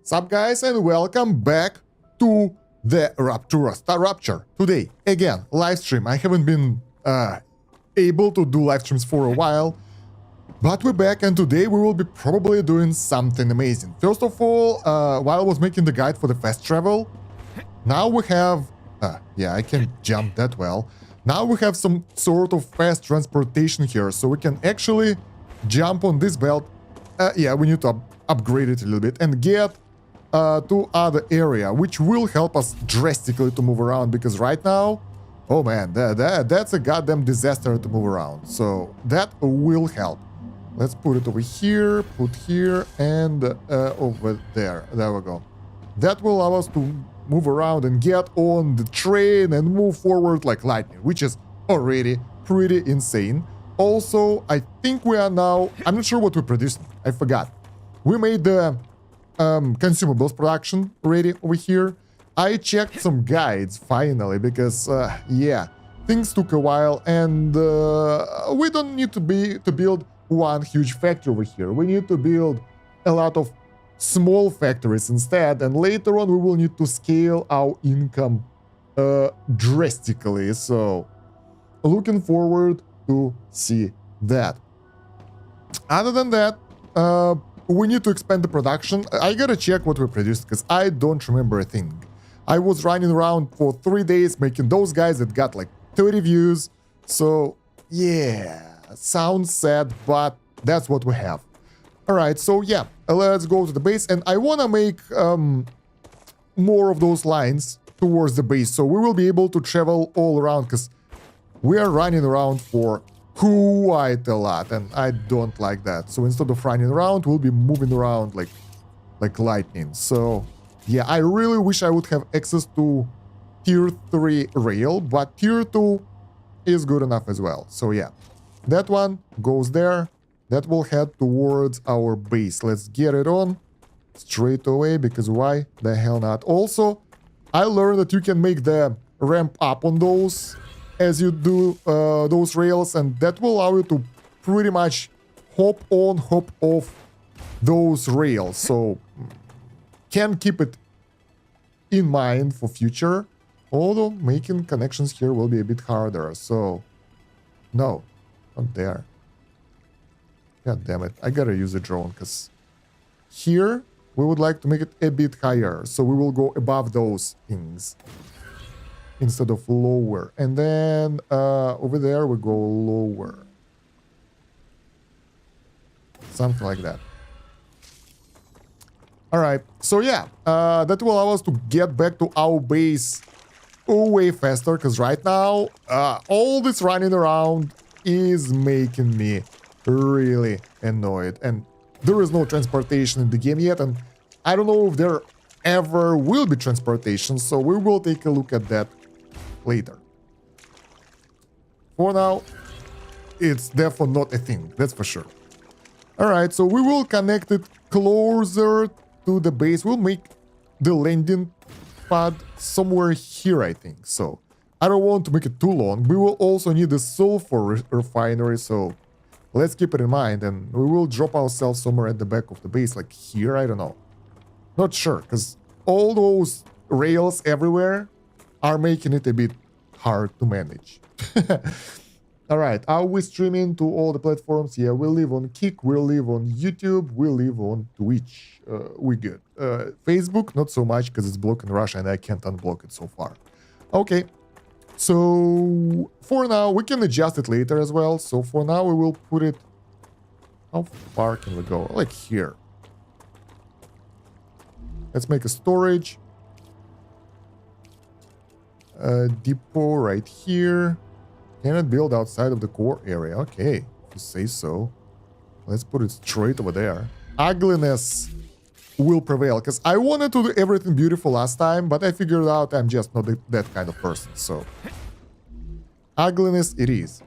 Sup guys, and welcome back to the StarRupture. Today, again, live stream. I haven't been able to do live streams for a while, but we're back, and today we will be probably doing something amazing. First of all, while I was making the guide for the fast travel, now we have... yeah, I can jump that well. Now we have some sort of fast transportation here, so we can actually jump on this belt. Yeah, we need to upgrade it a little bit and get to other area, which will help us drastically to move around, because right now, oh man, that's a goddamn disaster to move around. So that will help. Let's put it over here, put here, and over there. There we go. That will allow us to move around and get on the train and move forward like lightning, which is already pretty insane. Also, I think we are now... I'm not sure what we produced. I forgot. We made the consumables production ready over here. I checked some guides finally because, yeah, things took a while, and we don't need to build one huge factory over here. We need to build a lot of small factories instead, and later on we will need to scale our income drastically. So, looking forward to see that. Other than that, we need to expand the production. I gotta check what we produced, because I don't remember a thing. I was running around for 3 days making those guys that got like 30 views. So, yeah, sounds sad, but that's what we have. Alright, so yeah, let's go to the base, and I wanna make more of those lines towards the base, so we will be able to travel all around, because we are running around for quite a lot, and I don't like that. So instead of running around, we'll be moving around like lightning. So yeah, I really wish I would have access to tier 3 rail, but tier 2 is good enough as well. So yeah, that one goes there. That will head towards our base. Let's get it on straight away, because why the hell not? Also, I learned that you can make the ramp up on those as you do those rails, and that will allow you to pretty much hop on, hop off those rails. So can keep it in mind for future, although making connections here will be a bit harder. So no, not there. God damn it, I gotta use a drone, because here we would like to make it a bit higher, so we will go above those things instead of lower. And then over there we go lower. Something like that. Alright, so yeah, that will allow us to get back to our base way faster, because right now all this running around is making me really annoyed, and there is no transportation in the game yet, and I don't know if there ever will be transportation, so we will take a look at that later. For now, it's definitely not a thing, that's for sure. Alright, so we will connect it closer to the base. We'll make the landing pad somewhere here, I think. So I don't want to make it too long. We will also need a sulfur refinery, so let's keep it in mind, and we will drop ourselves somewhere at the back of the base, like here, I don't know. Not sure, because all those rails everywhere are making it a bit hard to manage. Alright, are we streaming to all the platforms? Yeah, we live on Kick, we live on YouTube, we live on Twitch. We good. Facebook, not so much, because it's blocked in Russia and I can't unblock it so far. Okay. So, for now, we can adjust it later as well. So, for now, we will put it... How far can we go? Like here. Let's make a storage. Depot right here. Cannot build outside of the core area. Okay, if you say so. Let's put it straight over there. Ugliness will prevail, because I wanted to do everything beautiful last time, but I figured out I'm just not that kind of person, so ugliness it is.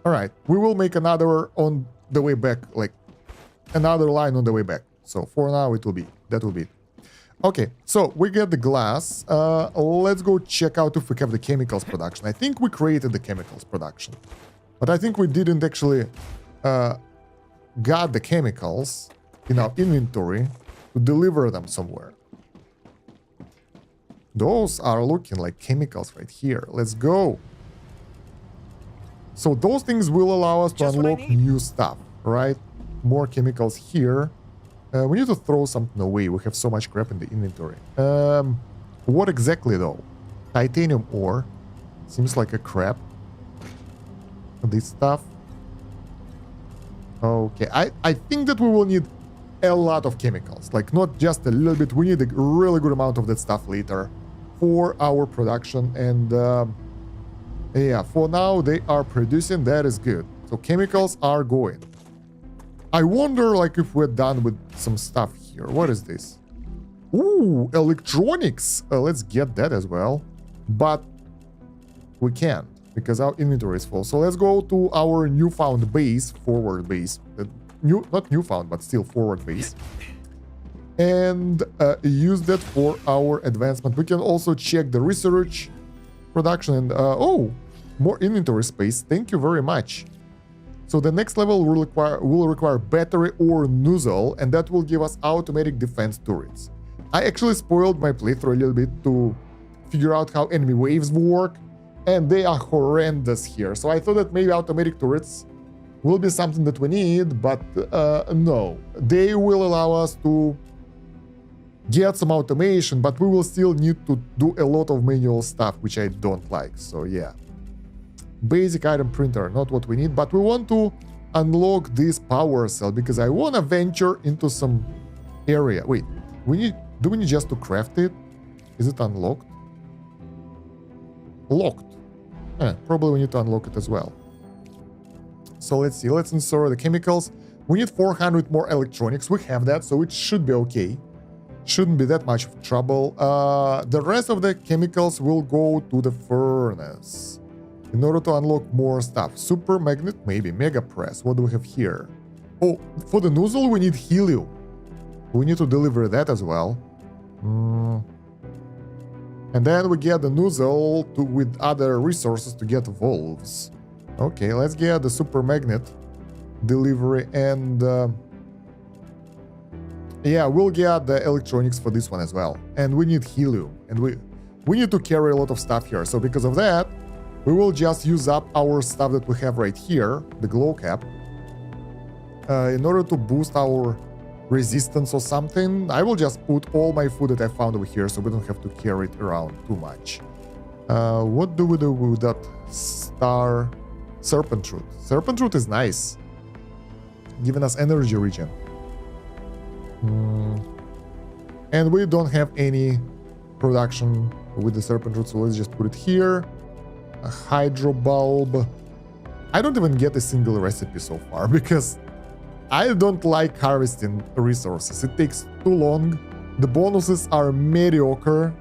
Alright, we will make another on the way back, like another line on the way back. So for now it will be, that will be it. Okay, so we get the glass. Let's go check out if we have the chemicals production. I think we created the chemicals production, but I think we didn't actually got the chemicals in our inventory. to deliver them somewhere. Those are looking like chemicals right here. Let's go. So those things will allow us to unlock new stuff, right? More chemicals here. We need to throw something away. We have so much crap in the inventory. What exactly though? Titanium ore. Seems like a crap. This stuff. Okay, I think that we will need a lot of chemicals. Like not just a little bit. We need a really good amount of that stuff later for our production. And yeah, for now they are producing. That is good. So chemicals are going. I wonder like if we're done with some stuff here. What is this? Ooh, electronics. Let's get that as well. But we can't because our inventory is full. So let's go to our newfound base, forward base. Not newfound, but still forward base. And use that for our advancement. We can also check the research, production, and oh, more inventory space. Thank you very much. So the next level will require battery or nozzle, and that will give us automatic defense turrets. I actually spoiled my playthrough a little bit to figure out how enemy waves work, and they are horrendous here. So I thought that maybe automatic turrets will be something that we need, but no. They will allow us to get some automation, but we will still need to do a lot of manual stuff, which I don't like. So yeah. Basic item printer, not what we need, but we want to unlock this power cell because I want to venture into some area. Wait, do we need just to craft it? Is it unlocked? Locked. Probably we need to unlock it as well. So let's see, let's insert the chemicals. We need 400 more electronics. We have that, so it should be okay. Shouldn't be that much of trouble. The rest of the chemicals will go to the furnace in order to unlock more stuff. Super magnet, maybe. Mega press. What do we have here? Oh, for the nozzle, we need helium. We need to deliver that as well. And then we get the nozzle with other resources to get valves. Okay, let's get the super magnet delivery and yeah, we'll get the electronics for this one as well. And we need helium, and we need to carry a lot of stuff here. So because of that, we will just use up our stuff that we have right here, the glow cap, in order to boost our resistance or something. I will just put all my food that I found over here so we don't have to carry it around too much. What do we do with that serpent root? Serpent root is nice, giving us energy regen. And we don't have any production with the serpent root, so let's just put it here. A hydro bulb. I don't even get a single recipe so far because I don't like harvesting resources. It takes too long. The bonuses are mediocre.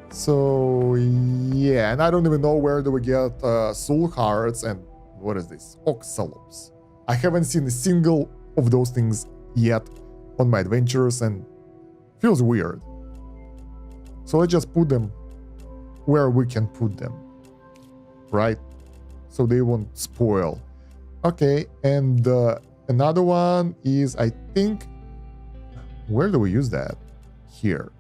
So yeah, and I don't even know where do we get soul hearts and what is this? Oxalops. I haven't seen a single of those things yet on my adventures and feels weird. So let's just put them where we can put them, right? So they won't spoil. Okay, and another one is, I think, where do we use that? Here.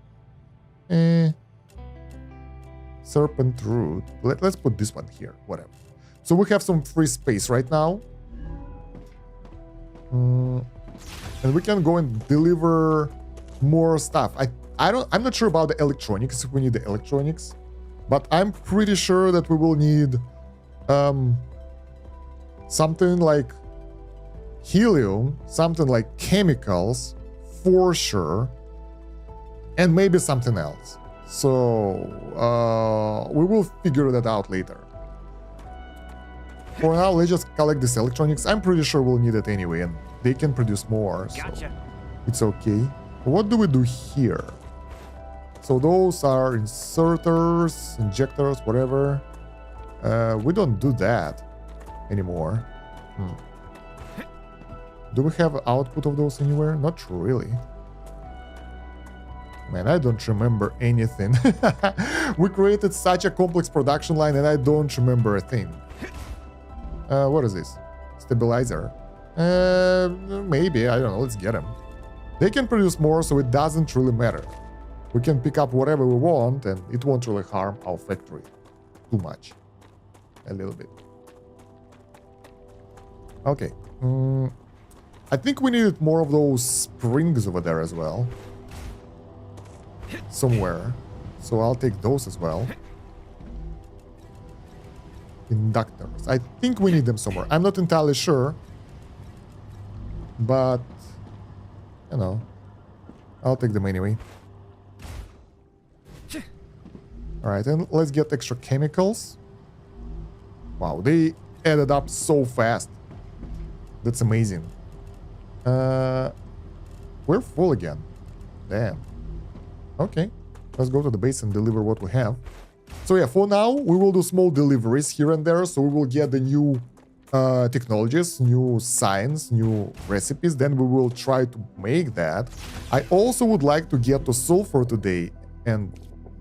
Serpent root. Let's put this one here, whatever. So we have some free space right now. And we can go and deliver more stuff. I'm not sure about the electronics, if we need the electronics, but I'm pretty sure that we will need something like helium, something like chemicals for sure, and maybe something else. So we will figure that out later. For now, let's just collect this electronics. I'm pretty sure we'll need it anyway, and they can produce more, so it's okay. What do we do here? So those are inserters, injectors, whatever. We don't do that anymore. Do we have output of those anywhere? Not really. Man, I don't remember anything. We created such a complex production line and I don't remember a thing. What is this? Stabilizer. Maybe, I don't know, let's get him. They can produce more, so it doesn't really matter. We can pick up whatever we want, and it won't really harm our factory too much. A little bit. Okay. I think we needed more of those springs over there as well. Somewhere. So I'll take those as well. Inductors. I think we need them somewhere. I'm not entirely sure. But, you know, I'll take them anyway. Alright, and let's get extra chemicals. Wow, they added up so fast. That's amazing. We're full again. Damn. Okay, let's go to the base and deliver what we have. So yeah, for now, we will do small deliveries here and there. So we will get the new technologies, new science, new recipes. Then we will try to make that. I also would like to get to sulfur today. And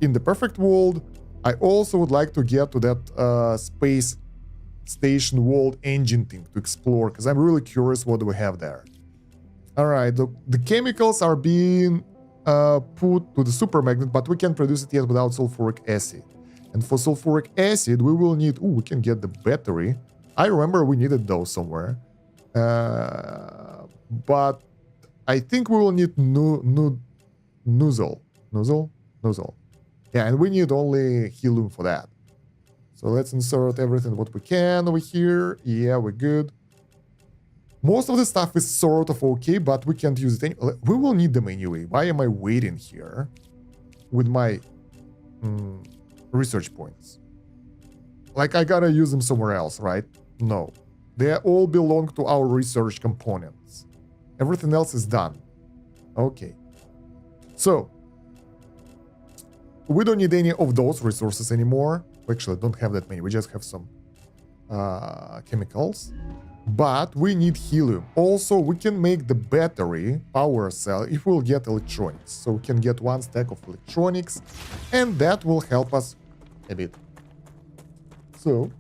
in the perfect world, I also would like to get to that space station world engine thing to explore, because I'm really curious what do we have there. All right, the chemicals are being put to the super magnet, but we can't produce it yet without sulfuric acid. And for sulfuric acid, we will need... we can get the battery. I remember we needed those somewhere. But I think we will need nozzle. Yeah, and we need only helium for that. So let's insert everything what we can over here. Yeah, we're good. Most of the stuff is sort of okay, but we can't use it. We will need them anyway. Why am I waiting here with my research points? Like, I gotta use them somewhere else, right? No. They all belong to our research components. Everything else is done. Okay. So, we don't need any of those resources anymore. We actually don't have that many. We just have some chemicals. But we need helium. Also, we can make the battery power cell if we'll get electronics. So we can get 1 stack of electronics, and that will help us a bit. So,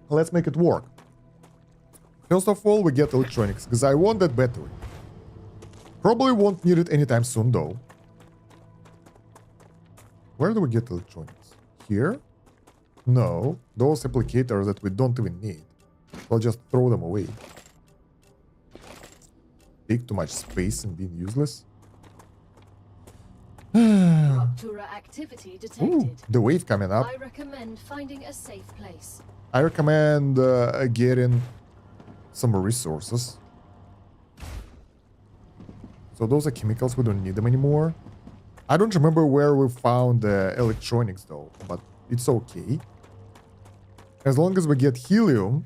let's make it work. First of all, we get electronics, because I want that battery. Probably won't need it anytime soon, though. Where do we get electronics? Here? No, those applicators that we don't even need. I'll just throw them away. Take too much space and being useless. Raptura activity detected. Ooh, the wave coming up. I recommend finding a safe place. I recommend getting some resources. So those are chemicals, we don't need them anymore. I don't remember where we found the electronics though, but it's okay. As long as we get helium,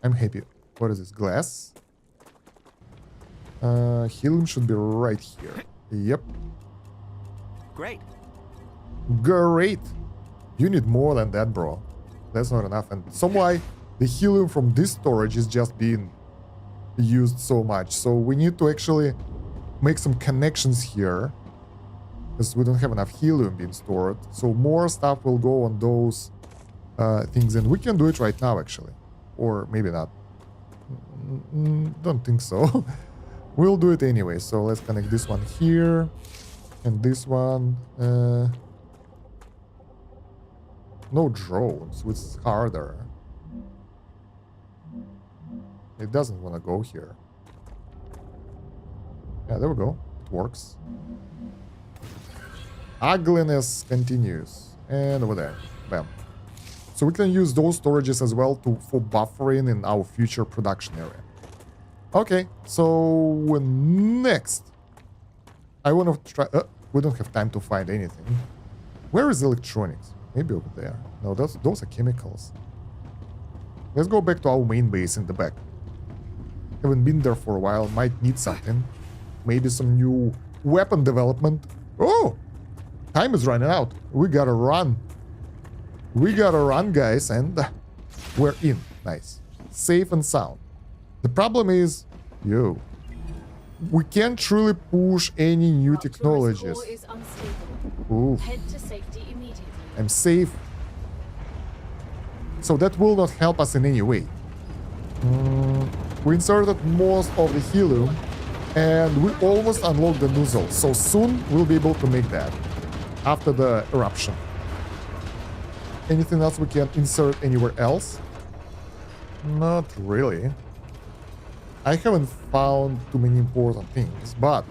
I'm happy. What is this? Glass? Helium should be right here. Yep. Great. Great. You need more than that, bro. That's not enough. And some why the helium from this storage is just being used so much. So we need to actually make some connections here, because we don't have enough helium being stored. So more stuff will go on those things, and we can do it right now actually, or maybe not. Don't think so. We'll do it anyway. So let's connect this one here and this one. No drones, which is harder. It doesn't want to go here. Yeah, there we go. It works. Ugliness continues. And over there. Bam. So we can use those storages as well for buffering in our future production area. Okay, so next. I want to try... we don't have time to find anything. Where is electronics? Maybe over there. No, those are chemicals. Let's go back to our main base in the back. Haven't been there for a while. Might need something. Maybe some new weapon development. Oh! Time is running out. We gotta run. We gotta run, guys, and we're in. Nice. Safe and sound. The problem is, we can't truly push any new technologies. Head to safety immediately. I'm safe. So that will not help us in any way. We inserted most of the helium and we almost unlocked the nozzle. So soon we'll be able to make that after the eruption. Anything else we can insert anywhere else? Not really. I haven't found too many important things, but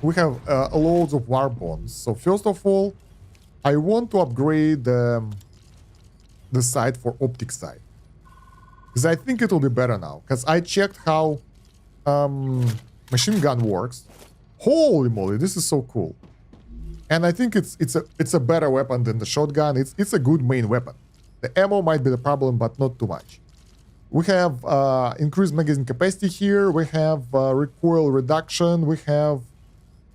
we have loads of warp bonds. So first of all, I want to upgrade the site for optic site. Because I think it will be better now. Because I checked how machine gun works. Holy moly, this is so cool. And I think it's a better weapon than the shotgun. It's a good main weapon. The ammo might be the problem, but not too much. We have increased magazine capacity here. We have recoil reduction. We have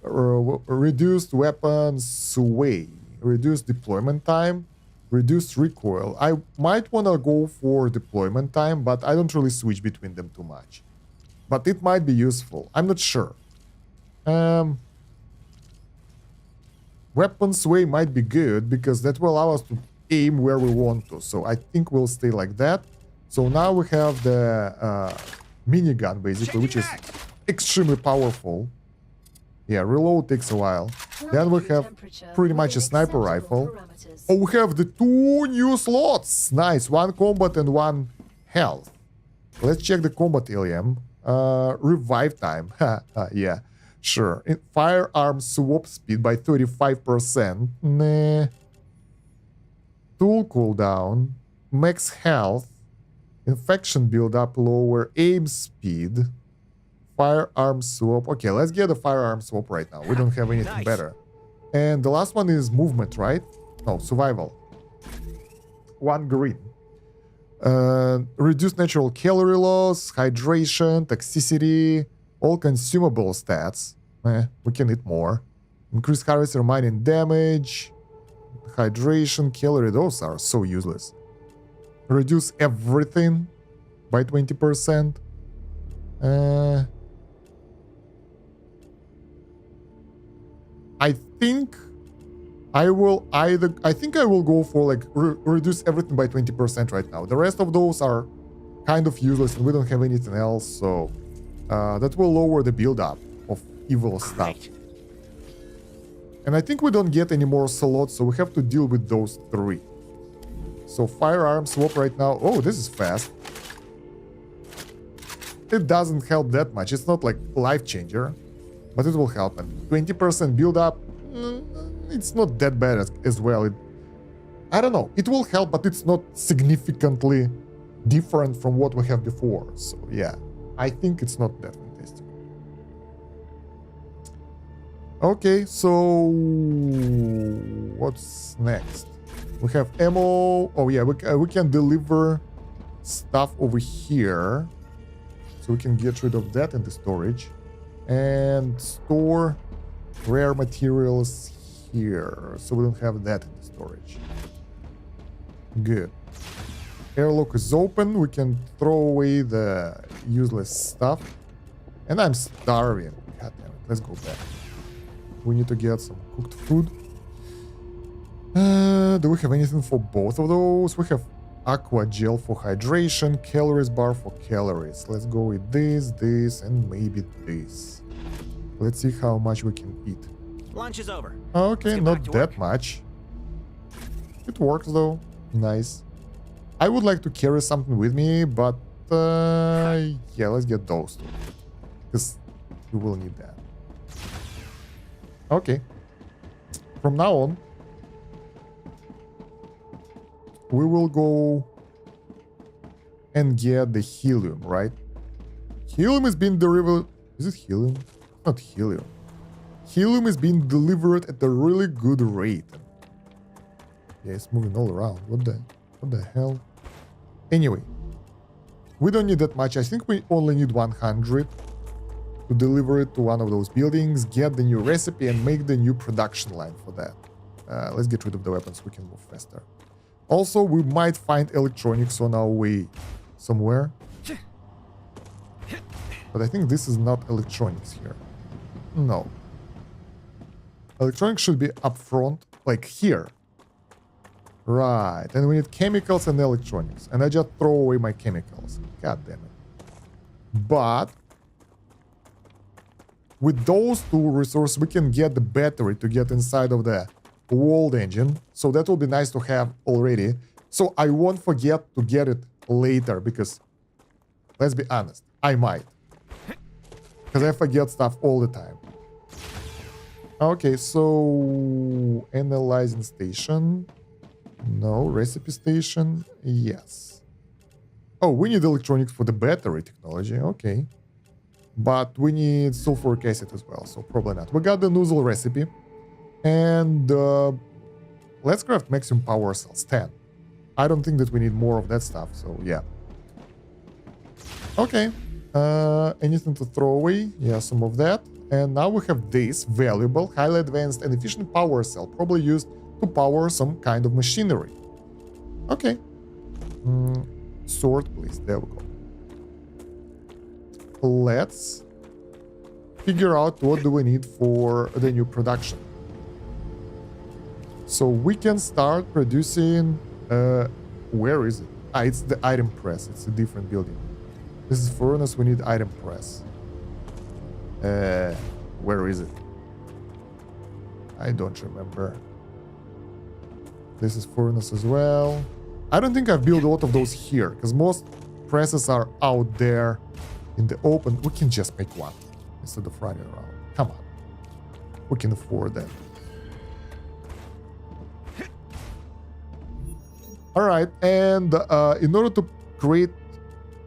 reduced weapon sway, reduced deployment time, reduced recoil. I might want to go for deployment time, but I don't really switch between them too much. But it might be useful. I'm not sure. Weapon sway might be good because that will allow us to aim where we want to. So I think we'll stay like that. So now we have the minigun basically, which is extremely powerful. Yeah, reload takes a while. Then we have pretty much a sniper rifle. Oh, we have the 2 new slots. Nice, 1 combat and 1 health. Let's check the combat LM. Revive time. Yeah, sure. Firearm swap speed by 35%. Nah. Tool cooldown. Max health. Infection build-up lower. Aim speed. Firearm swap. Okay, let's get a firearm swap right now. We don't have anything better. And the last one is movement, right? No, survival. 1 green. Reduce natural calorie loss, hydration, toxicity, all consumable stats. We can eat more. Increase harvester mining damage, hydration, calorie, those are so useless. Reduce everything by 20%. I think I will go for like reduce everything by 20% right now. The rest of those are kind of useless and we don't have anything else, so that will lower the build-up of evil stuff. And I think we don't get any more slots, so we have to deal with those 3. So firearm swap right now. Oh, this is fast. It doesn't help that much. It's not like life changer, but it will help. And 20% build up, it's not that bad as well. I don't know. It will help, but it's not significantly different from what we have before. So yeah, I think it's not that fantastic. Okay, so what's next? We have ammo. Oh yeah, we can deliver stuff over here. So we can get rid of that in the storage. And store rare materials here. So we don't have that in the storage. Good. Airlock is open. We can throw away the useless stuff. And I'm starving. God damn it. Let's go back. We need to get some cooked food. Do we have anything for both of those? We have aqua gel for hydration, calories bar for calories. Let's go with this, and maybe this. Let's see how much we can eat. Lunch is over. Okay, not that much. It works though. Nice. I would like to carry something with me, but yeah, let's get those two. Because we will need that. Okay. From now on, we will go and get the helium, right? Helium is being delivered. Is it helium? Not helium. Helium is being delivered at a really good rate. Yeah, it's moving all around. What the hell? Anyway, we don't need that much. I think we only need 100 to deliver it to one of those buildings, get the new recipe, and make the new production line for that. Let's get rid of the weapons. We can move faster. Also, we might find electronics on our way somewhere. But I think this is not electronics here. No. Electronics should be up front, like here. Right, and we need chemicals and electronics. And I just throw away my chemicals. God damn it. But with those two resources, we can get the battery to get inside of the world engine. So that will be nice to have already. So I won't forget to get it later because, let's be honest, I might. Because I forget stuff all the time. Okay, so analyzing station. No, recipe station. Yes. Oh, we need electronics for the battery technology. Okay. But we need sulfuric acid as well, so probably not. We got the nozzle recipe. And let's craft maximum power cells, 10. I don't think that we need more of that stuff, so yeah. Okay. Anything to throw away? Yeah, some of that. And now we have this valuable, highly advanced and efficient power cell, probably used to power some kind of machinery. Okay. Sort, please. There we go. Let's figure out what do we need for the new production. So we can start producing... where is it? Ah, it's the item press. It's a different building. This is furnace. We need item press. Where is it? I don't remember. This is furnace as well. I don't think I've built a lot of those here, because most presses are out there in the open. We can just make one instead of running around. Come on. We can afford that. Alright, and in order to create...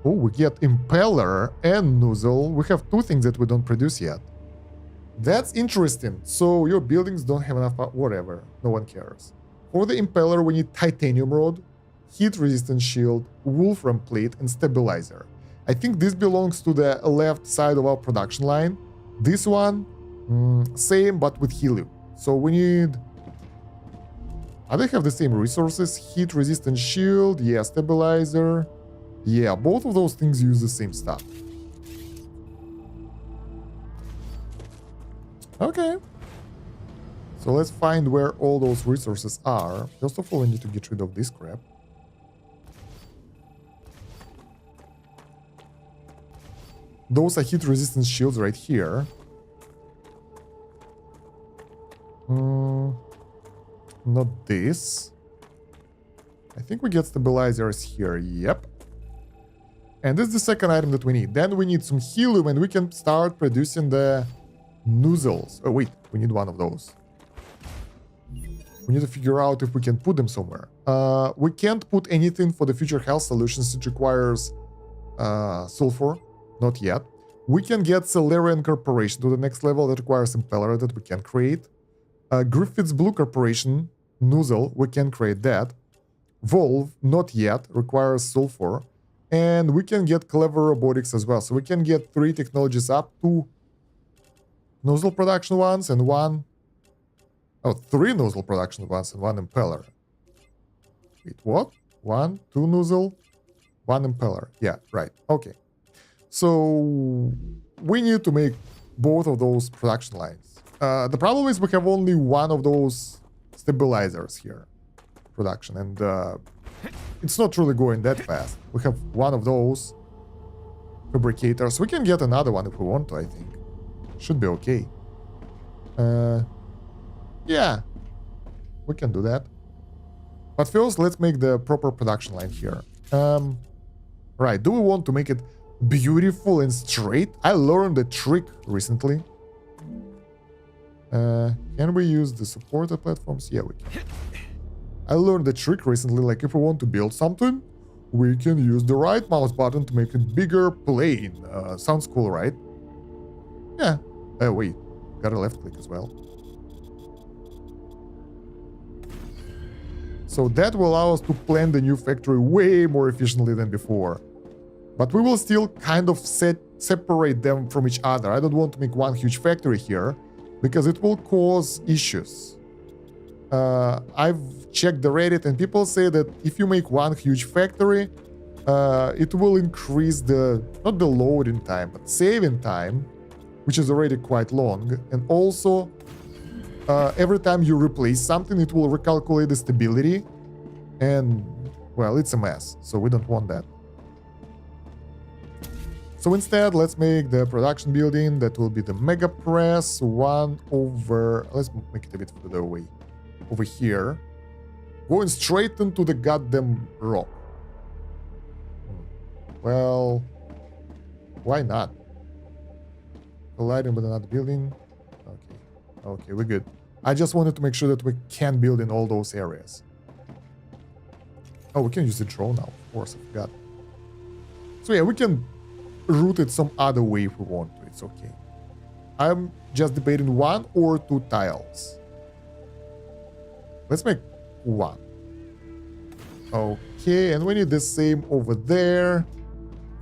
Oh, we get impeller and nozzle. We have two things that we don't produce yet. That's interesting. So your buildings don't have enough power. Whatever. No one cares. For the impeller, we need titanium rod, heat-resistant shield, wolfram plate, and stabilizer. I think this belongs to the left side of our production line. This one, same, but with helium. So we need... They have the same resources. Heat-resistant shield, yeah, stabilizer. Yeah, both of those things use the same stuff. Okay. So let's find where all those resources are. First of all, I need to get rid of this crap. Those are heat-resistant shields right here. Not this. I think we get stabilizers here. Yep. And this is the second item that we need. Then we need some helium and we can start producing the nozzles. Oh, wait. We need one of those. We need to figure out if we can put them somewhere. We can't put anything for the future health solutions. It requires sulfur. Not yet. We can get Solarian Corporation to the next level. That requires impeller that we can create. Griffith's Blue Corporation nozzle. We can create that. Volve, not yet. Requires sulfur. And we can get Clever Robotics as well. So we can get 3 technologies up, 2 nozzle production ones and 1... Oh, 3 nozzle production ones and 1 impeller. Wait, what? 1, 2 nozzle, 1 impeller. Yeah, right. Okay. So we need to make both of those production lines. The problem is we have only one of those stabilizers here. Production. And it's not really going that fast. We have one of those fabricators. We can get another one if we want to, I think. Should be okay. Yeah, we can do that. But first, let's make the proper production line here. Right, do we want to make it beautiful and straight? I learned a trick recently. Can we use the supported platforms? Yeah, we can. I learned the trick recently, like if we want to build something, we can use the right mouse button to make it bigger, plain. Sounds cool, right? Yeah. Wait, got a left click as well. So that will allow us to plan the new factory way more efficiently than before. But we will still kind of separate them from each other. I don't want to make one huge factory here, because it will cause issues. I've checked the Reddit and people say that if you make one huge factory, it will increase the, not the loading time, but saving time, which is already quite long. And also, every time you replace something, it will recalculate the stability. And, well, it's a mess, so we don't want that. So instead, let's make the production building. That will be the mega press. One over... Let's make it a bit further away. Over here. Going straight into the goddamn rock. Well... Why not? Colliding with another building. Okay. Okay, we're good. I just wanted to make sure that we can build in all those areas. Oh, we can use the drone now. Of course, I forgot. So yeah, we can route it some other way if we want to. It's okay. I'm just debating 1 or 2 tiles. Let's make 1. Okay, and we need the same over there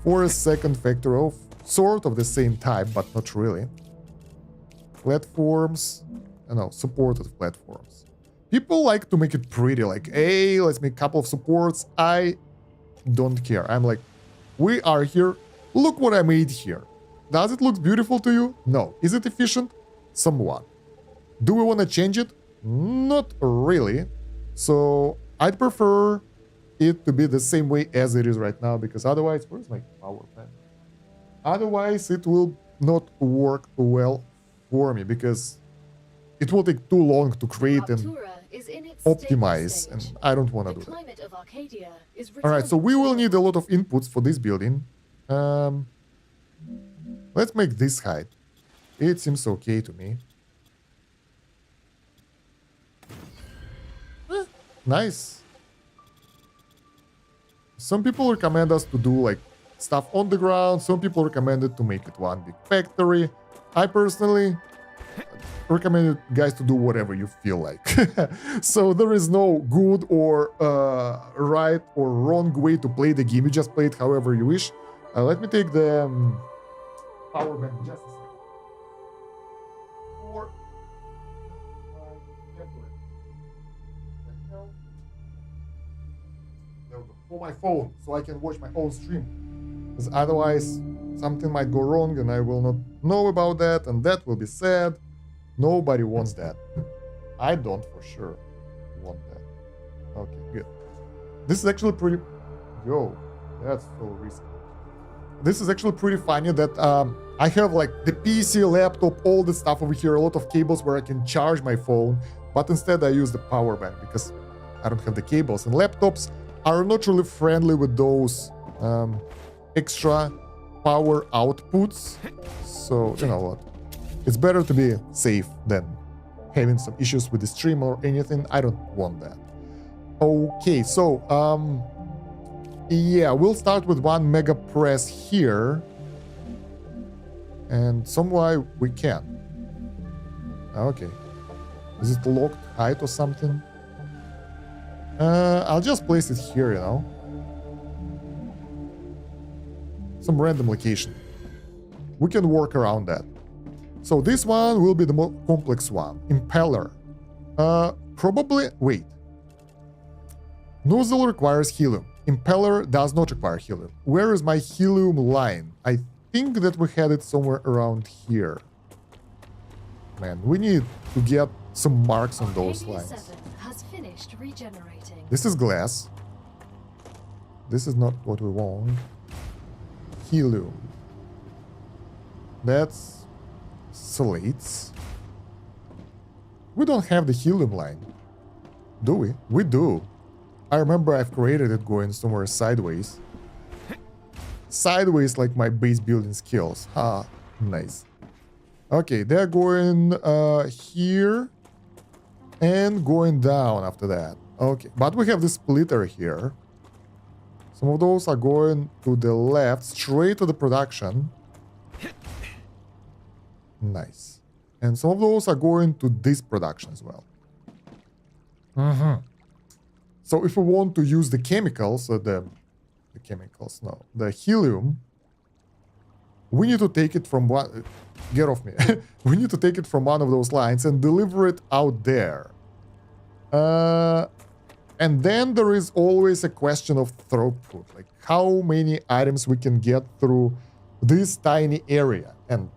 for a second factor of sort of the same type, but not really. Platforms. No, supported platforms. People like to make it pretty, like, hey, let's make a couple of supports. I don't care. I'm like, we are here. Look what I made here. Does it look beautiful to you? No. Is it efficient? Somewhat. Do we want to change it? Not really. So I'd prefer it to be the same way as it is right now, because otherwise, where's my power plant? Otherwise, it will not work well for me, because it will take too long to create and optimize, and I don't want to do that. All right, so we will need a lot of inputs for this building. Let's make this height. It seems okay to me. Nice. Some people recommend us to do like stuff on the ground. Some people recommended to make it one big factory. I personally recommend guys to do whatever you feel like. So there is no good or right or wrong way to play the game. You just play it however you wish. Let me take the power bank just a second. For my phone, so I can watch my own stream. Because otherwise, something might go wrong and I will not know about that, and that will be sad. Nobody wants that. I don't for sure want that. Okay, good. This is actually pretty... Yo, that's so risky. This is actually pretty funny that I have like the PC, laptop, all the stuff over here, a lot of cables where I can charge my phone, but instead I use the power bank because I don't have the cables, and laptops are not really friendly with those extra power outputs. So, you know what? It's better to be safe than having some issues with the stream or anything. I don't want that. Okay, so, yeah, we'll start with one mega press here. And somewhere we can. Okay. Is it locked height or something? I'll just place it here, you know. Some random location. We can work around that. So this one will be the more complex one. Impeller. Probably... Wait. Nozzle requires helium. Impeller does not require helium. Where is my helium line? I think that we had it somewhere around here. Man, we need to get some marks on those lines. This is glass. This is not what we want. Helium. That's slates. We don't have the helium line, do we? We do. I remember I've created it going somewhere sideways. Sideways like my base building skills. Ha, nice. Okay, they're going here and going down after that. Okay, but we have this splitter here. Some of those are going to the left, straight to the production. Nice. And some of those are going to this production as well. So if we want to use the chemicals, the helium, we need to take it from one... Get off me. We need to take it from one of those lines and deliver it out there. And then there is always a question of throughput, like how many items we can get through this tiny area. And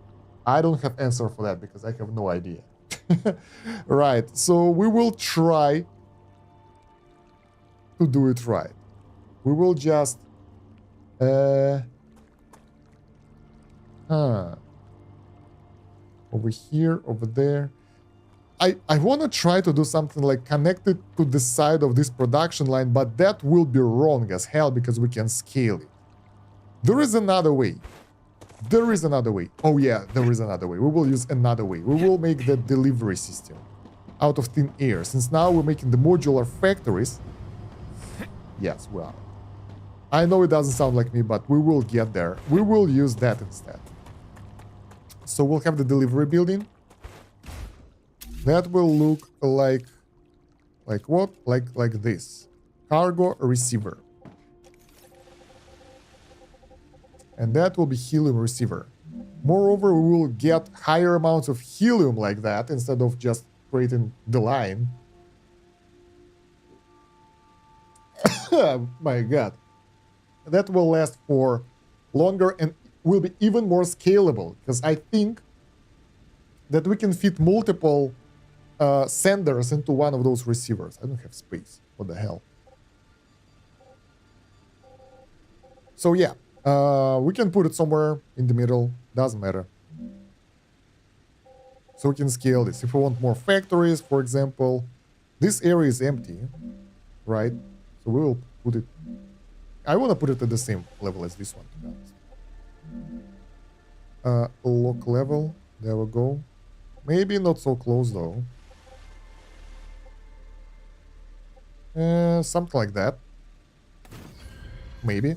I don't have answer for that because I have no idea. Right, so we will try to do it right. We will just over here, over there. I want to try to do something like connected to the side of this production line, but that will be wrong as hell because we can scale it. There is another way. There is another way. Oh yeah, there is another way. We will use another way. We will make the delivery system out of thin air. Since now we're making the modular factories. Yes, we are. I know it doesn't sound like me, but we will get there. We will use that instead. So we'll have the delivery building. That will look like what? Like this. Cargo receiver. And that will be helium receiver. Moreover, we will get higher amounts of helium like that instead of just creating the line. My god. That will last for longer and will be even more scalable because I think that we can fit multiple senders into one of those receivers. I don't have space. What the hell? So yeah, we can put it somewhere in the middle. Doesn't matter. So we can scale this. If we want more factories, for example, this area is empty, right? So we will put it. I want to put it at the same level as this one, to be honest. Lock level. There we go. Maybe not so close though. Something like that. Maybe.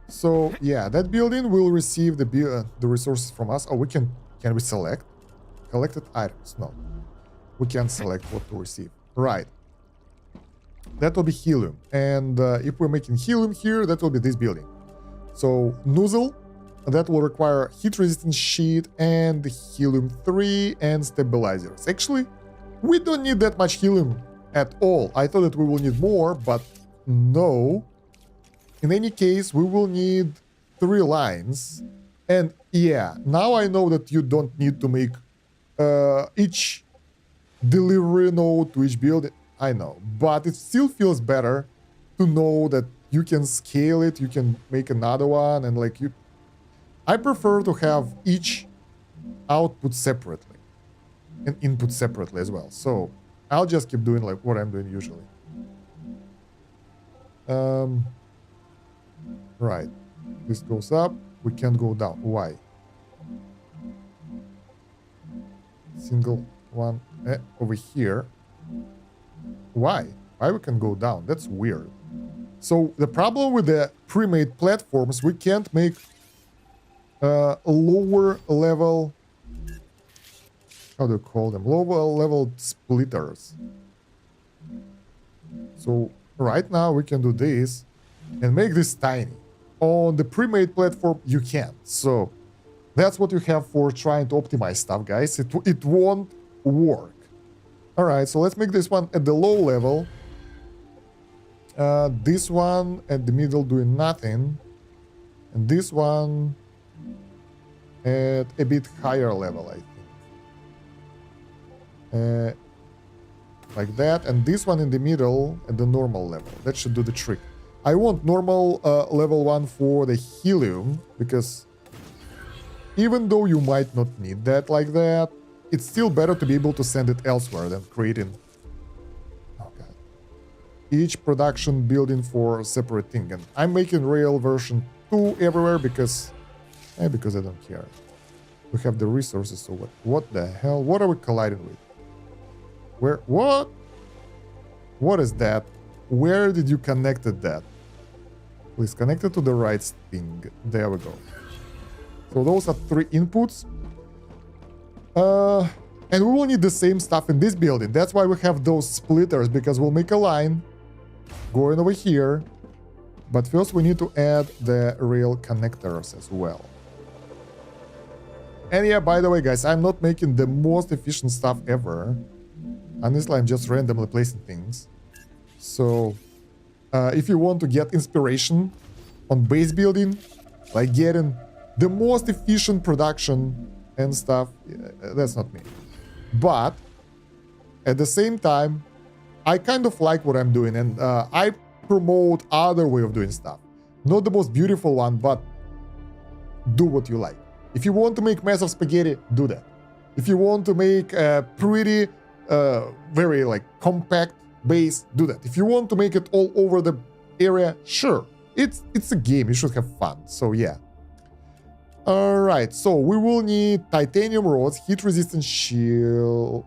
So yeah, that building will receive the resources from us. Oh, we can we select collected items? No, we can't select what to receive. Right. That will be helium, and if we're making helium here, that will be this building. So nozzle, that will require heat-resistant sheet and helium-3 and stabilizers. Actually, we don't need that much helium at all. I thought that we will need more, but no. In any case, we will need 3 lines. And yeah, now I know that you don't need to make each delivery node to each building. I know, but it still feels better to know that you can scale it, you can make another one, and like you... I prefer to have each output separately and input separately as well. So I'll just keep doing like what I'm doing usually. Right. This goes up. We can't go down. Why? Single one over here. Why? Why we can go down? That's weird. So the problem with the pre-made platforms, we can't make lower level, how do you call them? Lower level splitters. So right now we can do this and make this tiny. On the pre-made platform, you can't. So that's what you have for trying to optimize stuff, guys. It won't work. All right, so let's make this one at the low level. This one at the middle doing nothing. And this one at a bit higher level, I think. Like that. And this one in the middle at the normal level. That should do the trick. I want normal level 1 for the helium, because even though you might not need that like that, it's still better to be able to send it elsewhere than creating each production building for a separate thing. And I'm making real version 2 everywhere because I don't care. We have the resources, so what the hell? What are we colliding with? Where? What? What is that? Where did you connect that? Please connect it to the right thing. There we go. So those are 3 inputs. And we will need the same stuff in this building. That's why we have those splitters, because we'll make a line going over here. But first we need to add the rail connectors as well. And yeah, by the way, guys, I'm not making the most efficient stuff ever. Honestly, I'm just randomly placing things. So if you want to get inspiration on base building, like getting the most efficient production and stuff, that's not me. But at the same time, I kind of like what I'm doing, and I promote other way of doing stuff. Not the most beautiful one, but do what you like. If you want to make massive spaghetti, do that. If you want to make a pretty, very like compact base, do that. If you want to make it all over the area, sure. It's a game, you should have fun, so yeah. Alright, so we will need titanium rods, heat resistant shield,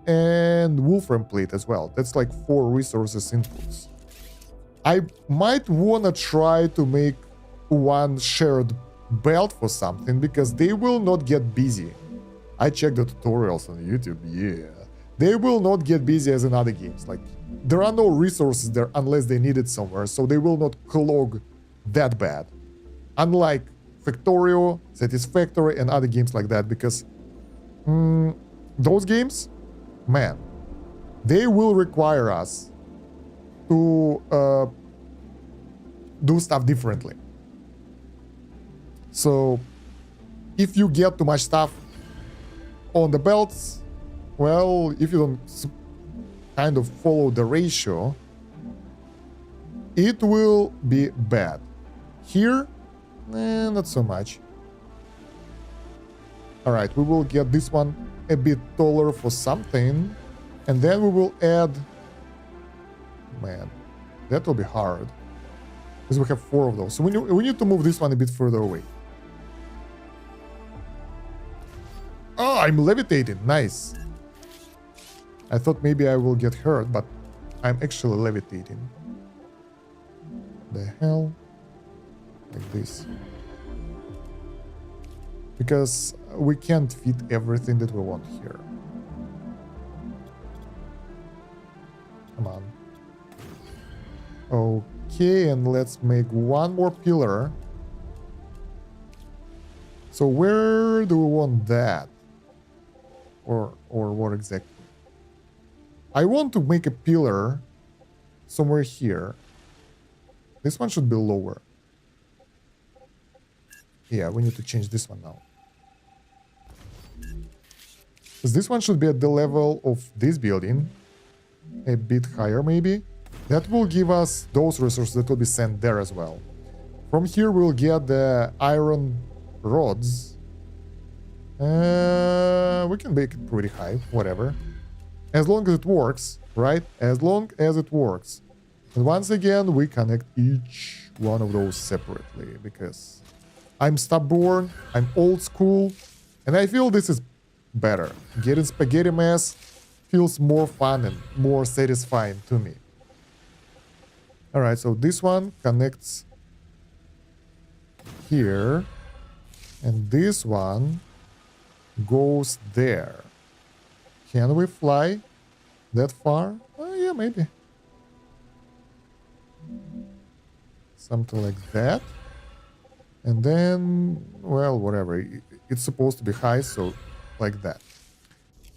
and wolfram plate as well. That's like 4 resources inputs. I might wanna try to make one shared belt for something, because they will not get busy. I checked the tutorials on YouTube, yeah. They will not get busy as in other games. Like, there are no resources there unless they need it somewhere, so they will not clog that bad. Unlike Factorio, Satisfactory, and other games like that, because those games, man, they will require us to do stuff differently. So, if you get too much stuff on the belts, well, if you don't kind of follow the ratio, it will be bad. Here, not so much. Alright, we will get this one a bit taller for something, and then we will add... Man, that will be hard, because we have 4 of those. So we need to move this one a bit further away. Oh, I'm levitating. Nice. I thought maybe I will get hurt, but I'm actually levitating. The hell? Like this. Because we can't fit everything that we want here. Come on. Okay, and let's make one more pillar. So where do we want that? Or what exactly? I want to make a pillar somewhere here. This one should be lower. Yeah, we need to change this one now. Because this one should be at the level of this building. A bit higher, maybe. That will give us those resources that will be sent there as well. From here, we'll get the iron rods. We can make it pretty high, whatever. As long as it works, right? As long as it works. And once again, we connect each one of those separately, because I'm stubborn, I'm old school, and I feel this is better. Getting spaghetti mess feels more fun and more satisfying to me. Alright, so this one connects here, and this one goes there. Can we fly that far? Oh, yeah, maybe. Something like that. And then, well, whatever. It's supposed to be high, so like that.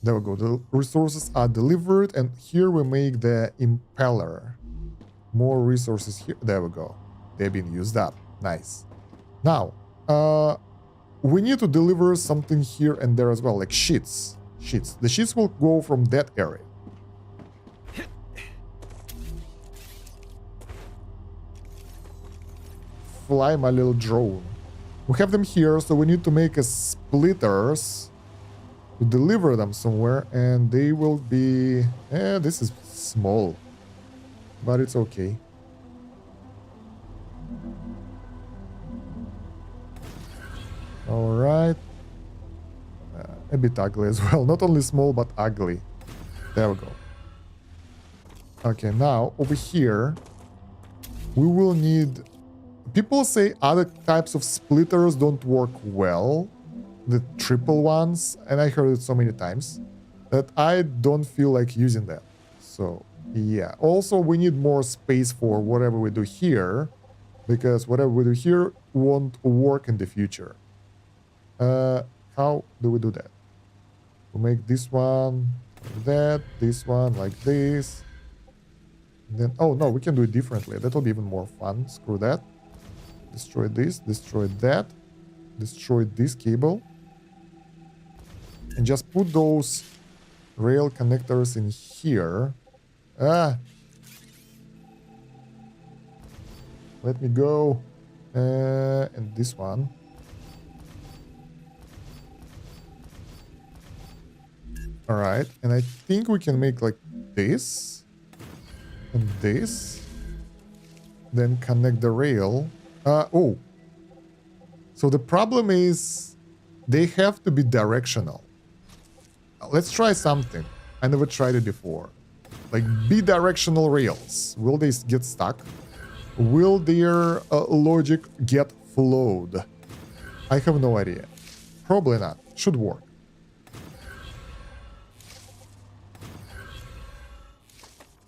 There we go. The resources are delivered, and here we make the impeller. More resources here. There we go. They've been used up. Nice. Now, we need to deliver something here and there as well, like sheets. The sheets will go from that area. Fly, my little drone. We have them here, so we need to make a splitters to deliver them somewhere, and they will be... this is small, but it's okay. Alright. A bit ugly as well. Not only small, but ugly. There we go. Okay, now, over here, we will need... People say other types of splitters don't work well. The triple ones. And I heard it so many times that I don't feel like using them. So, yeah. Also, we need more space for whatever we do here. Because whatever we do here won't work in the future. How do we do that? We make this one like that, this one like this. Then, oh no, we can do it differently. That'll be even more fun. Screw that. Destroy this, destroy that, destroy this cable. And just put those Rail connectors in here. Ah. Let me go. And this one. All right. And I think we can make like this. And this. Then connect the rail. Oh. So the problem is they have to be directional. Let's try something. I never tried it before. Like bidirectional rails. Will they get stuck? Will their logic get flowed? I have no idea. Probably not. Should work.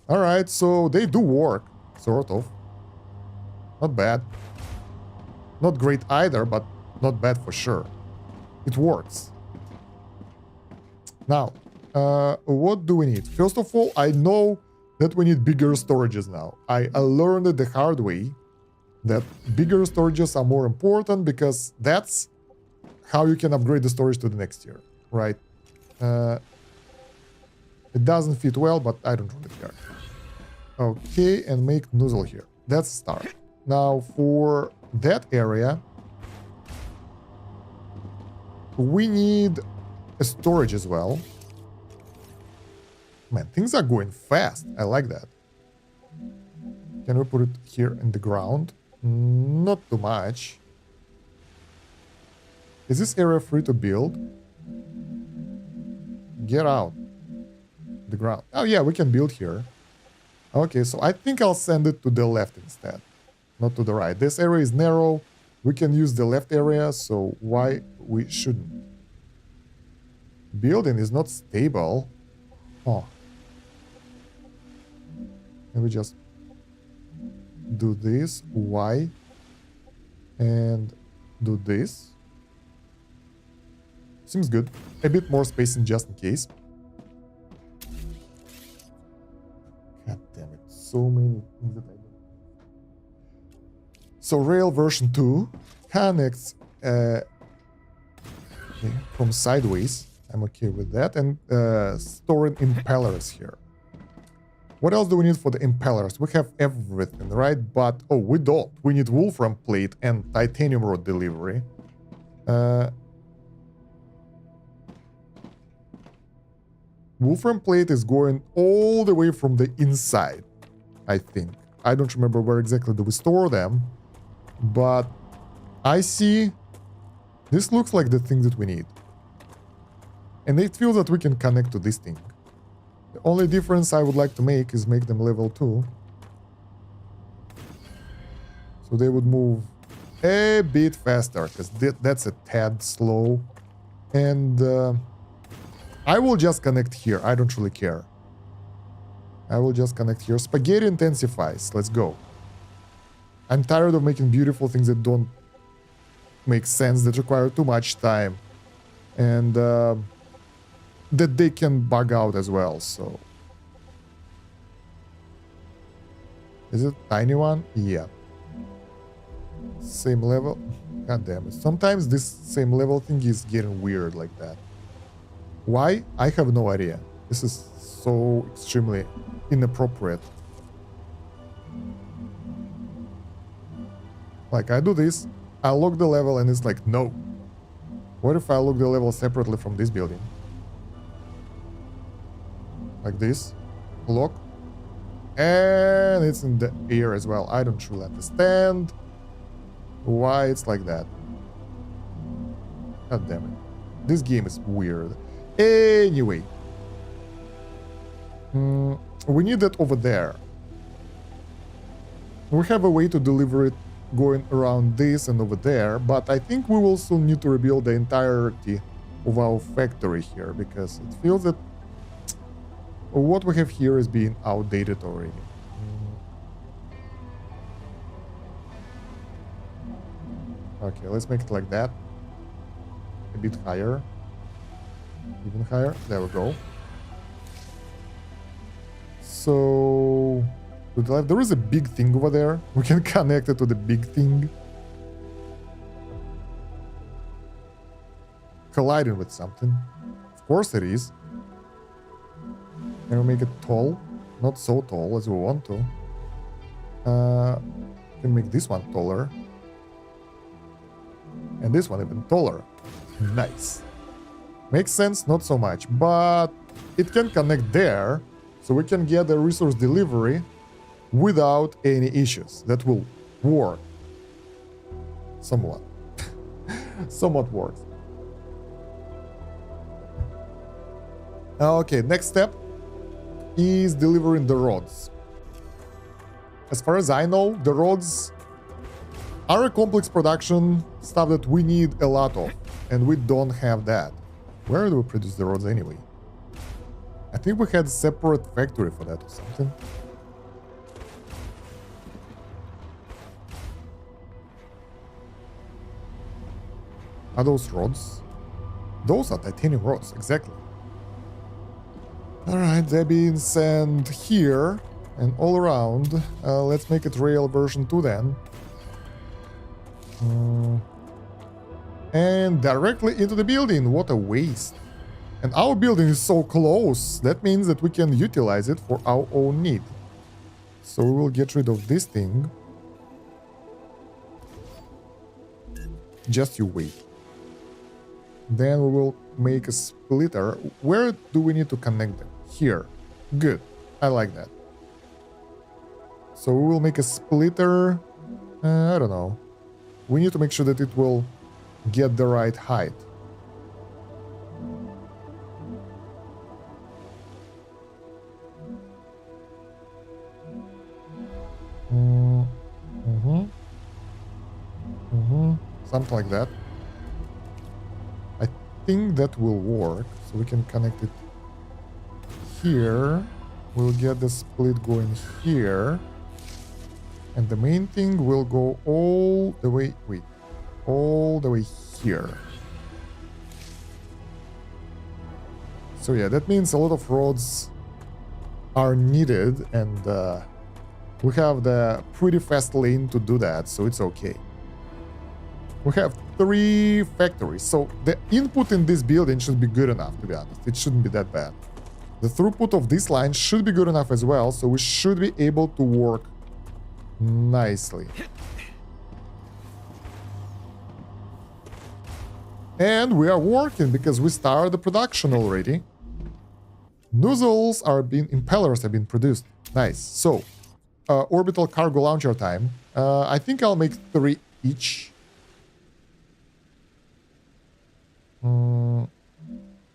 Alright, so they do work. Sort of. Not bad. Not great either, but not bad for sure. It works. Now, what do we need? First of all, I know that we need bigger storages now. I learned it the hard way that bigger storages are more important because that's how you can upgrade the storage to the next tier, right? It doesn't fit well, but I don't really care. Okay, and make nozzle here. That's a start. Now, for that area, we need a storage as well. Man, things are going fast. I like that. Can we put it here in the ground? Not too much. Is this area free to build? Get out. The ground. Oh yeah, we can build here. Okay, so I think I'll send it to the left instead. Not to the right. This area is narrow. We can use the left area, so why we shouldn't? Building is not stable. Oh. And we just do this, Y, and do this. Seems good. A bit more spacing just in case. God damn it, so many things that I do. So rail version 2 connects from sideways. I'm okay with that. And storing impellers here. What else do we need for the impellers? We have everything, right? But, oh, we don't. We need wolfram plate and titanium rod delivery. Wolfram plate is going all the way from the inside, I think. I don't remember where exactly do we store them. But I see this looks like the thing that we need. And it feels that we can connect to this thing. The only difference I would like to make is make them level 2. So they would move a bit faster, because that's a tad slow. And I will just connect here. I don't really care. I will just connect here. Spaghetti intensifies. Let's go. I'm tired of making beautiful things that don't make sense, that require too much time. And that they can bug out as well, so. Is it tiny one? Yeah. Same level. God damn it. Sometimes this same level thing is getting weird like that. Why? I have no idea. This is so extremely inappropriate. Like, I do this, I lock the level and it's like, no. What if I lock the level separately from this building? Like this. Lock. And it's in the air as well. I don't really understand why it's like that. God damn it. This game is weird. Anyway. We need that over there. We have a way to deliver it going around this and over there, but I think we will soon need to rebuild the entirety of our factory here, because it feels that what we have here is being outdated already. Okay, let's make it like that. A bit higher. Even higher. There we go. So, to the left, there is a big thing over there. We can connect it to the big thing. Colliding with something. Of course it is. Can we make it tall? Not so tall as we want to. Can make this one taller. And this one even taller. Nice. Makes sense, not so much. But it can connect there, so we can get the resource delivery without any issues. That will work. Somewhat. Somewhat works. Okay, next step is delivering the rods. As far as I know, the rods are a complex production, stuff that we need a lot of, and we don't have that. Where do we produce the rods anyway? I think we had a separate factory for that or something. Are those rods? Those are titanium rods, exactly. Alright, they're being sent here and all around. Let's make it rail version 2 then. And directly into the building. What a waste. And our building is so close. That means that we can utilize it for our own need. So we will get rid of this thing. Just you wait. Then we will make a splitter. Where do we need to connect them? Here. Good. I like that. So we will make a splitter. I don't know. We need to make sure that it will get the right height. Something like that. I think that will work. So we can connect it here. We'll get the split going here. And the main thing will go all the way, all the way here. So yeah, that means a lot of rods are needed, and we have the pretty fast lane to do that, so it's okay. We have 3 factories, so the input in this building should be good enough, to be honest. It shouldn't be that bad. The throughput of this line should be good enough as well, so we should be able to work nicely. And we are working because we started the production already. Nozzles are impellers have been produced. Nice. So, orbital cargo launcher time. I think I'll make 3 each.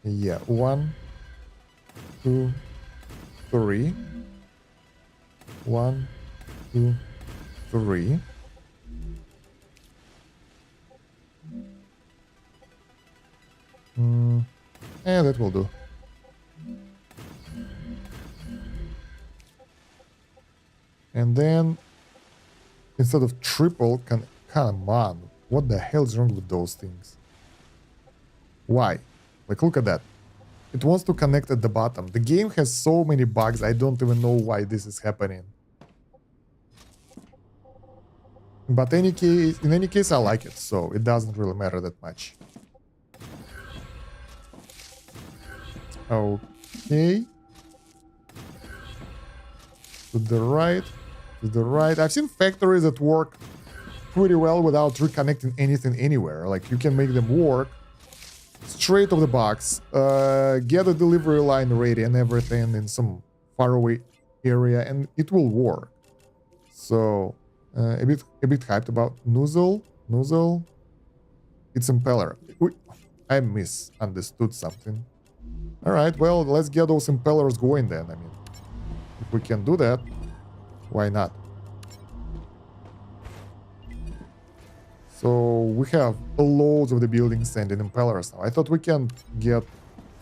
Yeah, 1, 2, 3. 1, 2, 3. Yeah, that will do. And then, instead of triple, come on, what the hell is wrong with those things? Why? Like, look at that. It wants to connect at the bottom. The game has so many bugs, I don't even know why this is happening. But in any case, I like it, so it doesn't really matter that much. Okay. To the right. To the right. I've seen factories that work pretty well without reconnecting anything anywhere. Like, you can make them work straight off the box, get a delivery line ready and everything in some faraway area, and it will work. So, a bit hyped about nozzle. It's impeller. I misunderstood something. All right, well, let's get those impellers going then. I mean, if we can do that, why not? So we have loads of the buildings sending impellers now. I thought we can get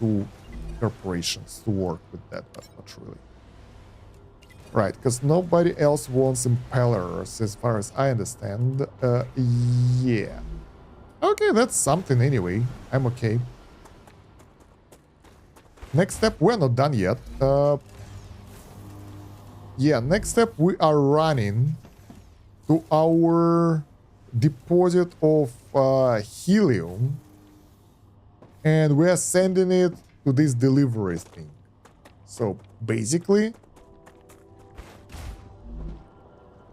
2 corporations to work with that, but not really. Right, because nobody else wants impellers, as far as I understand. Yeah. Okay, that's something anyway. I'm okay. Next step, we're not done yet. Yeah, next step, we are running to our deposit of helium, and we are sending it to this delivery thing. So basically.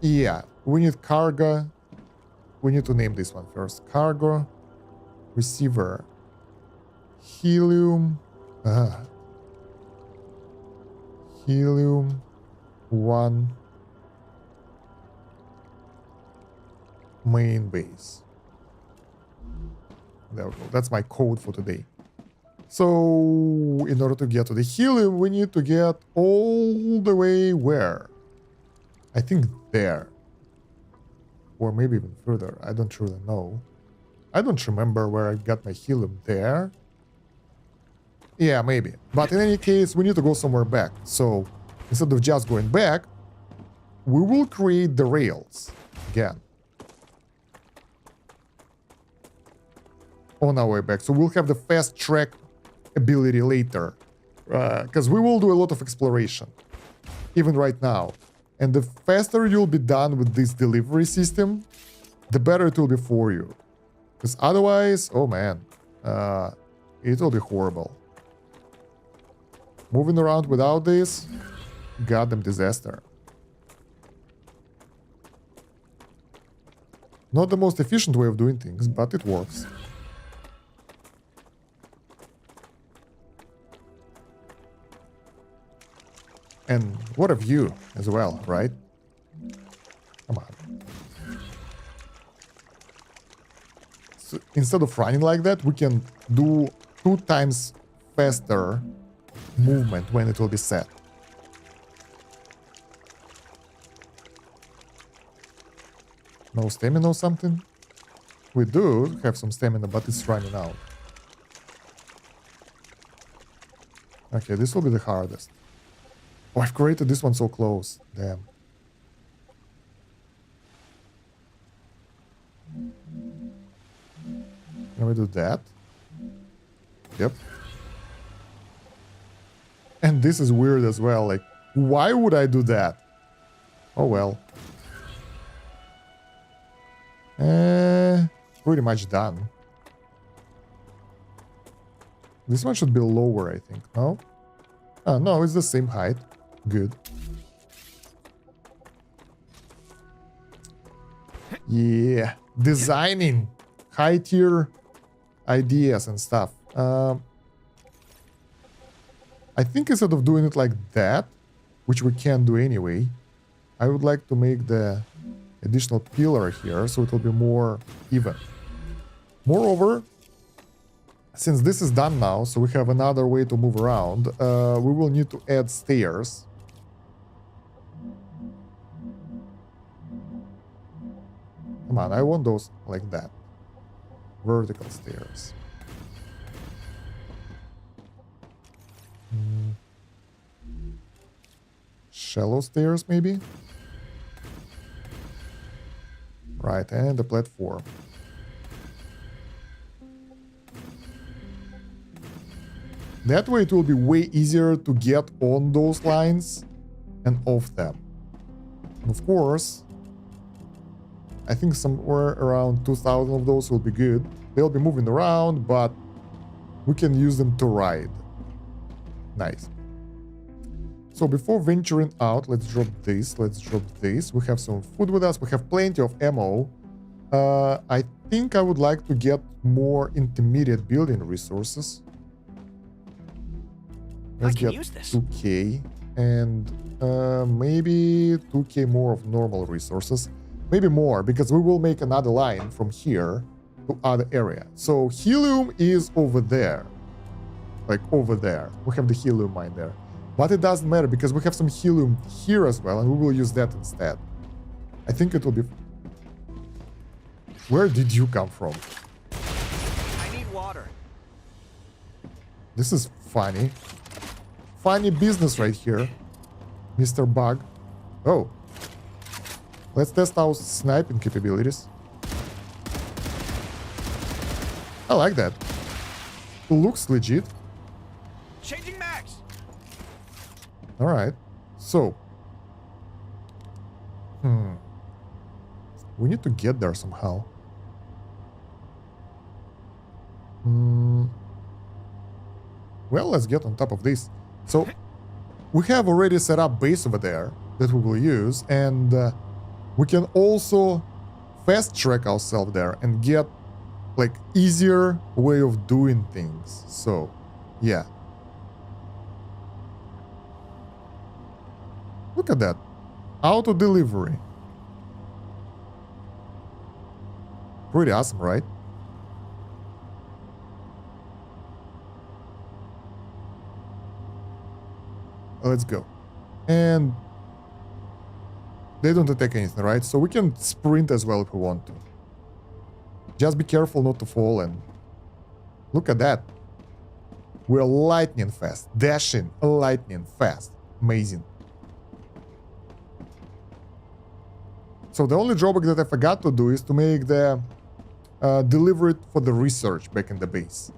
Yeah, we need cargo. We need to name this one first. Cargo, receiver, helium, helium 1, main base. There we go. That's my code for today. So, in order to get to the helium, we need to get all the way where? I think there. Or maybe even further. I don't really know. I don't remember where I got my helium. There? Yeah, maybe. But in any case, we need to go somewhere back. So, instead of just going back, we will create the rails again. On our way back. So we'll have the fast track ability later. Because we will do a lot of exploration. Even right now. And the faster you'll be done with this delivery system, the better it will be for you. Because otherwise, oh man, it will be horrible. Moving around without this, goddamn disaster. Not the most efficient way of doing things, but it works. And what a view as well, right? Come on. So instead of running like that, we can do 2 times faster movement when it will be set. No stamina or something? We do have some stamina, but it's running out. Okay, this will be the hardest. Oh, I've created this one so close. Damn. Can we do that? Yep. And this is weird as well. Like, why would I do that? Oh well. Pretty much done. This one should be lower, I think. No? Oh, no, it's the same height. Good. Yeah. Designing high tier ideas and stuff. I think instead of doing it like that, which we can do anyway, I would like to make the additional pillar here so it will be more even. Moreover, since this is done now, so we have another way to move around, we will need to add stairs. Come on, I want those like that. Vertical stairs. Shallow stairs, maybe? Right, and the platform. That way it will be way easier to get on those lines and off them. And of course, I think somewhere around 2,000 of those will be good. They'll be moving around, but we can use them to ride. Nice. So before venturing out, let's drop this, let's drop this. We have some food with us, we have plenty of ammo. I think I would like to get more intermediate building resources. Let's get use this. 2k and maybe 2k more of normal resources. Maybe more, because we will make another line from here to other area. So helium is over there. Like over there. We have the helium mine there. But it doesn't matter because we have some helium here as well and we will use that instead. I think it will be... Where did you come from? I need water. This is funny. Funny business right here, Mr. Bug. Oh. Let's test our sniping capabilities. I like that. Looks legit. Changing mags. All right. So. We need to get there somehow. Well, let's get on top of this. So, we have already set up base over there that we will use, and we can also fast track ourselves there and get like easier way of doing things. So yeah, look at that auto delivery, pretty awesome, right? Let's go. And they don't attack anything, right? So we can sprint as well if we want to. Just be careful not to fall, and look at that. We're lightning fast. Dashing lightning fast. Amazing. So the only drawback that I forgot to do is to make the delivery for the research back in the base.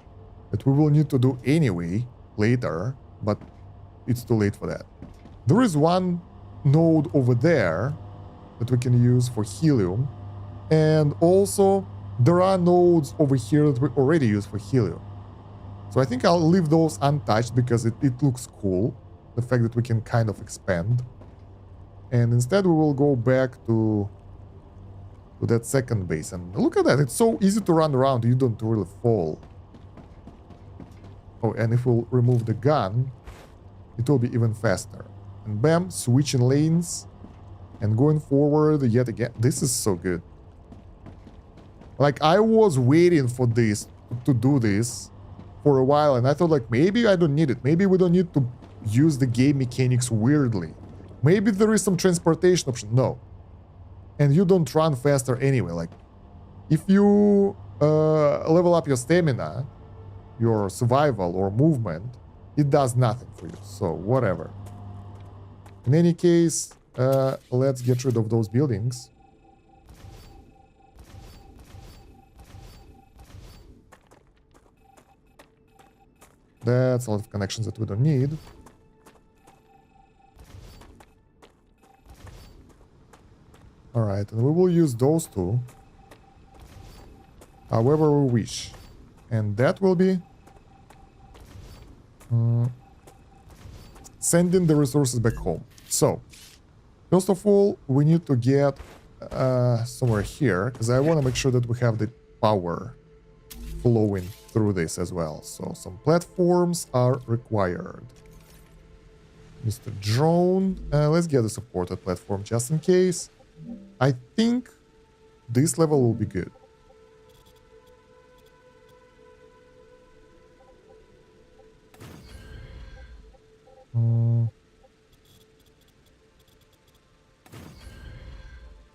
That we will need to do anyway later, but it's too late for that. There is one node over there that we can use for helium, and also there are nodes over here that we already use for helium. So I think I'll leave those untouched because it looks cool, the fact that we can kind of expand. And instead we will go back to that second base, and look at that, it's so easy to run around, you don't really fall. Oh, and if we'll remove the gun, it will be even faster. And bam, switching lanes and going forward yet again. This is so good. Like, I was waiting for this, to do this for a while, and I thought like maybe I don't need it. Maybe we don't need to use the game mechanics weirdly. Maybe there is some transportation option. No. And you don't run faster anyway. Like, if you level up your stamina, your survival or movement, it does nothing for you. So whatever. In any case, let's get rid of those buildings. That's a lot of connections that we don't need. Alright, and we will use those two however we wish. And that will be sending the resources back home. So, first of all, we need to get somewhere here, because I want to make sure that we have the power flowing through this as well. So, some platforms are required. Mr. Drone, let's get a supported platform just in case. I think this level will be good.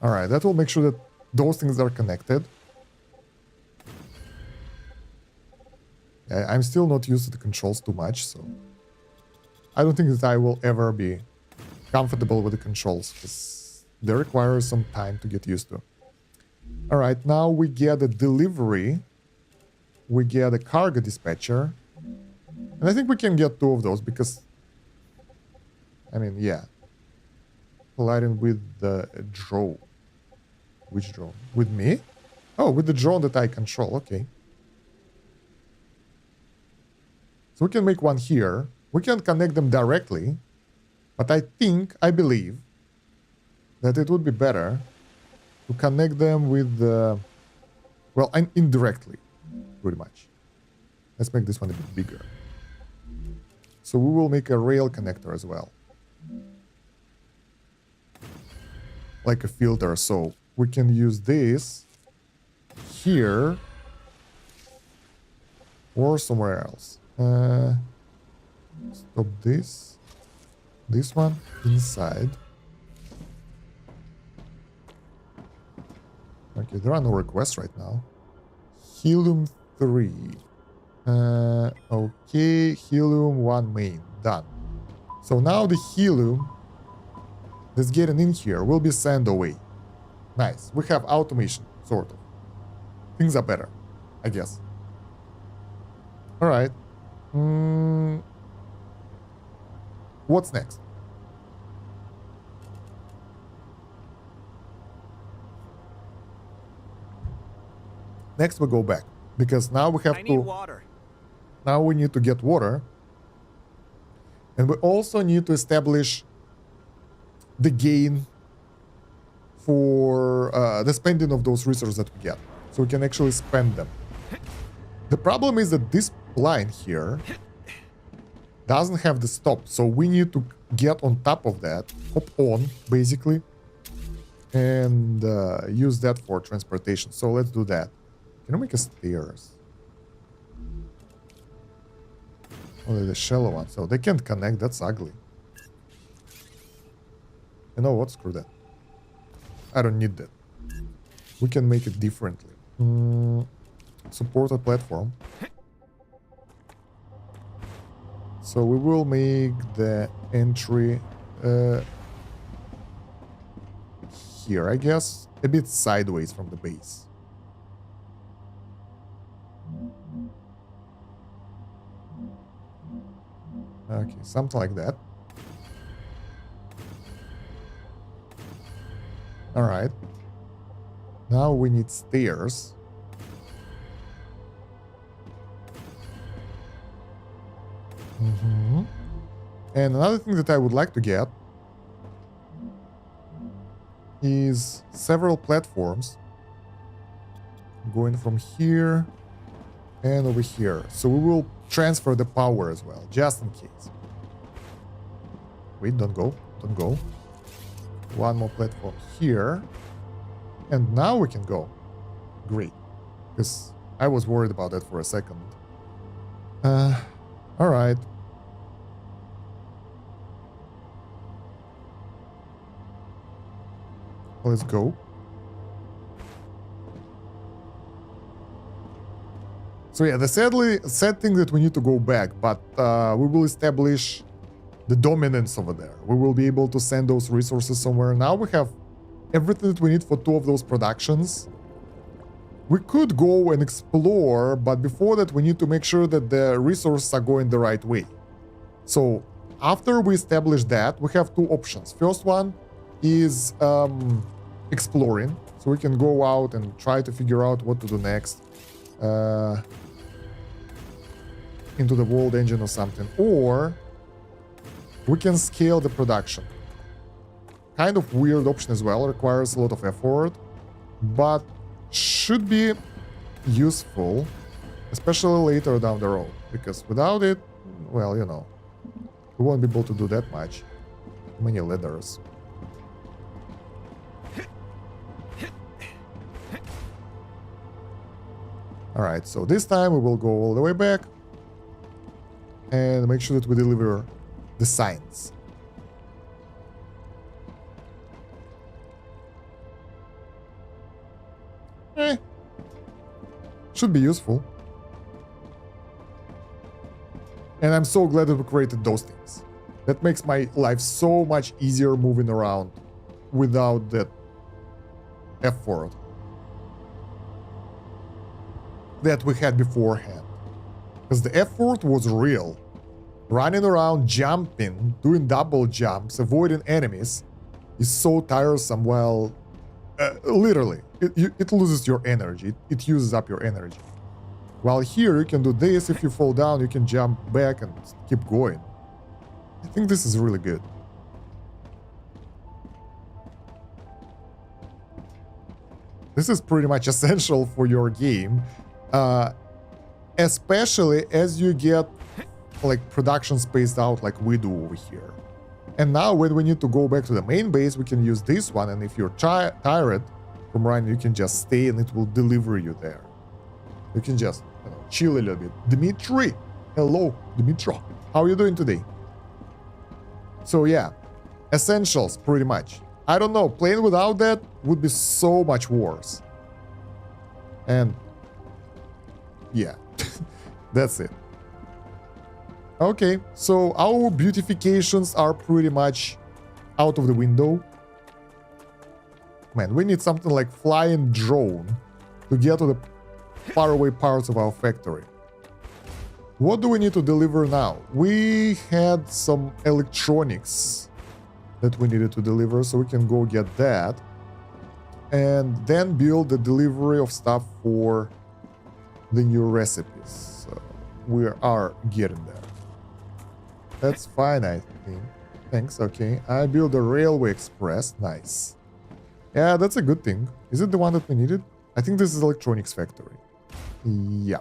Alright, that will make sure that those things are connected. I'm still not used to the controls too much, so I don't think that I will ever be comfortable with the controls, because they require some time to get used to. Alright, now we get a delivery. We get a cargo dispatcher. And I think we can get two of those because, I mean, yeah. Colliding with the drone. Which drone? With me? Oh, with the drone that I control. Okay. So we can make one here. We can connect them directly. But I believe that it would be better to connect them with the... Well, indirectly, pretty much. Let's make this one a bit bigger. So we will make a rail connector as well. Like a filter, so we can use this here or somewhere else. Stop this. This one inside. Okay, there are no requests right now. Helium 3. Okay, helium 1 main. Done. So now the helium that's getting in here will be sent away. Nice. We have automation, sort of. Things are better, I guess. Alright. What's next? Next we go back, because now we have I need water. Now we need to get water. And we also need to establish the gain for the spending of those resources that we get. So we can actually spend them. The problem is that this line here doesn't have the stop. So we need to get on top of that, hop on, basically, and use that for transportation. So let's do that. Can I make a stairs? Only the shallow one. So they can't connect. That's ugly. You know what? Screw that. I don't need that. We can make it differently. Support a platform. So we will make the entry here, I guess, a bit sideways from the base. Okay, something like that. All right. Now we need stairs. And another thing that I would like to get is several platforms going from here and over here. So we will transfer the power as well, just in case. Wait, don't go. Don't go. One more platform here. And now we can go. Great. Because I was worried about that for a second. All right. Let's go. So yeah, the sad thing that we need to go back, but we will establish the dominance over there. We will be able to send those resources somewhere. Now we have everything that we need for 2 of those productions. We could go and explore, but before that we need to make sure that the resources are going the right way. So after we establish that, we have 2 options. First one is exploring. So we can go out and try to figure out what to do next. Into the world engine or something. Or we can scale the production. Kind of weird option as well, requires a lot of effort, but should be useful, especially later down the road, because without it, well, you know, we won't be able to do that much. Too many ladders. Alright, so this time we will go all the way back and make sure that we deliver the signs. Should be useful. And I'm so glad that we created those things. That makes my life so much easier moving around without that effort that we had beforehand. Because the effort was real. Running around, jumping, doing double jumps, avoiding enemies is so tiresome. Well, literally, it loses your energy. It uses up your energy. While here, you can do this. If you fall down, you can jump back and keep going. I think this is really good. This is pretty much essential for your game. Especially as you get like production spaced out like we do over here. And now when we need to go back to the main base, we can use this one, and if you're tired from running, you can just stay and it will deliver you there. You can just, you know, chill a little bit. Dimitri! Hello, Dimitri. How are you doing today? So yeah, essentials pretty much. I don't know, playing without that would be so much worse. And yeah, that's it. Okay, so our beautifications are pretty much out of the window. Man, we need something like flying drone to get to the faraway parts of our factory. What do we need to deliver now? We had some electronics that we needed to deliver, so we can go get that. And then build the delivery of stuff for the new recipes. So we are getting there. That's fine, I think. Thanks, okay. I built a railway express. Nice. Yeah, that's a good thing. Is it the one that we needed? I think this is electronics factory. Yeah.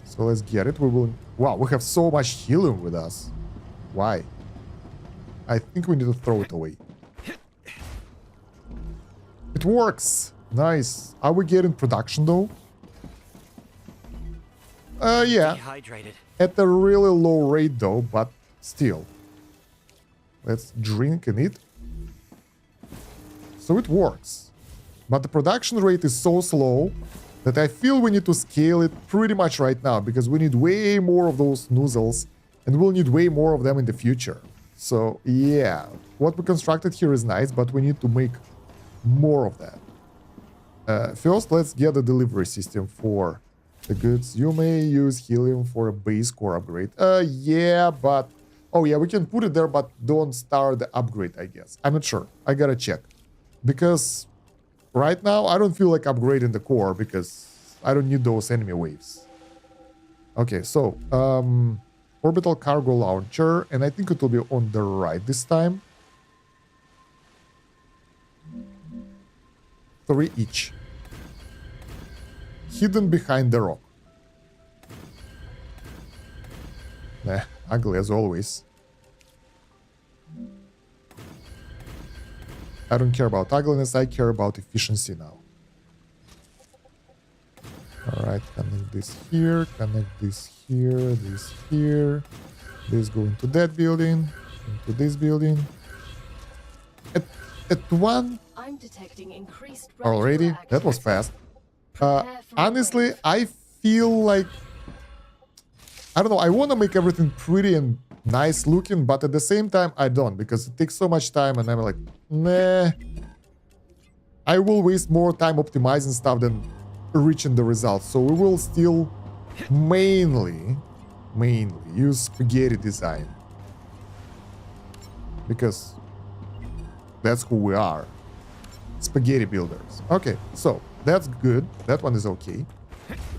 So let's get it. We will... Wow, we have so much helium with us. Why? I think we need to throw it away. It works. Nice. Are we getting production though? Yeah. Dehydrated. At a really low rate though, but still. Let's drink and eat. So it works. But the production rate is so slow that I feel we need to scale it pretty much right now because we need way more of those nozzles and we'll need way more of them in the future. So yeah, what we constructed here is nice, but we need to make more of that. First, let's get a delivery system for the goods. You may use helium for a base core upgrade. Yeah, but... Oh yeah, we can put it there, but don't start the upgrade, I guess. I'm not sure. I gotta check. Because right now, I don't feel like upgrading the core because I don't need those enemy waves. Okay, so... orbital cargo launcher, and I think it will be on the right this time. 3 each. Hidden behind the rock. Nah, ugly as always. I don't care about ugliness, I care about efficiency now. Alright, connect this here, connect this here, this here. This go into that building, into this building. At one... I'm detecting increased Already? radical That was activity. fast. Honestly, I feel like... I don't know, I want to make everything pretty and nice looking, but at the same time, I don't, because it takes so much time and I'm like, nah. I will waste more time optimizing stuff than reaching the results. So we will still mainly use spaghetti design. Because that's who we are. Spaghetti builders. Okay, so that's good. That one is okay.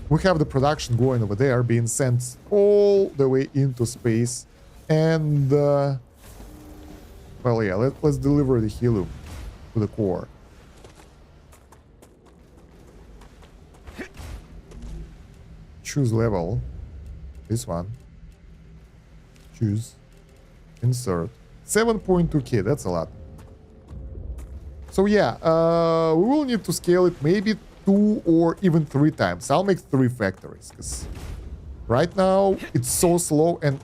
We have the production going over there, being sent all the way into space. And, well, yeah, let's deliver the helium to the core. Choose level. This one. Choose. Insert. 7.2k, that's a lot. So yeah, we will need to scale it maybe 2 or even 3 times. I'll make 3 factories, because right now it's so slow, and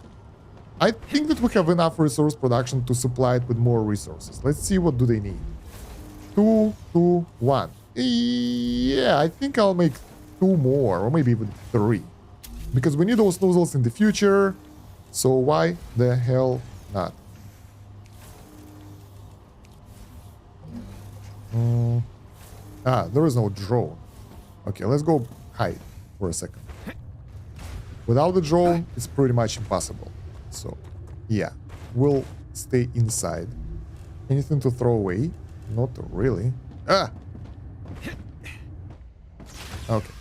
I think that we have enough resource production to supply it with more resources. Let's see what do they need. 2, 2, 1. Yeah, I think I'll make 2 more, or maybe even 3. Because we need those nozzles in the future, so why the hell not? There is no drone. Okay, let's go hide for a second. Without the drone, it's pretty much impossible. So, yeah, we'll stay inside. Anything to throw away? Not really. Ah! Okay.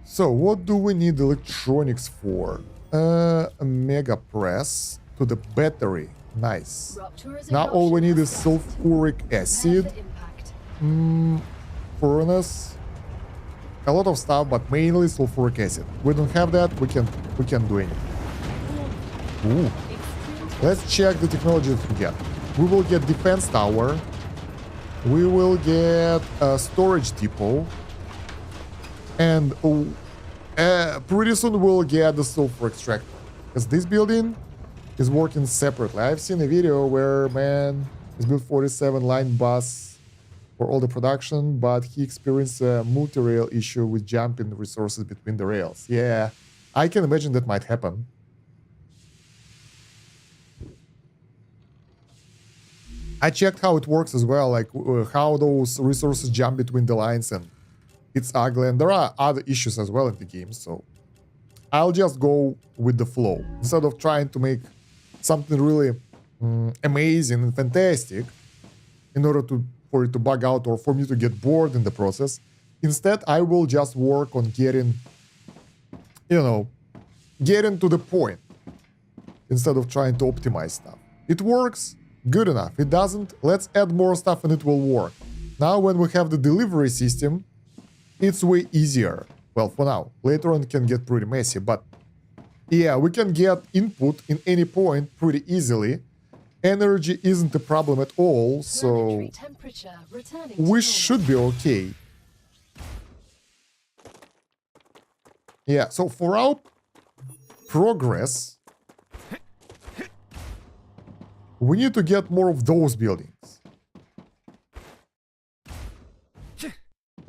So, what do we need electronics for? A mega press to the battery. Nice. Now all we need is sulfuric acid. Furnace. A lot of stuff, but mainly sulfuric acid. We don't have that, we can do anything. Ooh. Let's check the technology that we get. We will get defense tower. We will get a storage depot. And pretty soon we'll get the sulfur extractor. Because this building is working separately. I've seen a video where man is built 47 line bus for all the production, but he experienced a multi-rail issue with jumping resources between the rails. Yeah, I can imagine that might happen. I checked how it works as well, like how those resources jump between the lines, and it's ugly, and there are other issues as well in the game, so I'll just go with the flow instead of trying to make something really amazing and fantastic in order for it to bug out or for me to get bored in the process. Instead, I will just work on getting, you know, getting to the point instead of trying to optimize stuff. It works, good enough. It doesn't, let's add more stuff and it will work. Now when we have the delivery system, it's way easier. Well, for now. Later on it can get pretty messy, but yeah, we can get input in any point pretty easily. Energy isn't a problem at all, so we should be okay. Yeah, so for our progress, we need to get more of those buildings.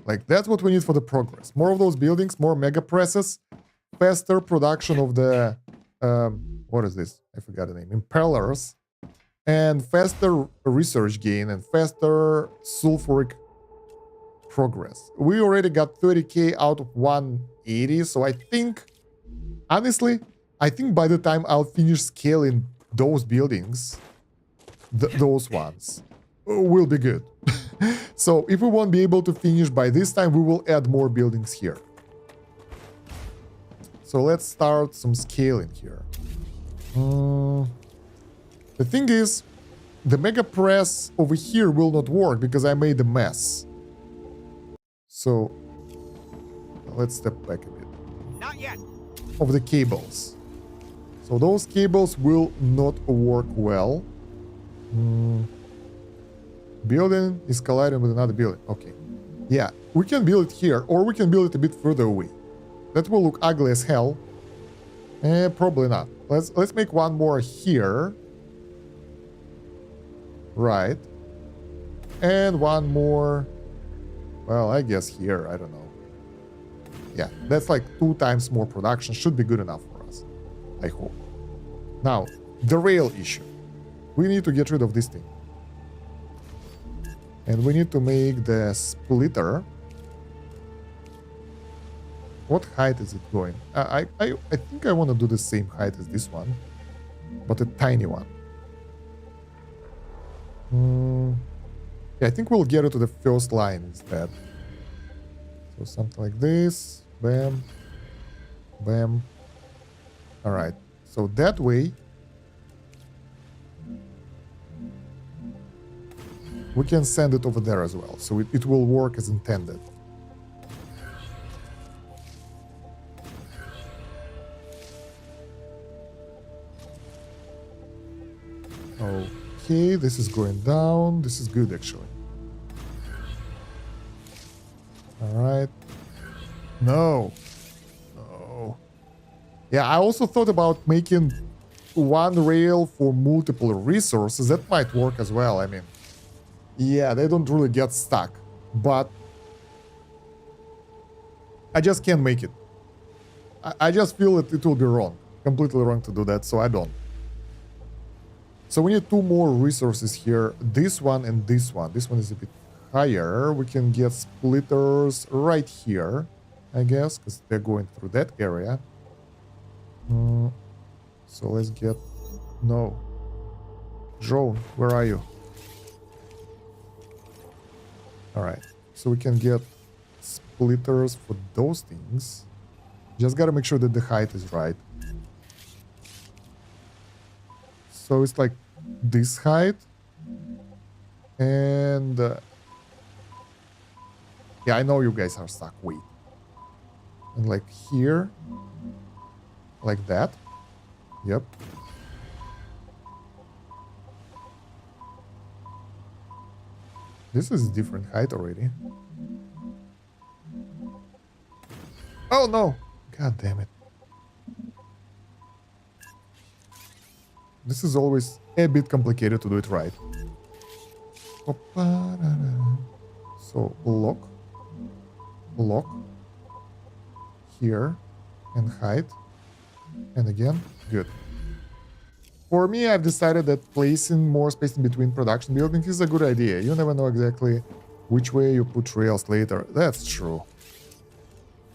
Like, that's what we need for the progress. More of those buildings, more mega presses, faster production of the, what is this? I forgot the name. Impellers. And faster research gain and faster sulfuric progress. We already got 30k out of 180, so I think, honestly, I think by the time I'll finish scaling those buildings, those ones, will be good. So if we won't be able to finish by this time, we will add more buildings here. So let's start some scaling here. The thing is, the mega press over here will not work because I made a mess. So let's step back a bit. Not yet. Of the cables. So those cables will not work well. Building is colliding with another building. Okay. Yeah, we can build it here, or we can build it a bit further away. That will look ugly as hell. Probably not. Let's make one more here. Right. And one more. Well, I guess here. I don't know. Yeah, that's like 2 times more production. Should be good enough for us. I hope. Now, the rail issue. We need to get rid of this thing. And we need to make the splitter. What height is it going? I think I want to do the same height as this one, but a tiny one. Yeah, I think we'll get it to the first line instead. So something like this. Bam. Bam. Alright. So that way, we can send it over there as well. So it will work as intended. Okay, this is going down. This is good, actually. Alright. No. No. Yeah, I also thought about making one rail for multiple resources. That might work as well. I mean, yeah, they don't really get stuck. But I just can't make it. I just feel that it will be wrong. Completely wrong to do that, so I don't. So we need 2 more resources here. This one and this one. This one is a bit higher. We can get splitters right here, I guess, because they're going through that area. So let's get... No. Drone, where are you? Alright. So we can get splitters for those things. Just gotta make sure that the height is right. So it's like this height. And... yeah, I know you guys are stuck. Wait. And like here. Like that. Yep. This is different height already. Oh no! God damn it. This is always a bit complicated to do it right. So, lock. Lock. Here. And height. And again. Good. For me, I've decided that placing more space in between production buildings is a good idea. You never know exactly which way you put rails later. That's true.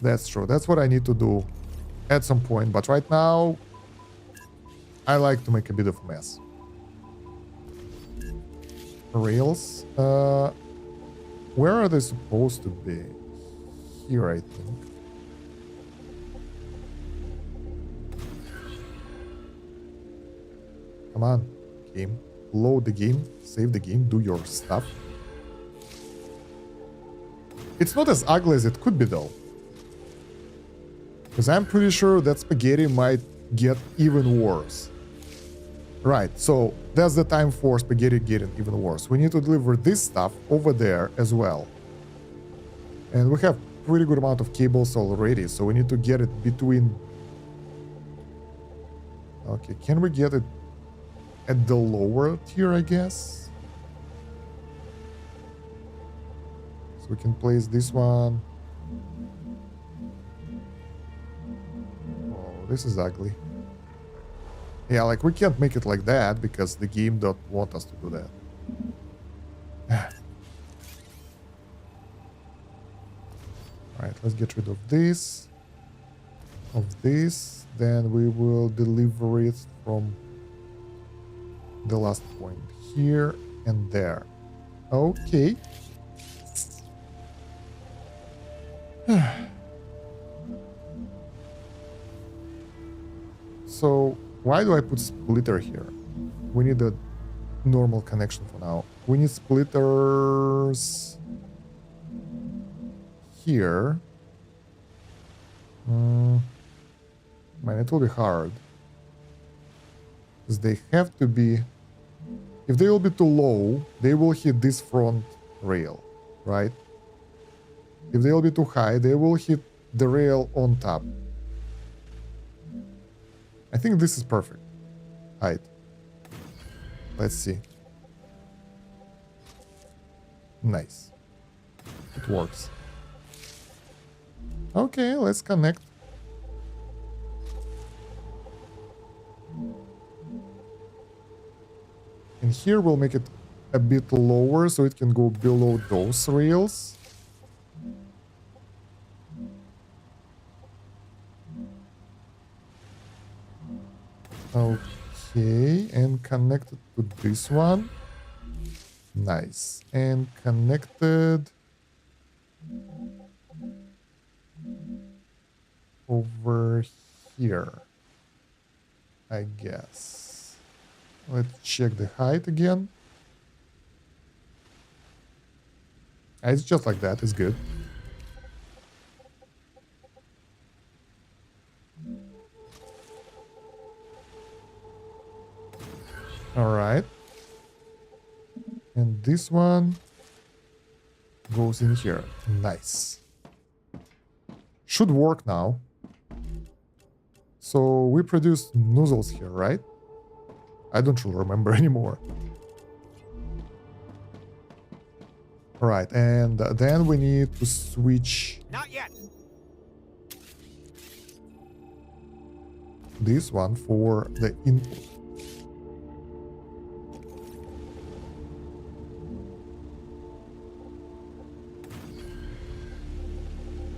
That's true. That's what I need to do at some point. But right now, I like to make a bit of a mess. Rails. Where are they supposed to be? Here, I think. Come on, game. Load the game, save the game, do your stuff. It's not as ugly as it could be though. Because I'm pretty sure that spaghetti might get even worse. Right, so that's the time for spaghetti getting even worse. We need to deliver this stuff over there as well. And we have pretty good amount of cables already, so we need to get it between... Okay, can we get it at the lower tier, I guess? So we can place this one. Oh, this is ugly. Yeah, like we can't make it like that because the game don't want us to do that. Alright, let's get rid of this. Then we will deliver it from the last point here and there. Okay. So why do I put splitter here? We need a normal connection for now. We need splitters here. Man, it will be hard. Because they have to be... If they will be too low, they will hit this front rail, right? If they will be too high, they will hit the rail on top. I think this is perfect height. Let's see. Nice. It works. Okay, let's connect. And here we'll make it a bit lower so it can go below those rails. Okay, and connected to this one. Nice. And connected over here, I guess. Let's check the height again. It's just like that, it's good. All right. And this one goes in here. Nice. Should work now. So we produce nozzles here, right? I don't really remember anymore. All right, and then we need to switch. Not yet. This one for the input.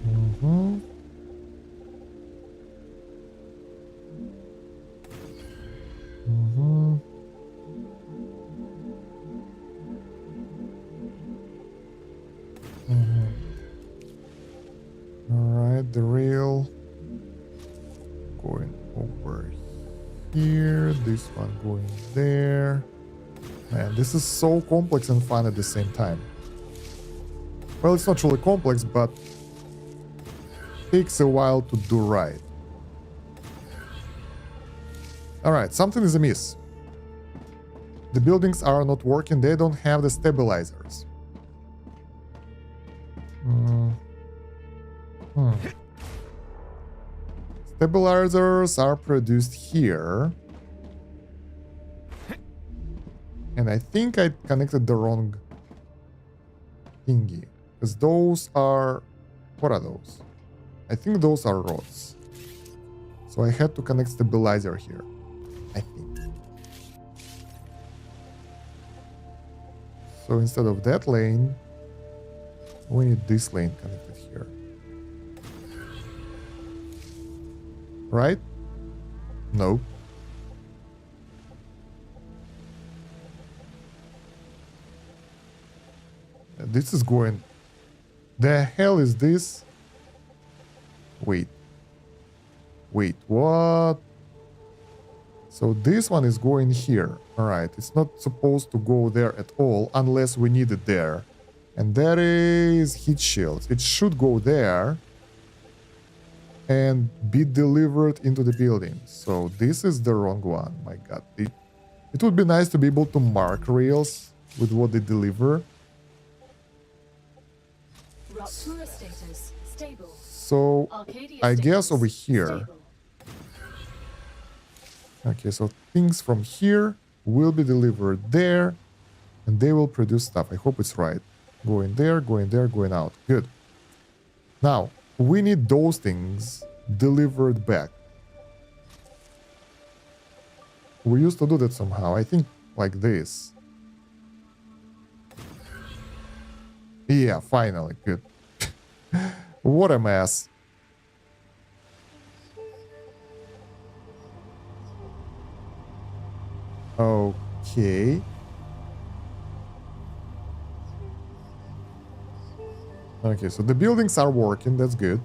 Mm-hmm. Mm-hmm. Mm-hmm. All right, the rail going over here, this one going there. Man, this is so complex and fun at the same time. Well, it's not really complex, but takes a while to do right. Alright, something is amiss. The buildings are not working, they don't have the stabilizers. Stabilizers are produced here. And I think I connected the wrong thingy. Because those are... What are those? I think those are rods. So I had to connect stabilizer here, I think. So instead of that lane, we need this lane connected here. Right? No. This is going... The hell is this? Wait. Wait, what? So this one is going here. Alright, it's not supposed to go there at all unless we need it there. And that is heat shields. It should go there and be delivered into the building. So this is the wrong one. My god. It would be nice to be able to mark rails with what they deliver. Rupture status stable. So Arcadia I guess status over here. stable. Okay, so things from here will be delivered there, and they will produce stuff. I hope it's right. Going there, going out. Good. Now, we need those things delivered back. We used to do that somehow. I think like this. Yeah, finally. Good. What a mess. Okay. Okay, so the buildings are working. That's good.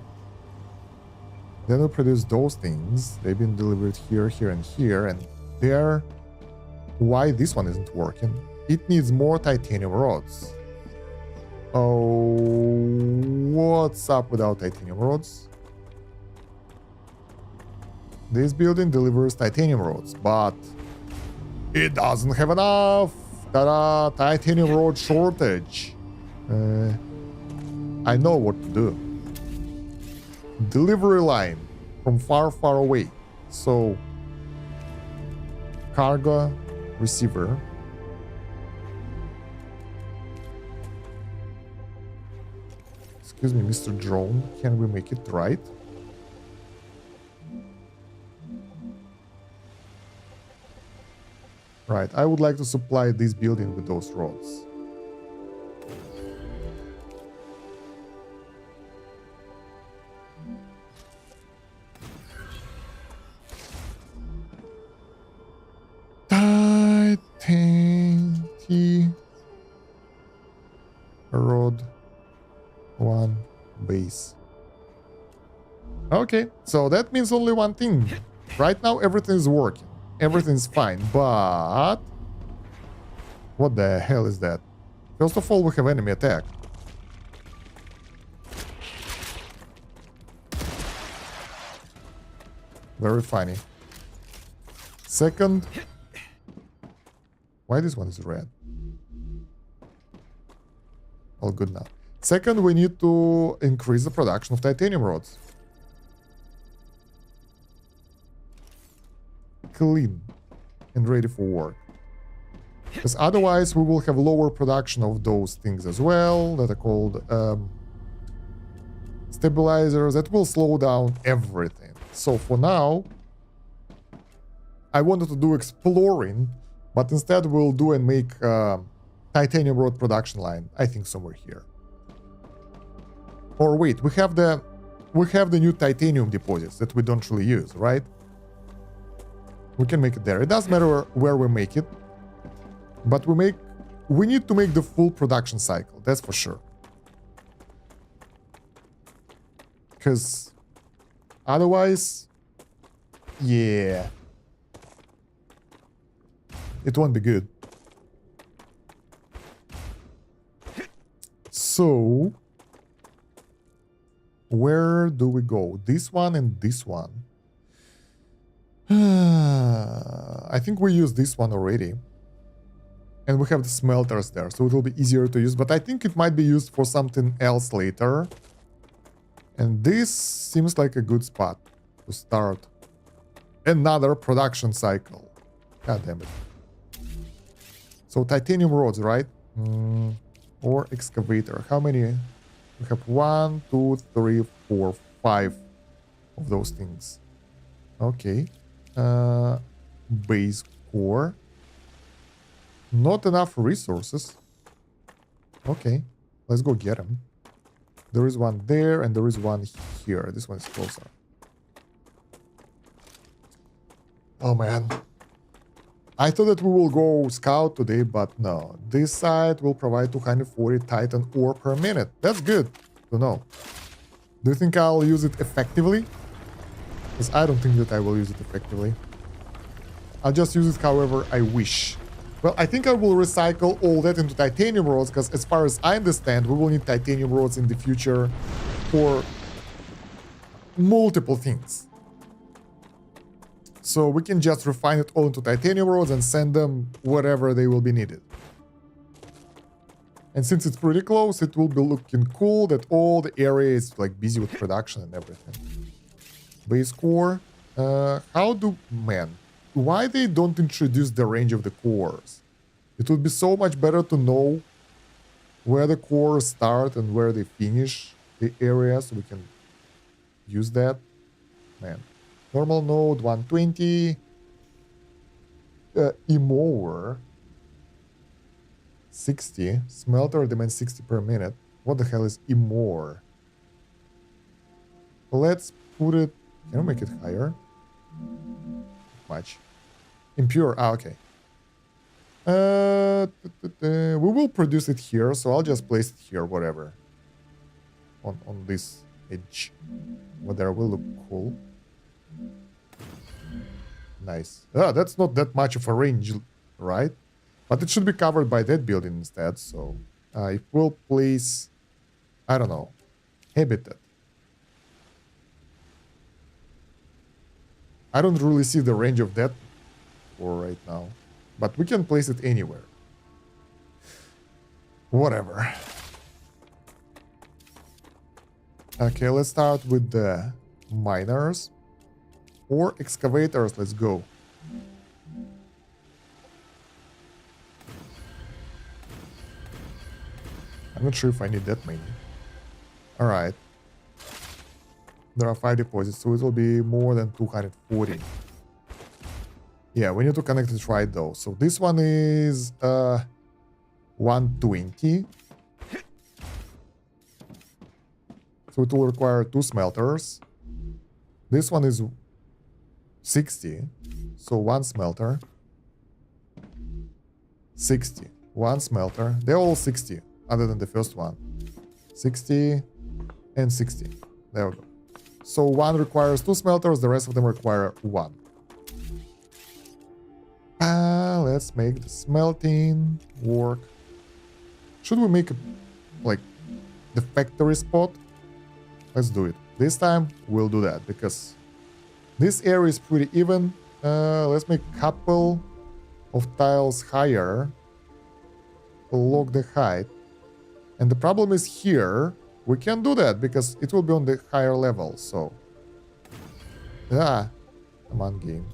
Then we produce those things. They've been delivered here, here, and here. And there... Why this one isn't working? It needs more titanium rods. Oh, what's up without titanium rods? This building delivers titanium rods, but it doesn't have enough. Ta-da! Titanium rod shortage. I know what to do. Delivery line from far, far away. So, cargo receiver. Excuse me, Mr. Drone. Can we make it right? Right, I would like to supply this building with those rods. Titan rod 1 base. Okay, so that means only one thing. Right now everything is working. Everything's fine, but... What the hell is that? First of all, we have enemy attack. Very funny. Second... Why this one is red? All good now. Second, we need to increase the production of titanium rods. Clean and ready for work. Because otherwise we will have lower production of those things as well, that are called stabilizers, that will slow down everything. So for now, I wanted to do exploring, but instead we'll do and make titanium rod production line, I think somewhere here. Or wait, we have the new titanium deposits that we don't really use, right? We can make it there. It doesn't matter where we make it, but we need to make the full production cycle, that's for sure. Because otherwise, yeah, it won't be good. So, where do we go? This one and this one. I think we used this one already. And we have the smelters there, so it will be easier to use. But I think it might be used for something else later. And this seems like a good spot to start another production cycle. God damn it. So titanium rods, right? Or excavator. How many? We have 1, 2, 3, 4, 5 of those things. Okay. Base core. Not enough resources. Okay. Let's go get them. There is one there and there is one here. This one is closer. Oh man. I thought that we will go scout today, but no. This side will provide 240 Titan ore per minute. That's good to know. Do you think I'll use it effectively? Because I don't think that I will use it effectively. I'll just use it however I wish. Well, I think I will recycle all that into titanium rods, because as far as I understand, we will need titanium rods in the future for multiple things. So we can just refine it all into titanium rods and send them wherever they will be needed. And since it's pretty close, it will be looking cool that all the area is like busy with production and everything. Base core. Why they don't introduce the range of the cores? It would be so much better to know where the cores start and where they finish the area, so we can use that. Man. Normal node 120. Emower 60. Smelter demands 60 per minute. What the hell is Emower? Let's put it... Can I make it higher? Much. Impure. Ah, okay. We will produce it here, so I'll just place it here, whatever. On this edge. Whatever will look cool. Nice. Ah, that's not that much of a range, right? But it should be covered by that building instead, so... if we'll place... I don't know. Habitat. I don't really see the range of that for right now. But we can place it anywhere. Whatever. Okay, let's start with the miners. Or excavators, let's go. I'm not sure if I need that many. Alright. There are 5 deposits, so it will be more than 240. Yeah, we need to connect it right though. So this one is 120. So it will require 2 smelters. This one is 60. So 1 smelter. 60. 1 smelter. They're all 60, other than the first one. 60 and 60. There we go. So 1 requires 2 smelters, the rest of them require 1. Let's make the smelting work. Should we make like the factory spot? Let's do it. This time we'll do that because this area is pretty even. Let's make a couple of tiles higher. Lock the height. And the problem is here, we can't do that because it will be on the higher level, so... Ah, come on, game.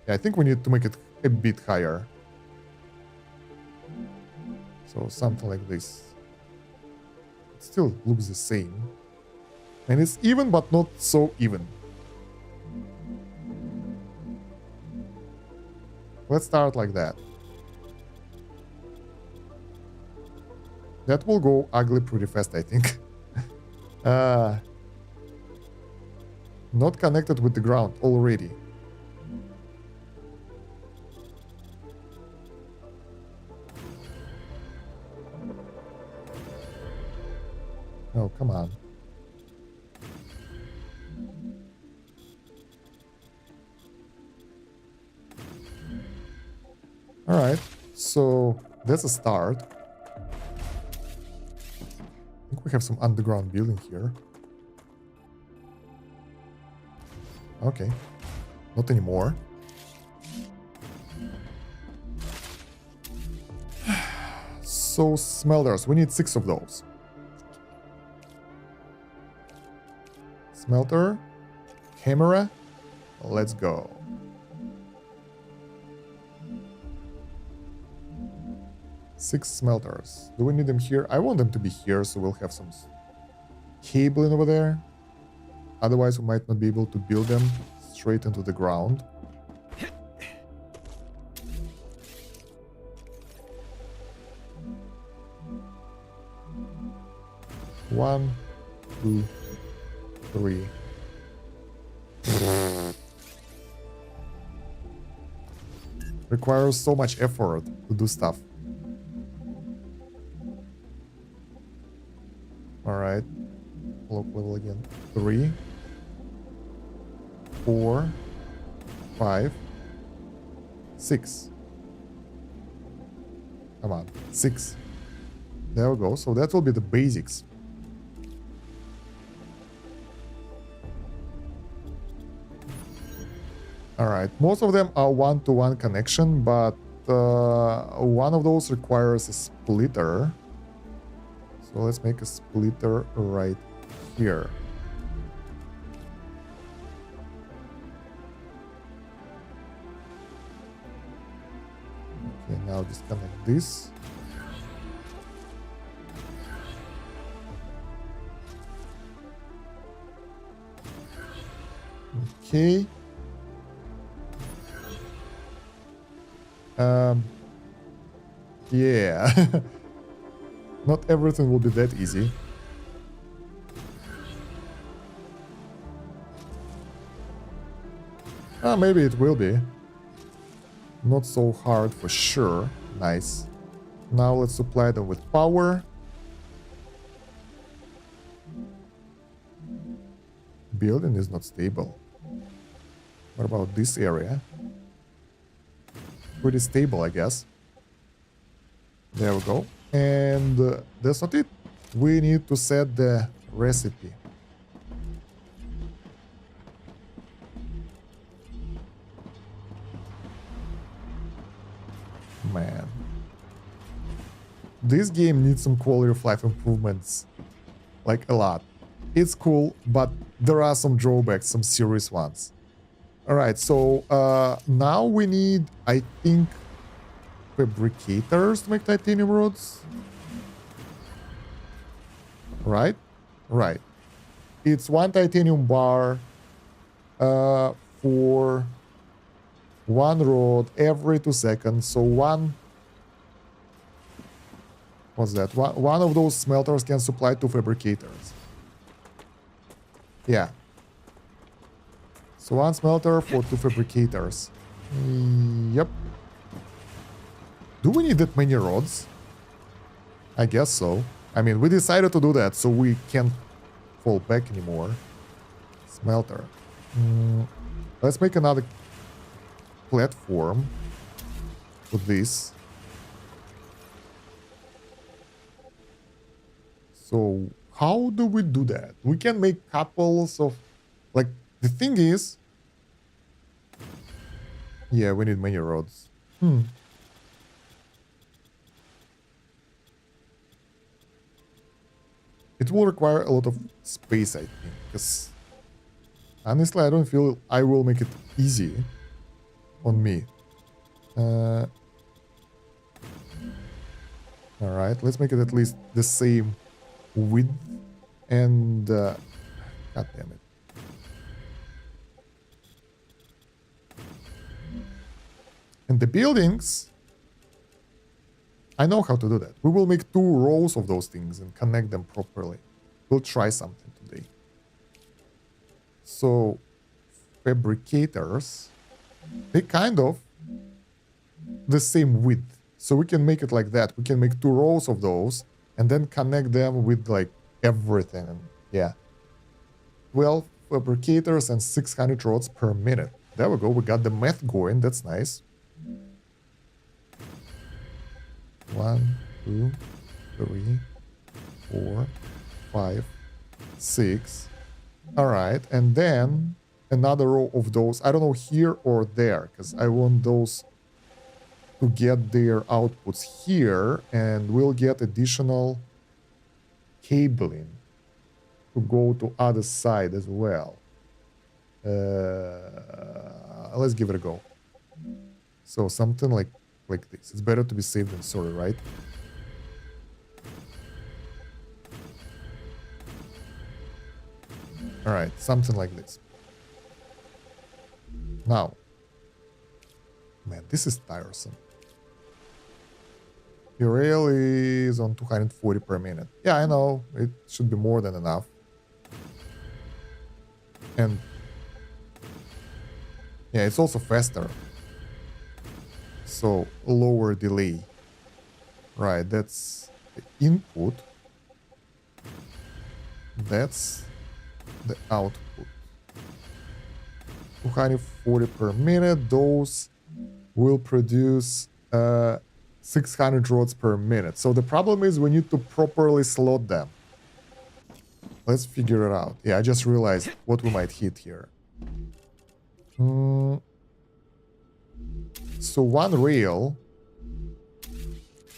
Yeah, I think we need to make it a bit higher. So something like this. It still looks the same. And it's even, but not so even. Let's start like that. That will go ugly pretty fast, I think. Not connected with the ground already. Oh, come on. All right, so that's a start. I think we have some underground building here. Okay, not anymore. So smelters, we need 6 of those. Smelter, camera, let's go. Six smelters. Do we need them here? I want them to be here, so we'll have some cabling over there. Otherwise, we might not be able to build them straight into the ground. One, 2, 3. Requires so much effort to do stuff. Alright. Lock level again. 3, 4, 5, 6. Come on, 6. There we go. So that will be the basics. All right, most of them are one-to-one connection, but one of those requires a splitter. So let's make a splitter right here. Okay, now disconnect this. Okay. Yeah. Not everything will be that easy. Maybe it will be. Not so hard for sure. Nice. Now let's supply them with power. Building is not stable. What about this area? Pretty stable, I guess. There we go. And that's not it. We need to set the recipe. Man. This game needs some quality of life improvements. Like a lot. It's cool, but there are some drawbacks, some serious ones. Alright, so now we need, I think, fabricators to make titanium rods. Right? Right. It's one titanium bar for one rod every 2 seconds. So one... What's that? One of those smelters can supply 2 fabricators. Yeah. So one smelter for 2 fabricators. Yep. Do we need that many rods? I guess so. I mean, we decided to do that, so we can't fall back anymore. Smelter. Let's make another platform with this. So how do we do that? We can make couples of... Like, the thing is... Yeah, we need many rods. It will require a lot of space, I think, because honestly, I don't feel I will make it easy on me. Alright, let's make it at least the same width and... God damn it. And the buildings... I know how to do that. We will make 2 rows of those things and connect them properly. We'll try something today. So, fabricators, they kind of the same width. So we can make it like that. We can make 2 rows of those and then connect them with like everything. Yeah. 12 fabricators and 600 rods per minute. There we go. We got the math going. That's nice. 1, 2, 3, 4, 5, 6. All right, and then another row of those. I don't know, here or there, because I want those to get their outputs here, and we'll get additional cabling to go to other side as well. Let's give it a go. So something like this. It's better to be safe than sorry, right? All right, something like this. Now, man, this is tiresome. Your rail is on 240 per minute. Yeah, I know. It should be more than enough. And yeah, it's also faster. So, lower delay. Right, that's the input. That's the output. 240 per minute. Those will produce 600 rods per minute. So the problem is we need to properly slot them. Let's figure it out. Yeah, I just realized what we might hit here. So one rail,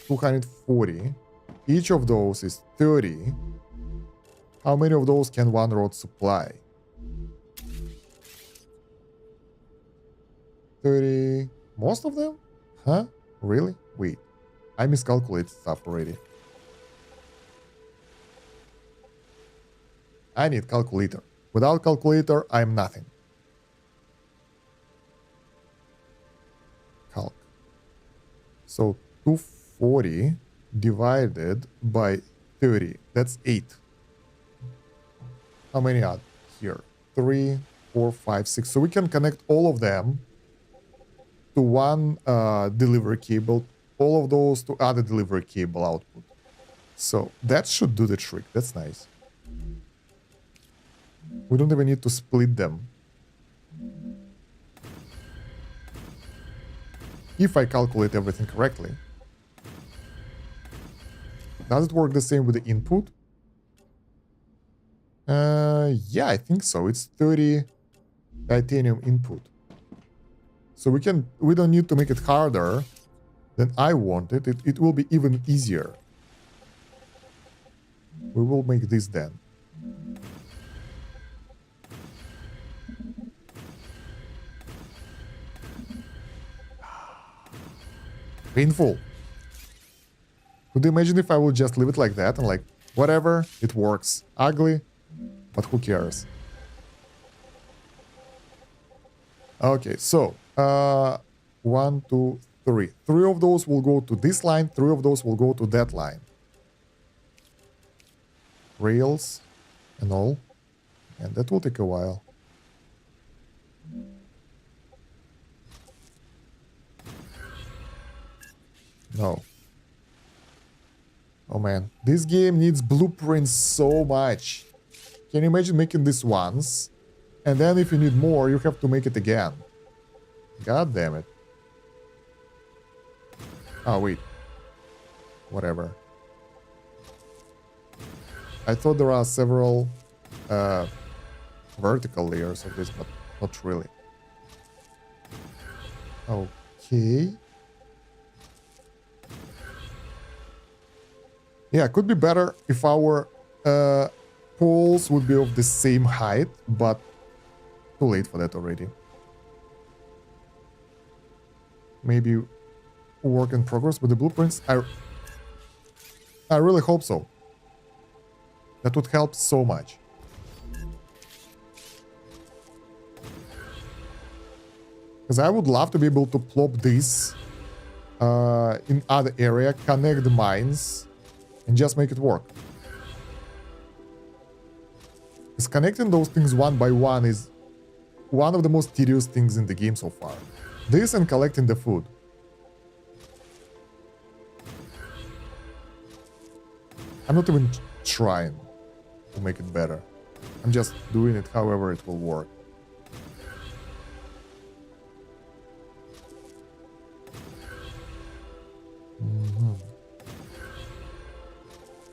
240. Each of those is 30. How many of those can one road supply? 30. Most of them? Huh? Really? Wait. I miscalculated stuff already. I need calculator. Without calculator, I'm nothing. Calc. So 240 divided by 30. That's 8. How many are here? 3, 4, 5, 6. So we can connect all of them to one delivery cable, all of those to other delivery cable output. So that should do the trick. That's nice. We don't even need to split them. If I calculate everything correctly. Does it work the same with the input? Yeah, I think so. It's 30 titanium input. So we don't need to make it harder than I want it. It will be even easier. We will make this then. Painful. Could you imagine if I would just leave it like that and like, whatever, it works. Ugly, but who cares? Okay, so 1, 2, 3. 3 of those will go to this line, 3 of those will go to that line. Rails and all. And that will take a while. No. Oh man, this game needs blueprints so much. Can you imagine making this once? And then if you need more, you have to make it again. God damn it. Oh, wait. Whatever. I thought there are several vertical layers of this, but not really. Okay. Yeah, it could be better if our poles would be of the same height, but too late for that already. Maybe work in progress with the blueprints. I really hope so. That would help so much. Because I would love to be able to plop this in other area, connect the mines, and just make it work. Because connecting those things one by one is one of the most tedious things in the game so far. This and collecting the food. I'm not even trying to make it better. I'm just doing it however it will work.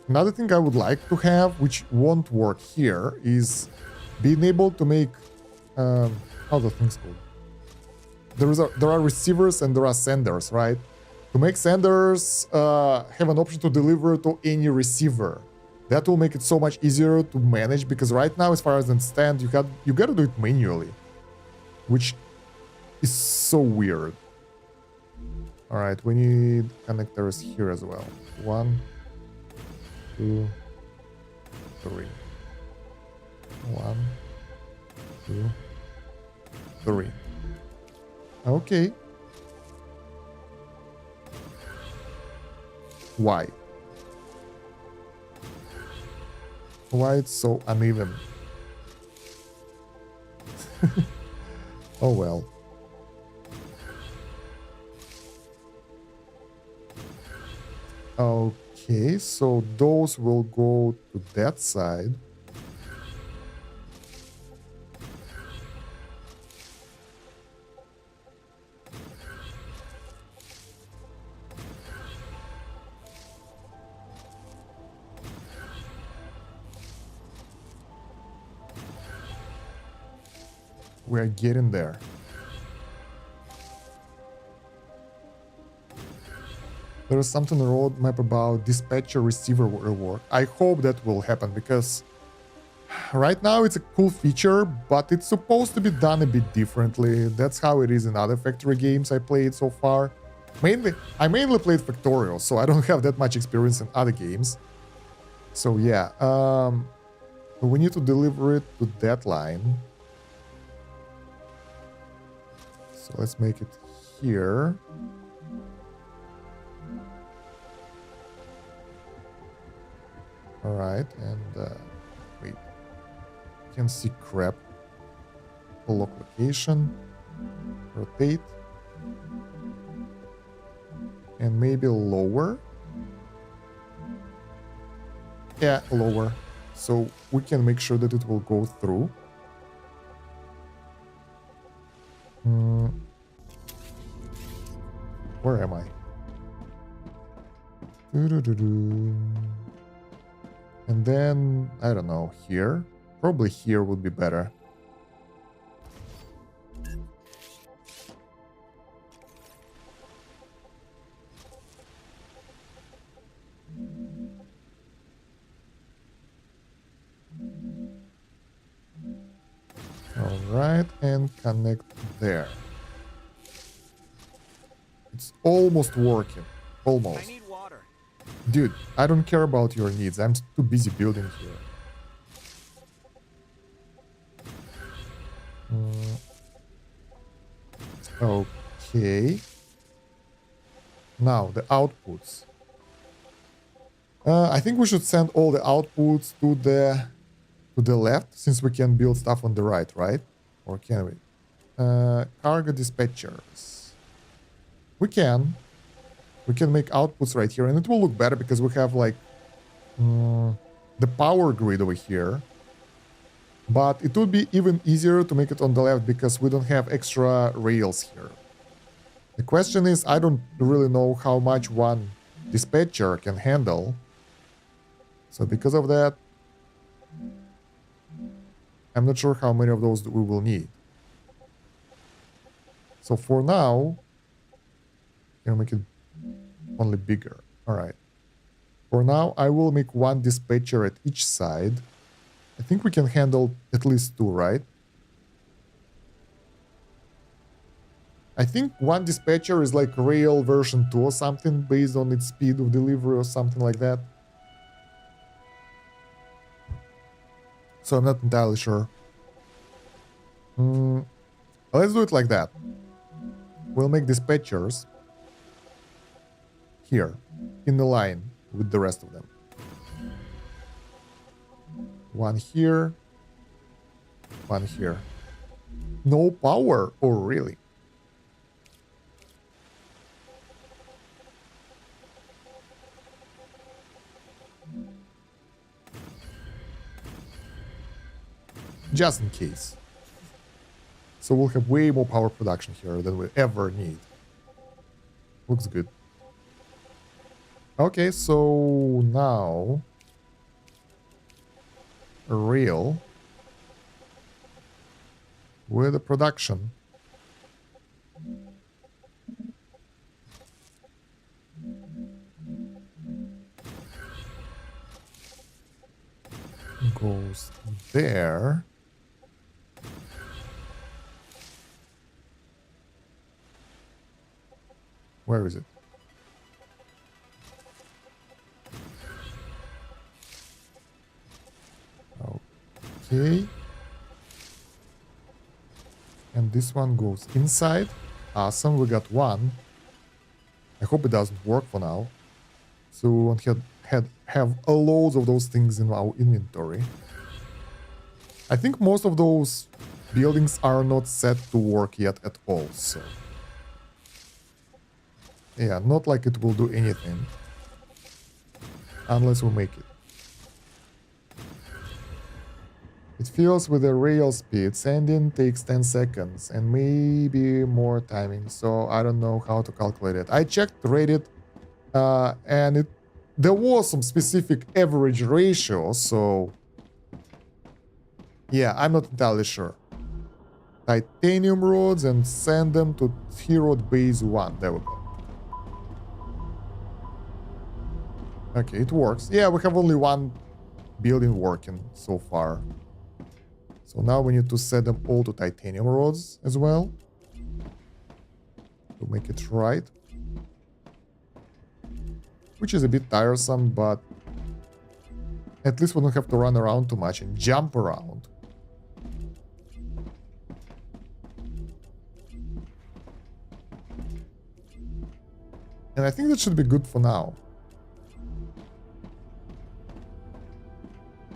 Another thing I would like to have, which won't work here, is being able to make how the things called. There are receivers and there are senders, right? To make senders, have an option to deliver to any receiver. That will make it so much easier to manage, because right now, as far as I understand, you gotta do it manually, which is so weird. All right, we need connectors here as well. 1, 2, 3. 1, 2, 3. Okay. Why? Why it's so uneven? Oh well. Okay, so those will go to that side. We're getting there. There is something in the roadmap about dispatcher receiver reward. I hope that will happen because right now it's a cool feature, but it's supposed to be done a bit differently. That's how it is in other factory games I played so far. I mainly played Factorial, so I don't have that much experience in other games. So yeah, we need to deliver it to that line. So let's make it here. All right, and wait, you can see crap. Lock location, rotate, and maybe lower. Yeah, lower. So we can make sure that it will go through. Where am I? And then, I don't know, here? Probably here would be better. Alright, and connect there. It's almost working. Almost. I need water. Dude, I don't care about your needs. I'm too busy building here. Okay. Now, the outputs. I think we should send all the outputs to the left, since we can build stuff on the right, right? Or can we? Cargo dispatchers. We can. We can make outputs right here, and it will look better because we have like the power grid over here. But it would be even easier to make it on the left because we don't have extra rails here. The question is, I don't really know how much one dispatcher can handle. So because of that, I'm not sure how many of those we will need. So for now, I'll make it only bigger. All right. For now, I will make one dispatcher at each side. I think we can handle at least two, right? I think one dispatcher is like rail version 2 or something based on its speed of delivery or something like that. So I'm not entirely sure. Let's do it like that. We'll make dispatchers here in the line with the rest of them. One here. One here. No power? Oh, really? Just in case. So we'll have way more power production here than we ever need. Looks good. Okay, so now a rail with the production. Goes there. Where is it? Okay. And this one goes inside. Awesome, we got one. I hope it doesn't work for now. So we won't have loads of those things in our inventory. I think most of those buildings are not set to work yet at all, so... Yeah, not like it will do anything. Unless we make it. It fills with a rail speed. Sending takes 10 seconds and maybe more timing, so I don't know how to calculate it. I checked Reddit and there was some specific average ratio, so yeah, I'm not entirely sure. titanium rods and send them to T-Rod base 1. There we go. Okay, it works. Yeah, we have only one building working so far. So now we need to set them all to titanium rods as well. To make it right. Which is a bit tiresome, but at least we don't have to run around too much and jump around. And I think that should be good for now.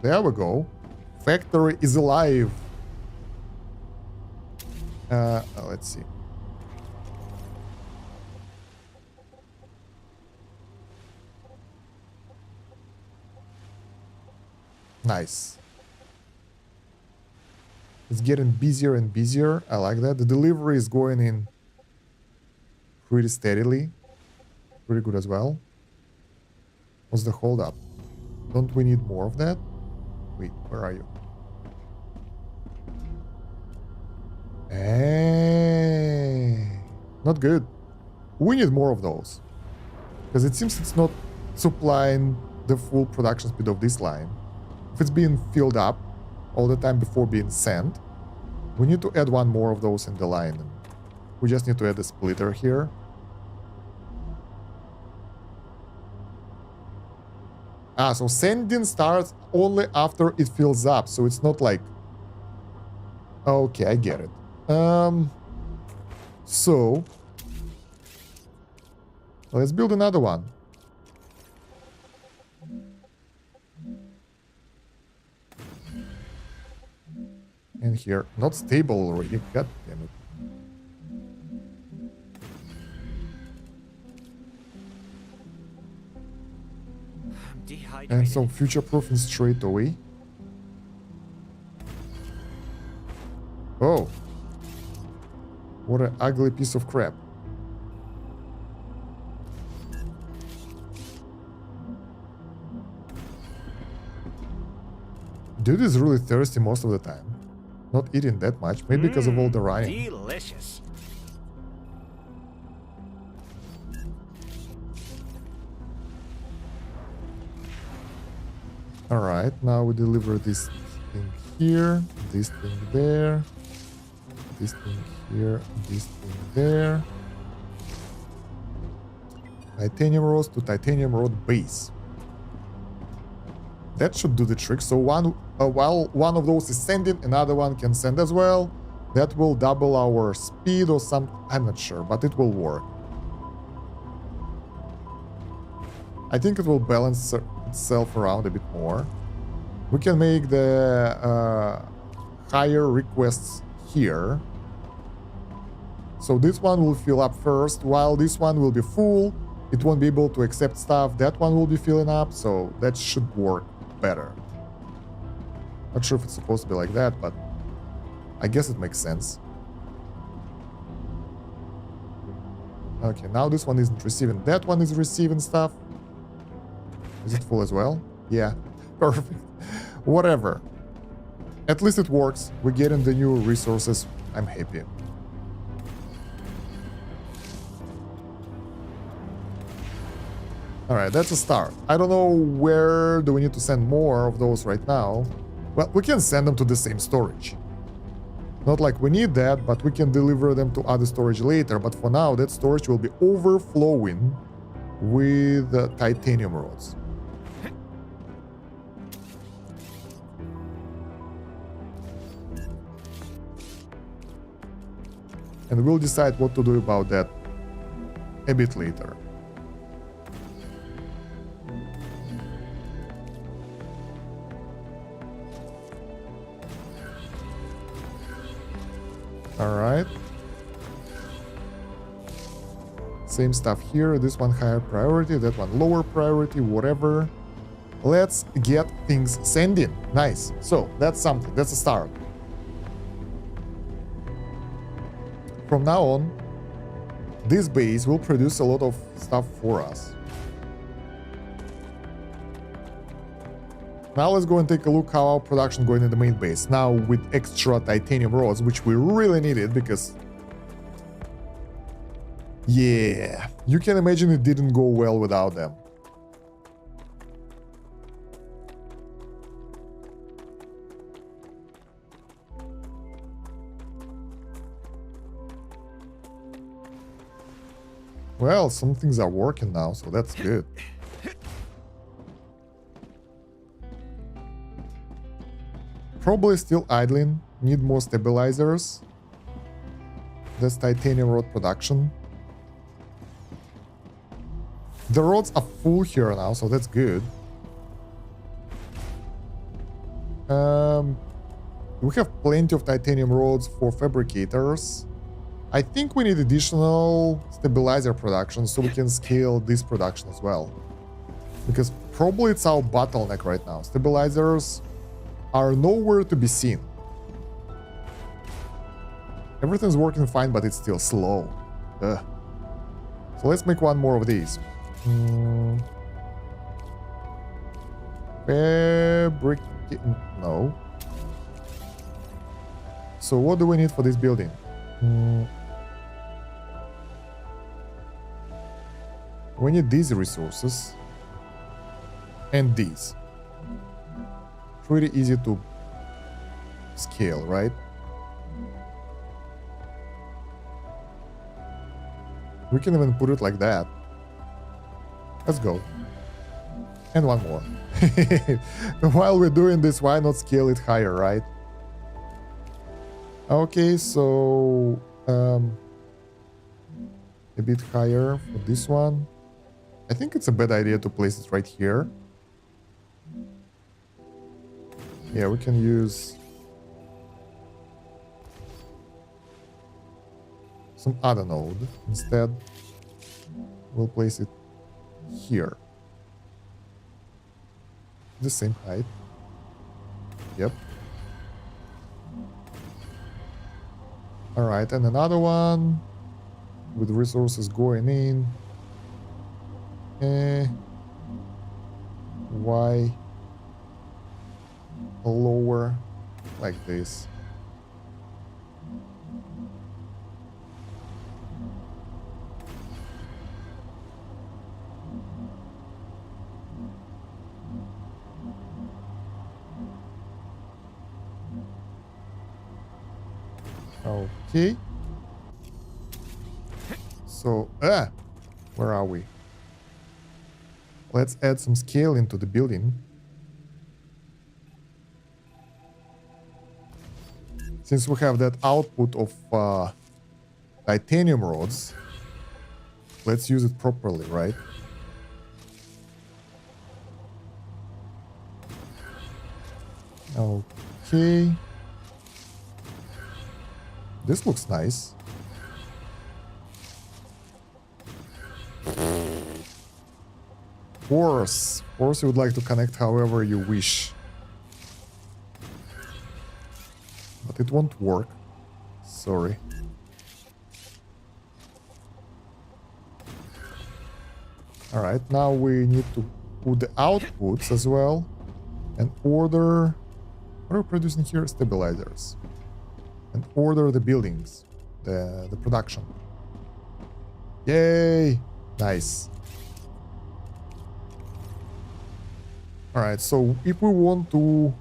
There we go. Factory is alive. Let's see. Nice. It's getting busier and busier. I like that. The delivery is going in pretty steadily. Pretty good as well. What's the holdup? Don't we need more of that? Wait, where are you? Hey, not good. We need more of those. Because it seems it's not supplying the full production speed of this line. If it's being filled up all the time before being sent, we need to add one more of those in the line. We just need to add a splitter here. Ah, so sending starts only after it fills up, so it's not like... Okay, I get it. So... Let's build another one. And here, not stable already, god damn it. And some future-proofing straight away. Oh. What an ugly piece of crap. Dude is really thirsty most of the time. Not eating that much, maybe because of all the running. Delicious. Alright, now we deliver this thing here, this thing there, this thing here, this thing there. Titanium rods to titanium rod base. That should do the trick. So while one of those is sending, another one can send as well. That will double our speed or something. I'm not sure, but it will work. I think it will balance itself around a bit more. We can make the higher requests here. So this one will fill up first, while this one will be full. It won't be able to accept stuff. That one will be filling up, so that should work better. Not sure if it's supposed to be like that, but I guess it makes sense. Okay, now this one isn't receiving. That one is receiving stuff. Is it full as well? Yeah, perfect. Whatever. At least it works. We're getting the new resources. I'm happy. Alright, that's a start. I don't know where do we need to send more of those right now. Well, we can send them to the same storage. Not like we need that, but we can deliver them to other storage later. But for now, that storage will be overflowing with titanium rods. And we'll decide what to do about that a bit later. Alright. Same stuff here. This one higher priority, that one lower priority, whatever. Let's get things sending. Nice. So, that's something. That's a start. From now on, this base will produce a lot of stuff for us. Now let's go and take a look how our production going in the main base. Now with extra titanium rods, which we really needed because... yeah, you can imagine it didn't go well without them. Well, some things are working now, so that's good. Probably still idling. Need more stabilizers. That's titanium rod production. The rods are full here now, so that's good. We have plenty of titanium rods for fabricators. I think we need additional stabilizer production so we can scale this production as well. Because probably it's our bottleneck right now. Stabilizers are nowhere to be seen. Everything's working fine, but it's still slow. Ugh. So let's make one more of these. Fabric... no. So what do we need for this building? We need these resources. And these. Pretty easy to scale, right? We can even put it like that. Let's go. And one more. While we're doing this, why not scale it higher, right? Okay, so a bit higher for this one. I think it's a bad idea to place it right here. Yeah, we can use some other node instead. We'll place it here. The same height. Yep. Alright, and another one with resources going in. Why lower like this? Okay. So, where are we? Let's add some scale into the building. Since we have that output of titanium rods, let's use it properly, right? Okay. This looks nice. Horse you would like to connect however you wish. But it won't work. Sorry. Alright, now we need to put the outputs as well. And order... what are we producing here? Stabilizers. And order the buildings. The production. Yay! Nice. Alright, so if we want to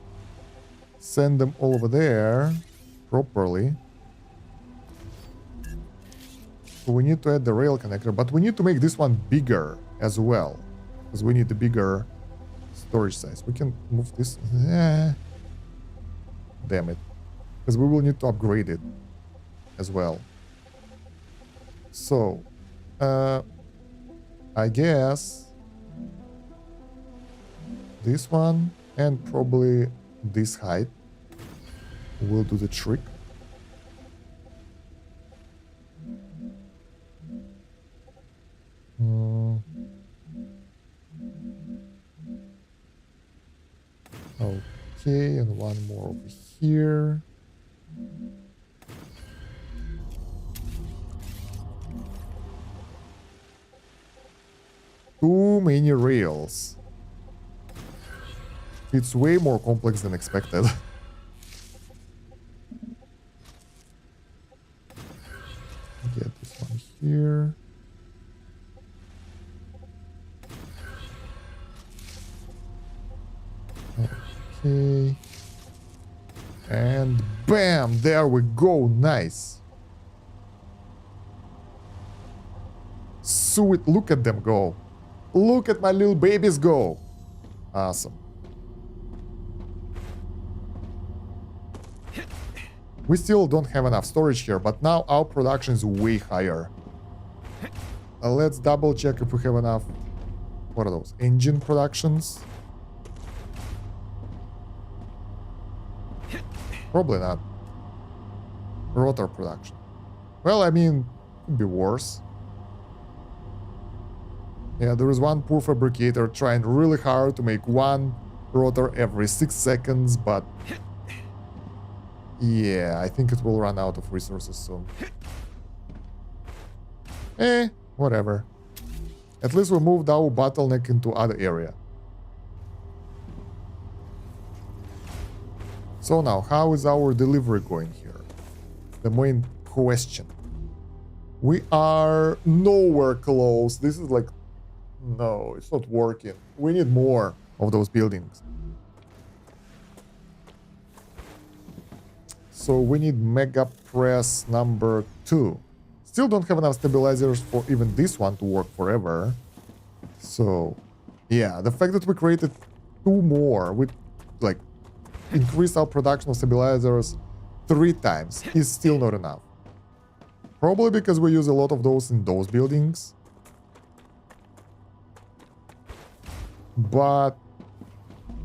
send them all over there properly, so we need to add the rail connector, but we need to make this one bigger as well, because we need the bigger storage size. We can move this. Damn it. Because we will need to upgrade it as well. So, I guess this one and probably this height will do the trick. Okay, and one more over here. Too many rails. It's way more complex than expected. Get this one here. Okay. And bam! There we go. Nice. Sweet. Look at them go. Look at my little babies go. Awesome. We still don't have enough storage here, but now our production is way higher. Let's double check if we have enough. What are those? Engine productions? Probably not. Rotor production. Well, I mean, could be worse. Yeah, there is one poor fabricator trying really hard to make one rotor every 6 seconds, but yeah, I think it will run out of resources soon. Whatever. At least we moved our bottleneck into other area. So now, how is our delivery going here? The main question. We are nowhere close. This is like, no, it's not working. We need more of those buildings. So we need mega press number 2. Still don't have enough stabilizers for even this one to work forever. So yeah, the fact that we created 2 more with like increased our production of stabilizers 3 times is still not enough. Probably because we use a lot of those in those buildings. But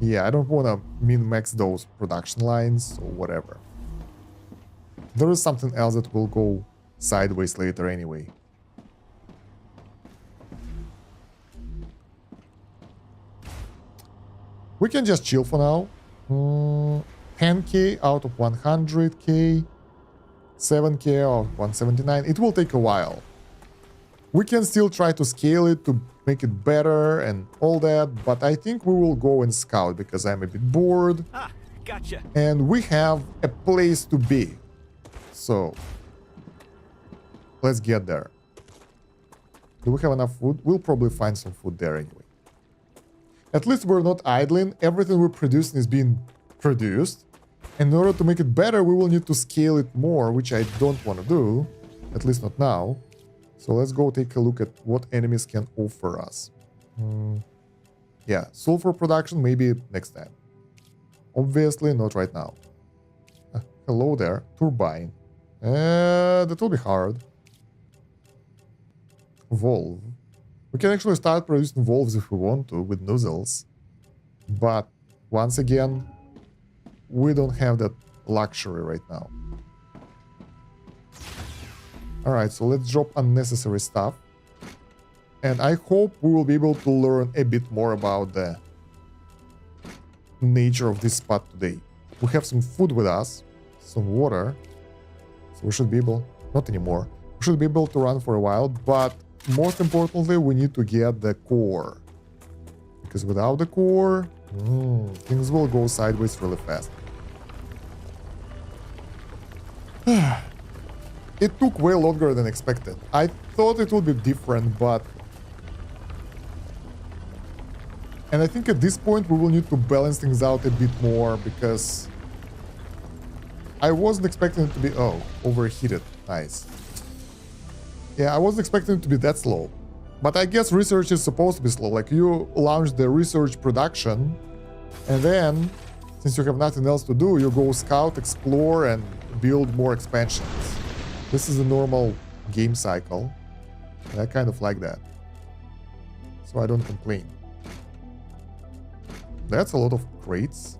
yeah, I don't want to min-max those production lines or whatever. There is something else that will go sideways later anyway. We can just chill for now. 10k out of 100k, 7k out of 179. It will take a while. We can still try to scale it to make it better and all that, but I think we will go and scout because I'm a bit bored. Ah, gotcha. And we have a place to be. So let's get there. Do we have enough food? We'll probably find some food there anyway. At least we're not idling. Everything we're producing is being produced. And in order to make it better, we will need to scale it more, which I don't want to do. At least not now. So let's go take a look at what enemies can offer us. Yeah, sulfur production maybe next time. Obviously not right now. Hello there, turbine. That will be hard. Valve. We can actually start producing valves if we want to with nozzles. But once again, we don't have that luxury right now. Alright, so let's drop unnecessary stuff. And I hope we will be able to learn a bit more about the nature of this spot today. We have some food with us, some water. So we should be able, not anymore, we should be able to run for a while, but most importantly, we need to get the core. Because without the core, things will go sideways really fast. It took way longer than expected. I thought it would be different, but... And I think at this point we will need to balance things out a bit more, because... I wasn't expecting it to be... Oh, overheated. Nice. Yeah, I wasn't expecting it to be that slow. But I guess research is supposed to be slow. Like, you launch the research production, and then, since you have nothing else to do, you go scout, explore, and build more expansions. This is a normal game cycle. And I kind of like that. So I don't complain. That's a lot of crates.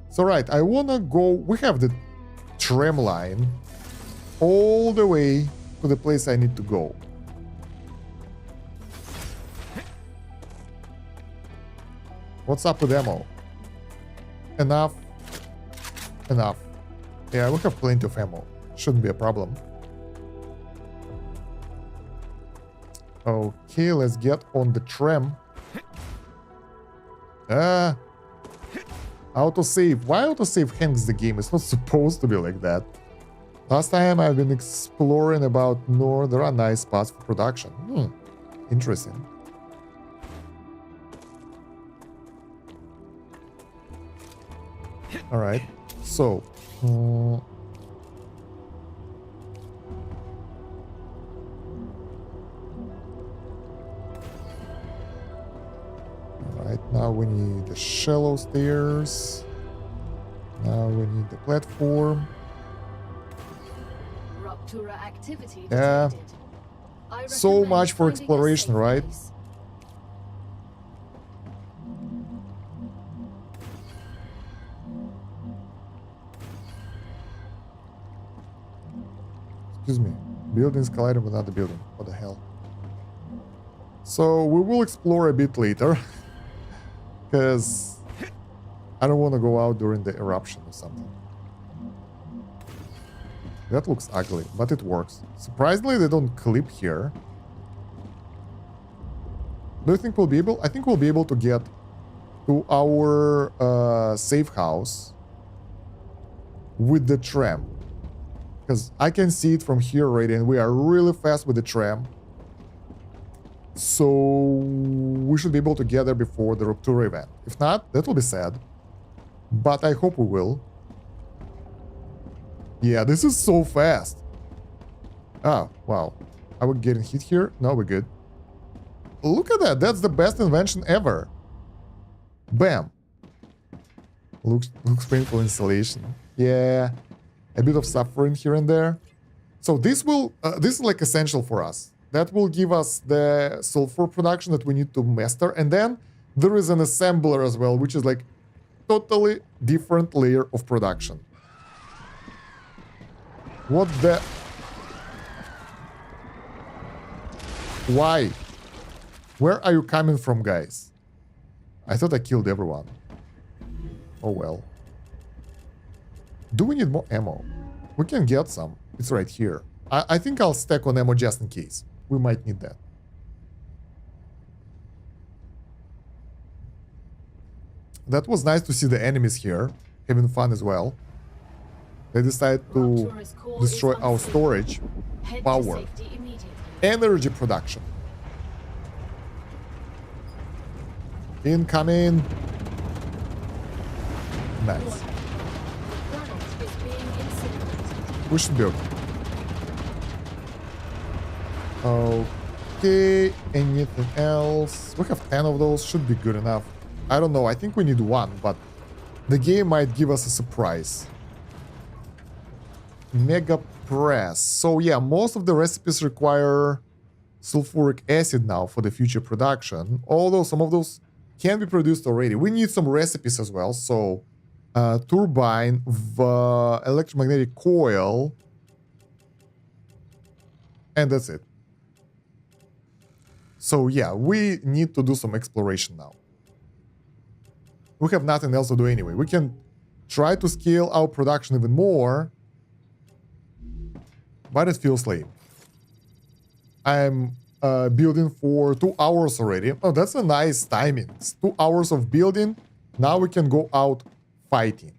So right, I wanna go... We have the tram line all the way to the place I need to go. What's up with ammo? Enough. Enough. Yeah, we have plenty of ammo. Shouldn't be a problem. Okay, let's get on the tram. Autosave. Why autosave hangs the game? It's not supposed to be like that. Last time I've been exploring about north. There are nice spots for production. Interesting. All right. So. Alright, now we need the shallow stairs. Now we need the platform. Rupture activity Yeah. detected. I So recommend much for finding a exploration, safe right? place. Excuse me. Buildings colliding with another building. What the hell? So we will explore a bit later. Because I don't want to go out during the eruption or something. That looks ugly, but it works. Surprisingly, they don't clip here. Do you think we'll be able? I think we'll be able to get to our safe house with the tram. Because I can see it from here already, and we are really fast with the tram. So we should be able to get there before the Rupture event. If not, that will be sad. But I hope we will. Yeah, this is so fast. Ah, wow. Are we getting hit here? No, we're good. Look at that. That's the best invention ever. Bam. Looks painful installation. Yeah. A bit of suffering here and there. So this will this is like essential for us. That will give us the sulfur production that we need to master. And then there is an assembler as well, which is like totally different layer of production. What the? Why? Where are you coming from, guys? I thought I killed everyone. Oh well. Do we need more ammo? We can get some. It's right here. I think I'll stack on ammo just in case. We might need that. That was nice to see the enemies here, having fun as well. They decided to destroy our storage, power, energy production. Incoming. Nice. We should be okay. Okay, anything else? We have 10 of those, should be good enough. I don't know, I think we need one, but the game might give us a surprise. Mega press. So yeah, most of the recipes require sulfuric acid now for the future production, although some of those can be produced already. We need some recipes as well, so turbine, electromagnetic coil, and that's it. So yeah, we need to do some exploration now. We have nothing else to do anyway. We can try to scale our production even more, but it feels late. I'm building for 2 hours already. Oh, that's a nice timing. It's 2 hours of building. Now we can go out fighting.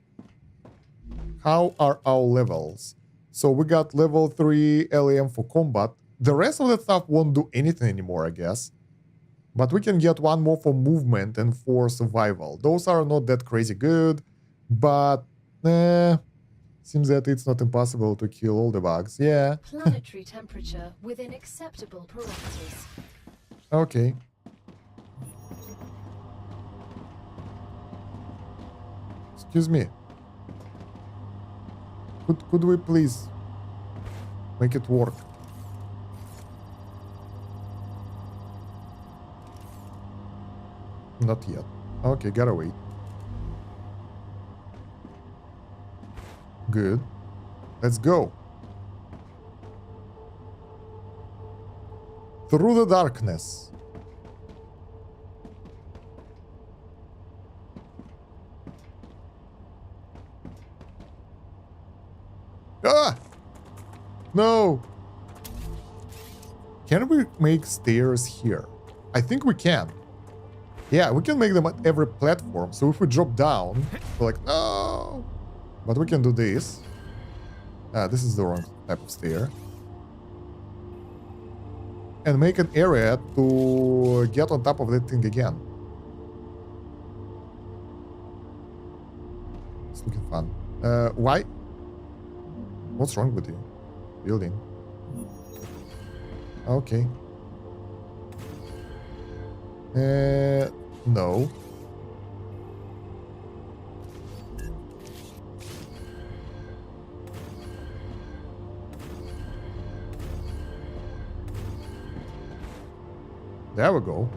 How are our levels? So we got level 3 LAM for combat. The rest of the stuff won't do anything anymore, I guess. But we can get one more for movement and for survival. Those are not that crazy good, but seems that it's not impossible to kill all the bugs. Yeah. Planetary temperature within acceptable parameters. Okay. Excuse me. Could we please make it work? Not yet. Okay, gotta wait. Good. Let's go. Through the darkness. Ah! No! Can we make stairs here? I think we can. Yeah, we can make them at every platform. So if we drop down, we're like, no. But we can do this. This is the wrong type of stair. And make an area to get on top of that thing again. It's looking fun. Why? What's wrong with you? Building. Okay. No. There we go.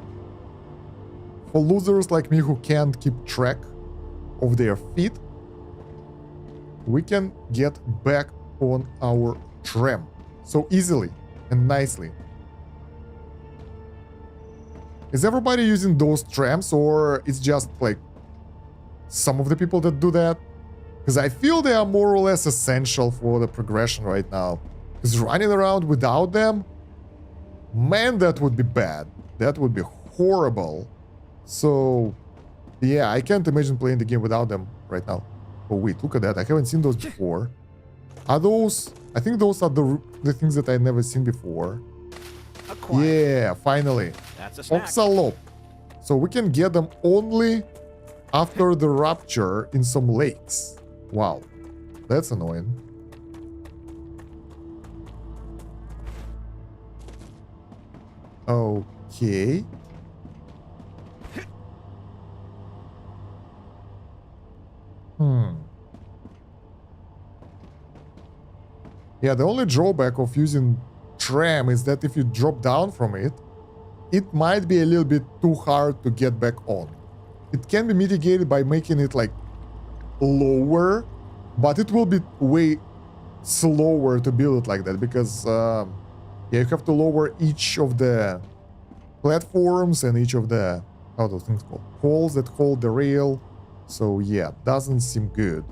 For losers like me who can't keep track of their feet, we can get back on our tram so easily and nicely. Is everybody using those trams, or it's just like some of the people that do that? Because I feel they are more or less essential for the progression right now. Because running around without them, man, that would be bad. That would be horrible. So, yeah, I can't imagine playing the game without them right now. Oh, wait, look at that. I haven't seen those before. Are those... I think those are the things that I've never seen before. Acquired. Yeah, finally. That's a snack. Oxalop. So we can get them only after the rupture in some lakes. Wow. That's annoying. Okay. Yeah, the only drawback of using tram is that if you drop down from it, it might be a little bit too hard to get back on. It can be mitigated by making it like lower, but it will be way slower to build it like that because yeah, you have to lower each of the platforms and each of the, how are those things called? Poles that hold the rail. So yeah, doesn't seem good.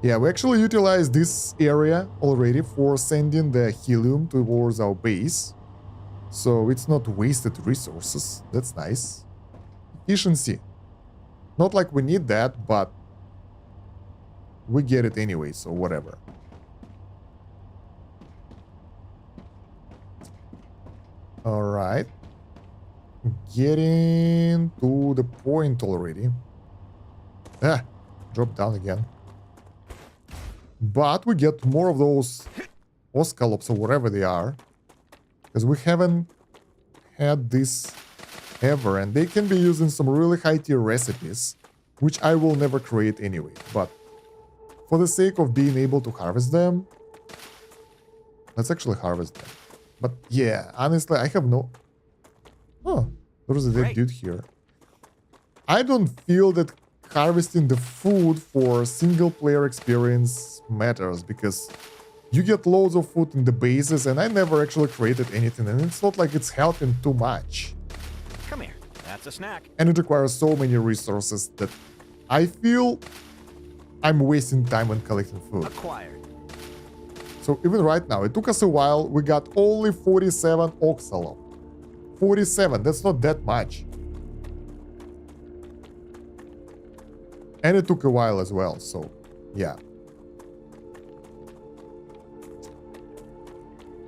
Yeah, we actually utilized this area already for sending the helium towards our base. So it's not wasted resources. That's nice. Efficiency. Not like we need that, but we get it anyway, so whatever. Alright. Getting to the point already. Drop down again. But we get more of those oscallops or whatever they are. Because we haven't had this ever. And they can be used in some really high tier recipes. Which I will never create anyway. But for the sake of being able to harvest them, let's actually harvest them. But yeah, honestly, I have no... Oh, there's a dead dude here. I don't feel that harvesting the food for single player experience matters because you get loads of food in the bases and I never actually created anything and it's not like it's helping too much. Come here. That's a snack. And it requires so many resources that I feel I'm wasting time when collecting food. Acquired. So even right now, it took us a while. We got only 47 oxalop. 47, that's not that much. And it took a while as well, so yeah.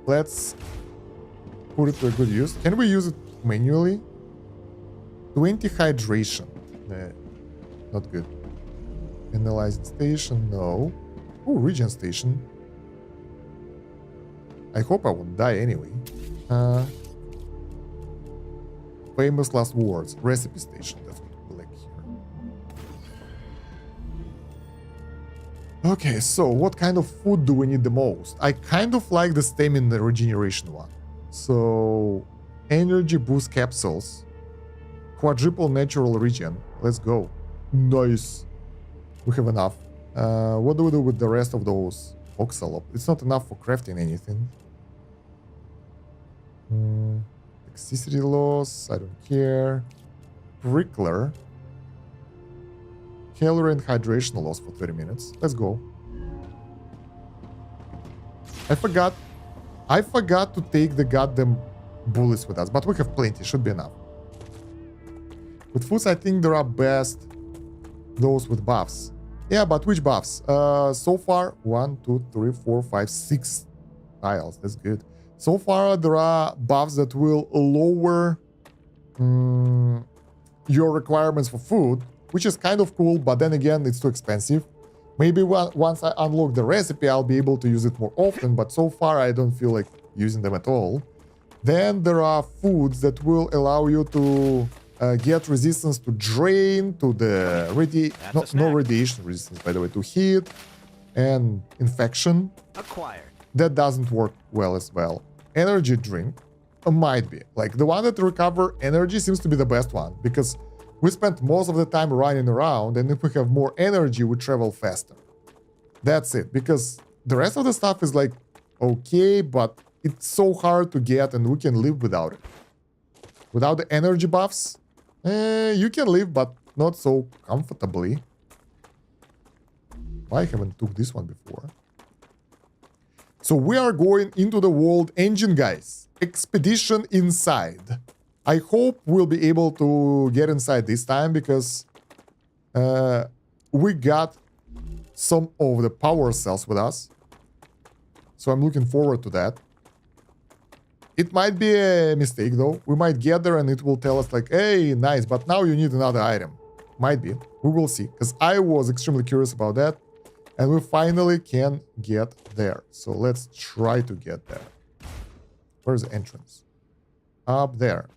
Let's put it to a good use. Can we use it manually? 20 hydration. Nah, not good. Analyzing station, no. Oh, regen station. I hope I won't die anyway. Famous last words. Recipe station. That's what we like here. Okay, so what kind of food do we need the most? I kind of like the stamina regeneration one. So, energy boost capsules. Quadruple natural regen. Let's go. Nice. We have enough. What do we do with the rest of those oxalop? It's not enough for crafting anything. Toxicity loss, I don't care. Prickler. Calorie and hydration loss for 30 minutes. Let's go. I forgot to take the goddamn bullies with us, but we have plenty, should be enough. With foods, I think there are best those with buffs. Yeah, but which buffs? So far, 1, 2, 3, 4, 5, 6 tiles. That's good. So far, there are buffs that will lower your requirements for food, which is kind of cool, but then again, it's too expensive. Maybe once I unlock the recipe, I'll be able to use it more often, but so far, I don't feel like using them at all. Then there are foods that will allow you to get resistance to drain, to the no radiation resistance, by the way, to heat and infection. Acquired. That doesn't work well as well. Energy drink might be. Like the one that recover energy seems to be the best one because we spend most of the time running around, and if we have more energy, we travel faster. That's it, because the rest of the stuff is like okay, but it's so hard to get and we can live without it. Without the energy buffs, you can live, but not so comfortably. I haven't took this one before. So we are going into the world engine, guys. Expedition inside. I hope we'll be able to get inside this time because we got some of the power cells with us. So I'm looking forward to that. It might be a mistake though. We might get there and it will tell us like, hey, nice, but now you need another item. Might be. We will see. Because I was extremely curious about that. And we finally can get there. So let's try to get there. Where's the entrance? Up there.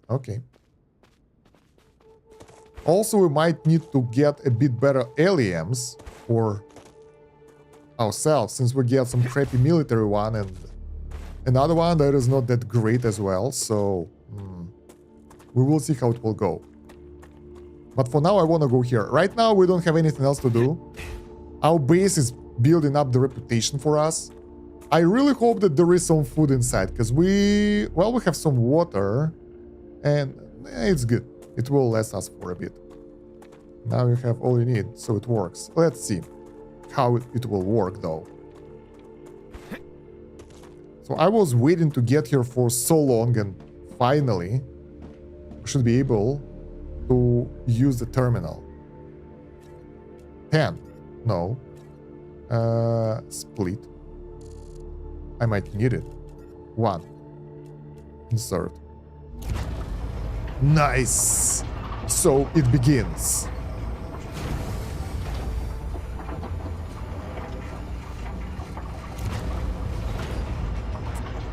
Okay. Also, we might need to get a bit better LEMs for ourselves, since we get some crappy military one and another one that is not that great as well. So we will see how it will go. But for now, I want to go here. Right now, we don't have anything else to do. Our base is building up the reputation for us. I really hope that there is some food inside, because we have some water, and it's good. It will last us for a bit. Now you have all you need, so it works. Let's see how it will work, though. So I was waiting to get here for so long, and finally, we should be able to use the terminal. 10. No. Split. I might need it. 1. Insert. Nice! So it begins.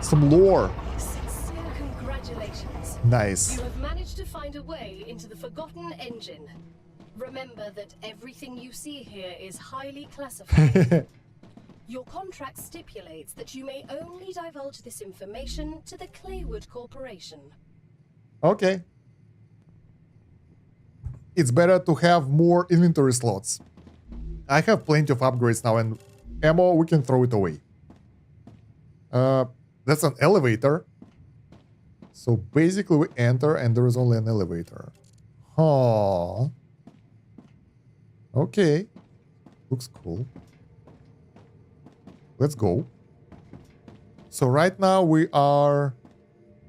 Some lore. Sincere congratulations. Nice. You have managed to find a way into the Forgotten Engine. Remember that everything you see here is highly classified. Your contract stipulates that you may only divulge this information to the Claywood Corporation. Okay. It's better to have more inventory slots. I have plenty of upgrades now, and ammo, we can throw it away. That's an elevator. So basically we enter and there is only an elevator. Huh. Okay. Looks cool. Let's go. So right now we are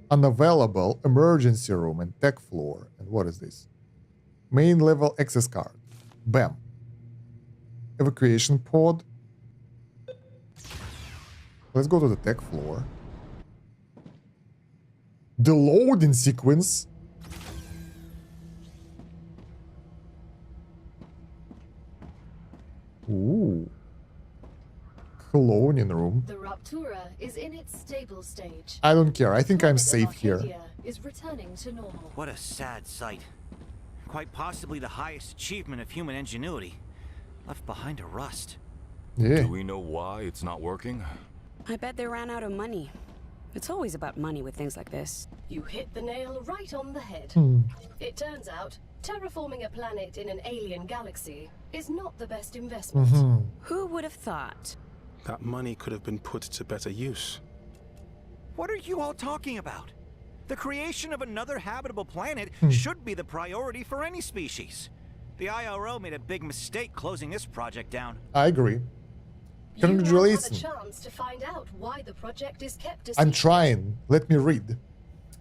unavailable, emergency room and tech floor. And what is this? Main level access card. Bam. Evacuation pod. Let's go to the tech floor. The loading sequence. Ooh. Cloning room. The Raptura is in its stable stage. I don't care. I think I'm safe here. Arcadia is returning to normal. What a sad sight. Quite possibly the highest achievement of human ingenuity. Left behind to rust. Yeah. Do we know why it's not working? I bet they ran out of money. It's always about money with things like this. You hit the nail right on the head. It turns out, terraforming a planet in an alien galaxy is not the best investment. Who would have thought? That money could have been put to better use. What are you all talking about? The creation of another habitable planet should be the priority for any species. The IRO made a big mistake closing this project down. I agree. Congratulations. Congratulations. You now have a chance to find out why the project is kept a I'm secret. trying. Let me read.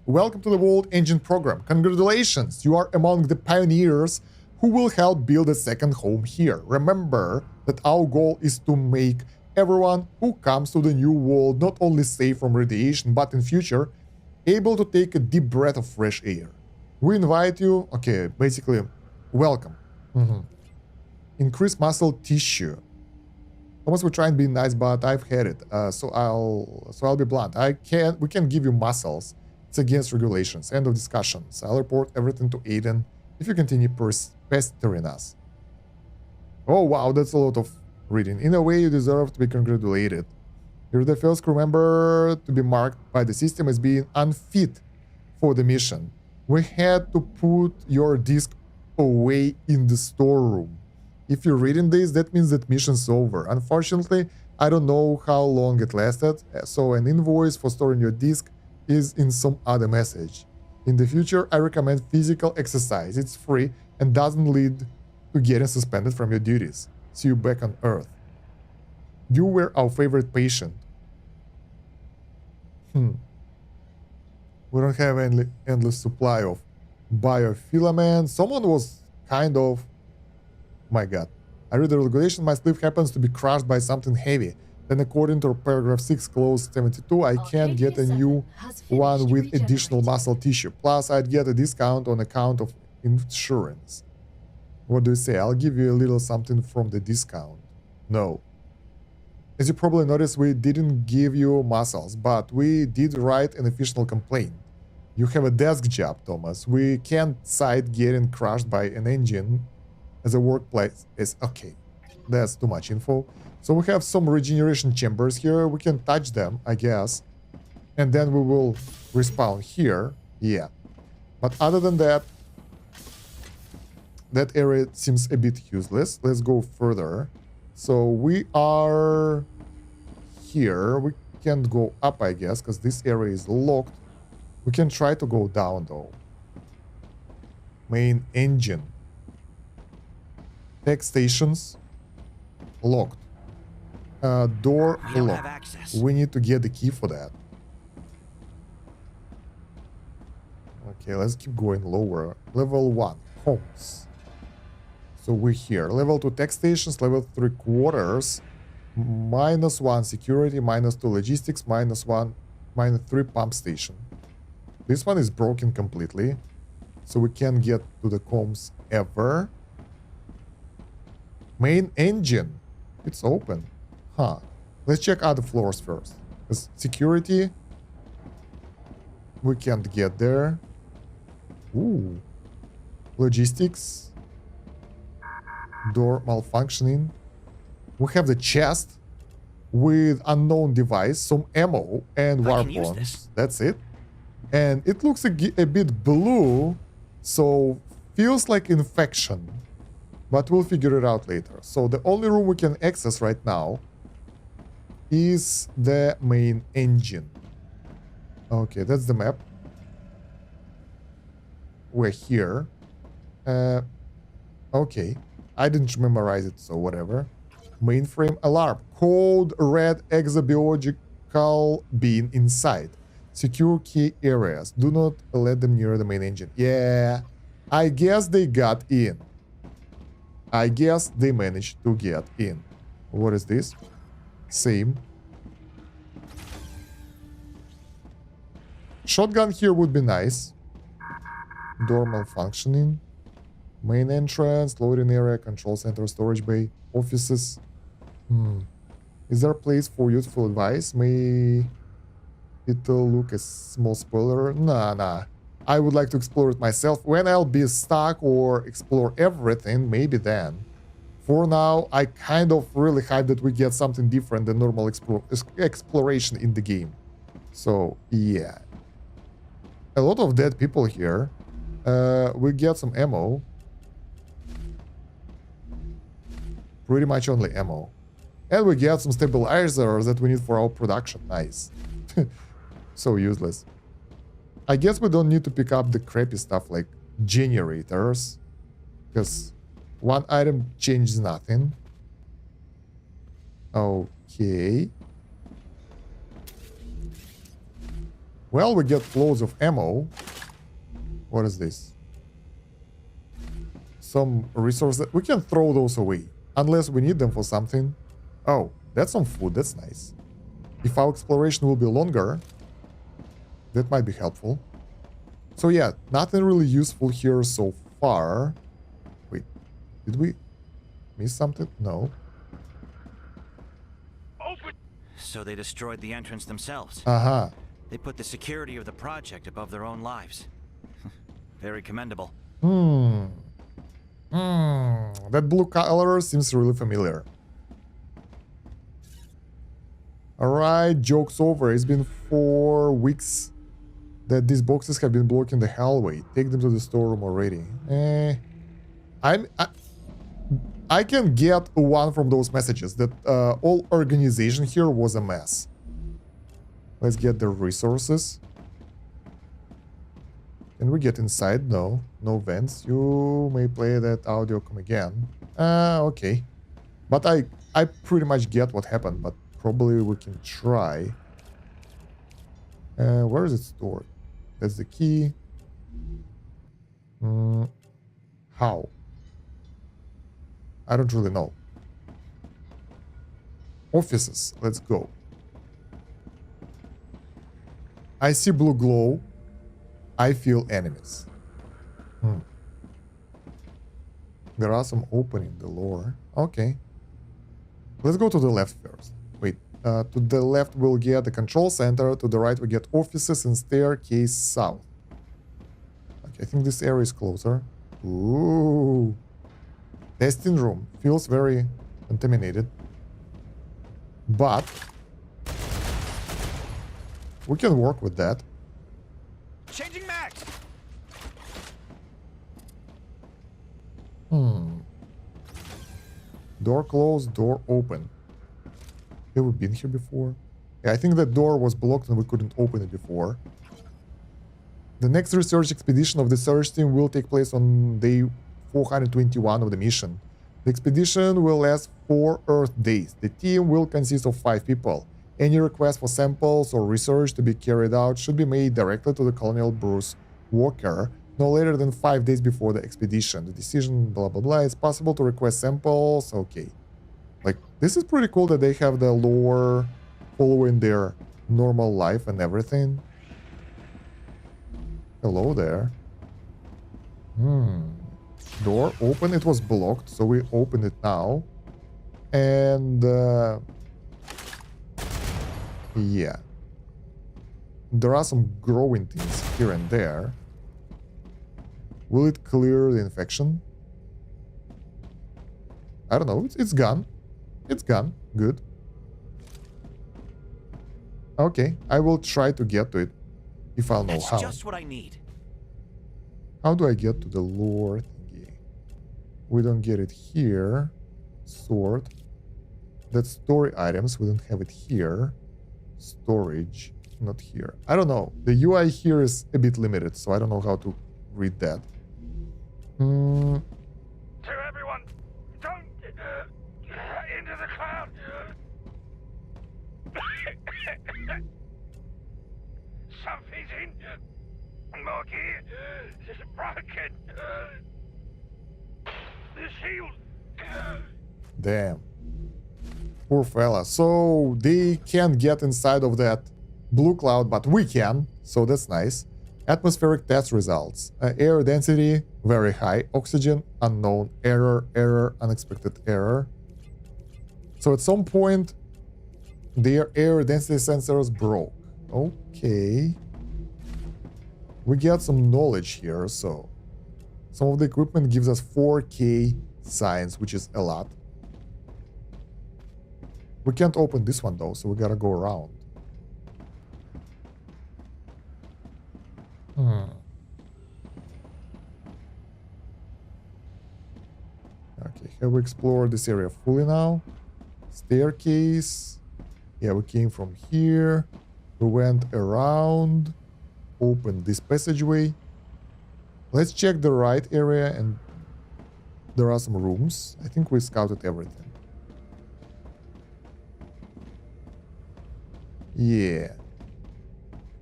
Welcome to the World Engine program. Congratulations, you are among the pioneers who will help build a second home here. Remember that our goal is to make everyone who comes to the new world not only safe from radiation, but in future, able to take a deep breath of fresh air. We invite you, okay, basically, welcome. Increase muscle tissue. Thomas will try and be nice, but I've had it, so I'll be blunt. We can give you muscles. It's against regulations. End of discussions. I'll report everything to Aiden if you continue pestering us. Oh wow, that's a lot of reading. In a way, you deserve to be congratulated. You're the first crew member to be marked by the system as being unfit for the mission. We had to put your disk away in the storeroom. If you're reading this, that means that mission's over. Unfortunately, I don't know how long it lasted, so an invoice for storing your disk is in some other message. In the future, I recommend physical exercise. It's free and doesn't lead to getting suspended from your duties. See you back on Earth. You were our favorite patient. We don't have any endless supply of biofilament. Someone was kind of... My god. I read the regulation, my sleeve happens to be crushed by something heavy. Then according to paragraph 6 clause 72, I can get a new one with additional muscle tissue. Plus, I'd get a discount on account of insurance. What do you say? I'll give you a little something from the discount. No. As you probably noticed, we didn't give you muscles, but we did write an official complaint. You have a desk job, Thomas. We can't cite getting crushed by an engine as a workplace. Is okay. That's too much info. So we have some regeneration chambers here. We can touch them, I guess. And then we will respawn here. Yeah. But other than that, that area seems a bit useless. Let's go further. So we are here. We can't go up, I guess, because this area is locked. We can try to go down, though. Main engine. Tech stations. Locked. Door locked. We need to get the key for that. Okay, let's keep going lower. Level 1. Homes. So we're here. Level 2 tech stations. Level 3 quarters. -1 security. -2 logistics. -1. -3 pump station. This one is broken completely. So we can't get to the comms ever. Main engine. It's open. Huh. Let's check other floors first. Security. We can't get there. Ooh. Logistics. Door malfunctioning. We have the chest with unknown device, some ammo, and warp bombs. That's it. And it looks a bit blue, so feels like infection. But we'll figure it out later. So the only room we can access right now is the main engine. Okay, that's the map. We're here. Okay. I didn't memorize it, so whatever. Mainframe alarm. Cold red exobiological being inside. Secure key areas. Do not let them near the main engine. Yeah. I guess they got in. I guess they managed to get in. What is this? Same. Shotgun here would be nice. Door malfunctioning. Main entrance, loading area, control center, storage bay, offices. Is there a place for useful advice? May it look a small spoiler? Nah. I would like to explore it myself. When I'll be stuck or explore everything, maybe then. For now, I kind of really hype that we get something different than normal exploration in the game. So, yeah. A lot of dead people here. We get some ammo. Pretty much only ammo. And we get some stabilizers that we need for our production. Nice. So useless. I guess we don't need to pick up the crappy stuff like generators. Because one item changes nothing. Okay. Well, we get loads of ammo. What is this? Some resources. We can throw those away. Unless we need them for something. Oh, that's some food. That's nice. If our exploration will be longer, that might be helpful. So yeah, nothing really useful here so far. Wait, did we miss something? No. So they destroyed the entrance themselves. Uh-huh. They put the security of the project above their own lives. Very commendable. That blue color seems really familiar. Alright, joke's over. It's been 4 weeks that these boxes have been blocking the hallway. Take them to the storeroom already. I can get one from those messages that all organization here was a mess. Let's get the resources. Can we get inside? No. No vents. You may play that audio come again. Okay. But I pretty much get what happened, but probably we can try. Where is it stored? That's the key. How? I don't really know. Offices. Let's go. I see blue glow. I feel enemies. There are some opening the lore. Okay. Let's go to the left first. Wait. To the left we'll get the control center. To the right we get offices and staircase south. Okay, I think this area is closer. Ooh. Testing room. Feels very contaminated. But we can work with that. Changing mags. Door closed, door open. Have we been here before? Yeah, I think that door was blocked and we couldn't open it before. The next research expedition of the search team will take place on day 421 of the mission. The expedition will last 4 Earth days. The team will consist of 5 people. Any request for samples or research to be carried out should be made directly to the Colonel Bruce Walker, no later than 5 days before the expedition. The decision, blah blah blah. It's possible to request samples. Okay. Like, this is pretty cool that they have the lore following their normal life and everything. Hello there. Door open. It was blocked, so we open it now. And yeah. There are some growing things here and there. Will it clear the infection? I don't know. It's gone. It's gone. Good. Okay. I will try to get to it if I'll know That's how. just what I need. How do I get to the lore thingy? We don't get it here. Sort. That's story items. We don't have it here. Storage. Not here. I don't know. The UI here is a bit limited, so I don't know how to read that. To everyone, don't into the cloud. Something's in. Marky is broken. The shield. Damn. Poor fella. So they can't get inside of that blue cloud, but we can. So that's nice. Atmospheric test results. Air density, very high. Oxygen, unknown. Error, unexpected error. So at some point, their air density sensors broke. Okay. We get some knowledge here, so some of the equipment gives us 4K science, which is a lot. We can't open this one though, so we gotta go around. Okay, have we explored this area fully now? Staircase. Yeah, we came from here. We went around. Opened this passageway. Let's check the right area, and there are some rooms. I think we scouted everything. Yeah.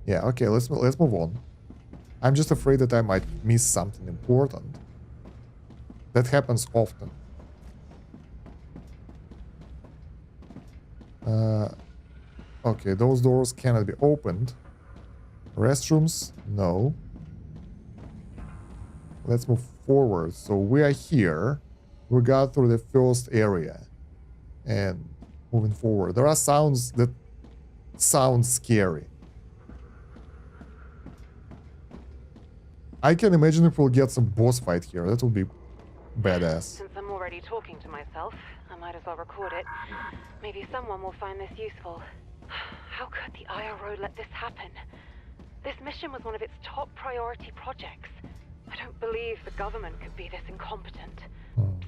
Yeah, okay, let's move on. I'm just afraid that I might miss something important. That happens often. Okay, those doors cannot be opened. Restrooms? No. Let's move forward. So we are here. We got through the first area. And moving forward. There are sounds that sound scary. I can imagine if we'll get some boss fight here. That would be badass. Since I'm already talking to myself, I might as well record it. Maybe someone will find this useful. How could the IRO let this happen? This mission was one of its top priority projects. I don't believe the government could be this incompetent.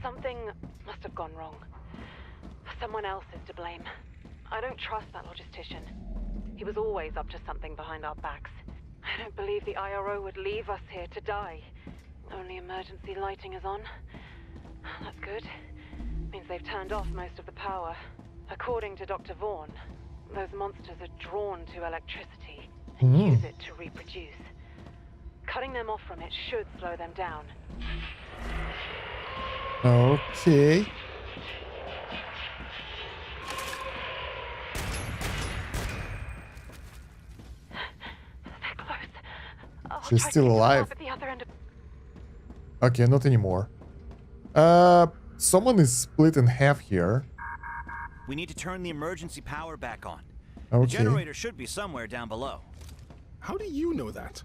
Something must have gone wrong. Someone else is to blame. I don't trust that logistician. He was always up to something behind our backs. I don't believe the IRO would leave us here to die. Only emergency lighting is on. That's good. Means they've turned off most of the power. According to Dr. Vaughn, those monsters are drawn to electricity and use it to reproduce. Cutting them off from it should slow them down. Okay. They're close. I'll She's try still to pick them alive. up at the other end of... Okay, not anymore. Someone is split in half here. We need to turn the emergency power back on. Okay. The generator should be somewhere down below. How do you know that?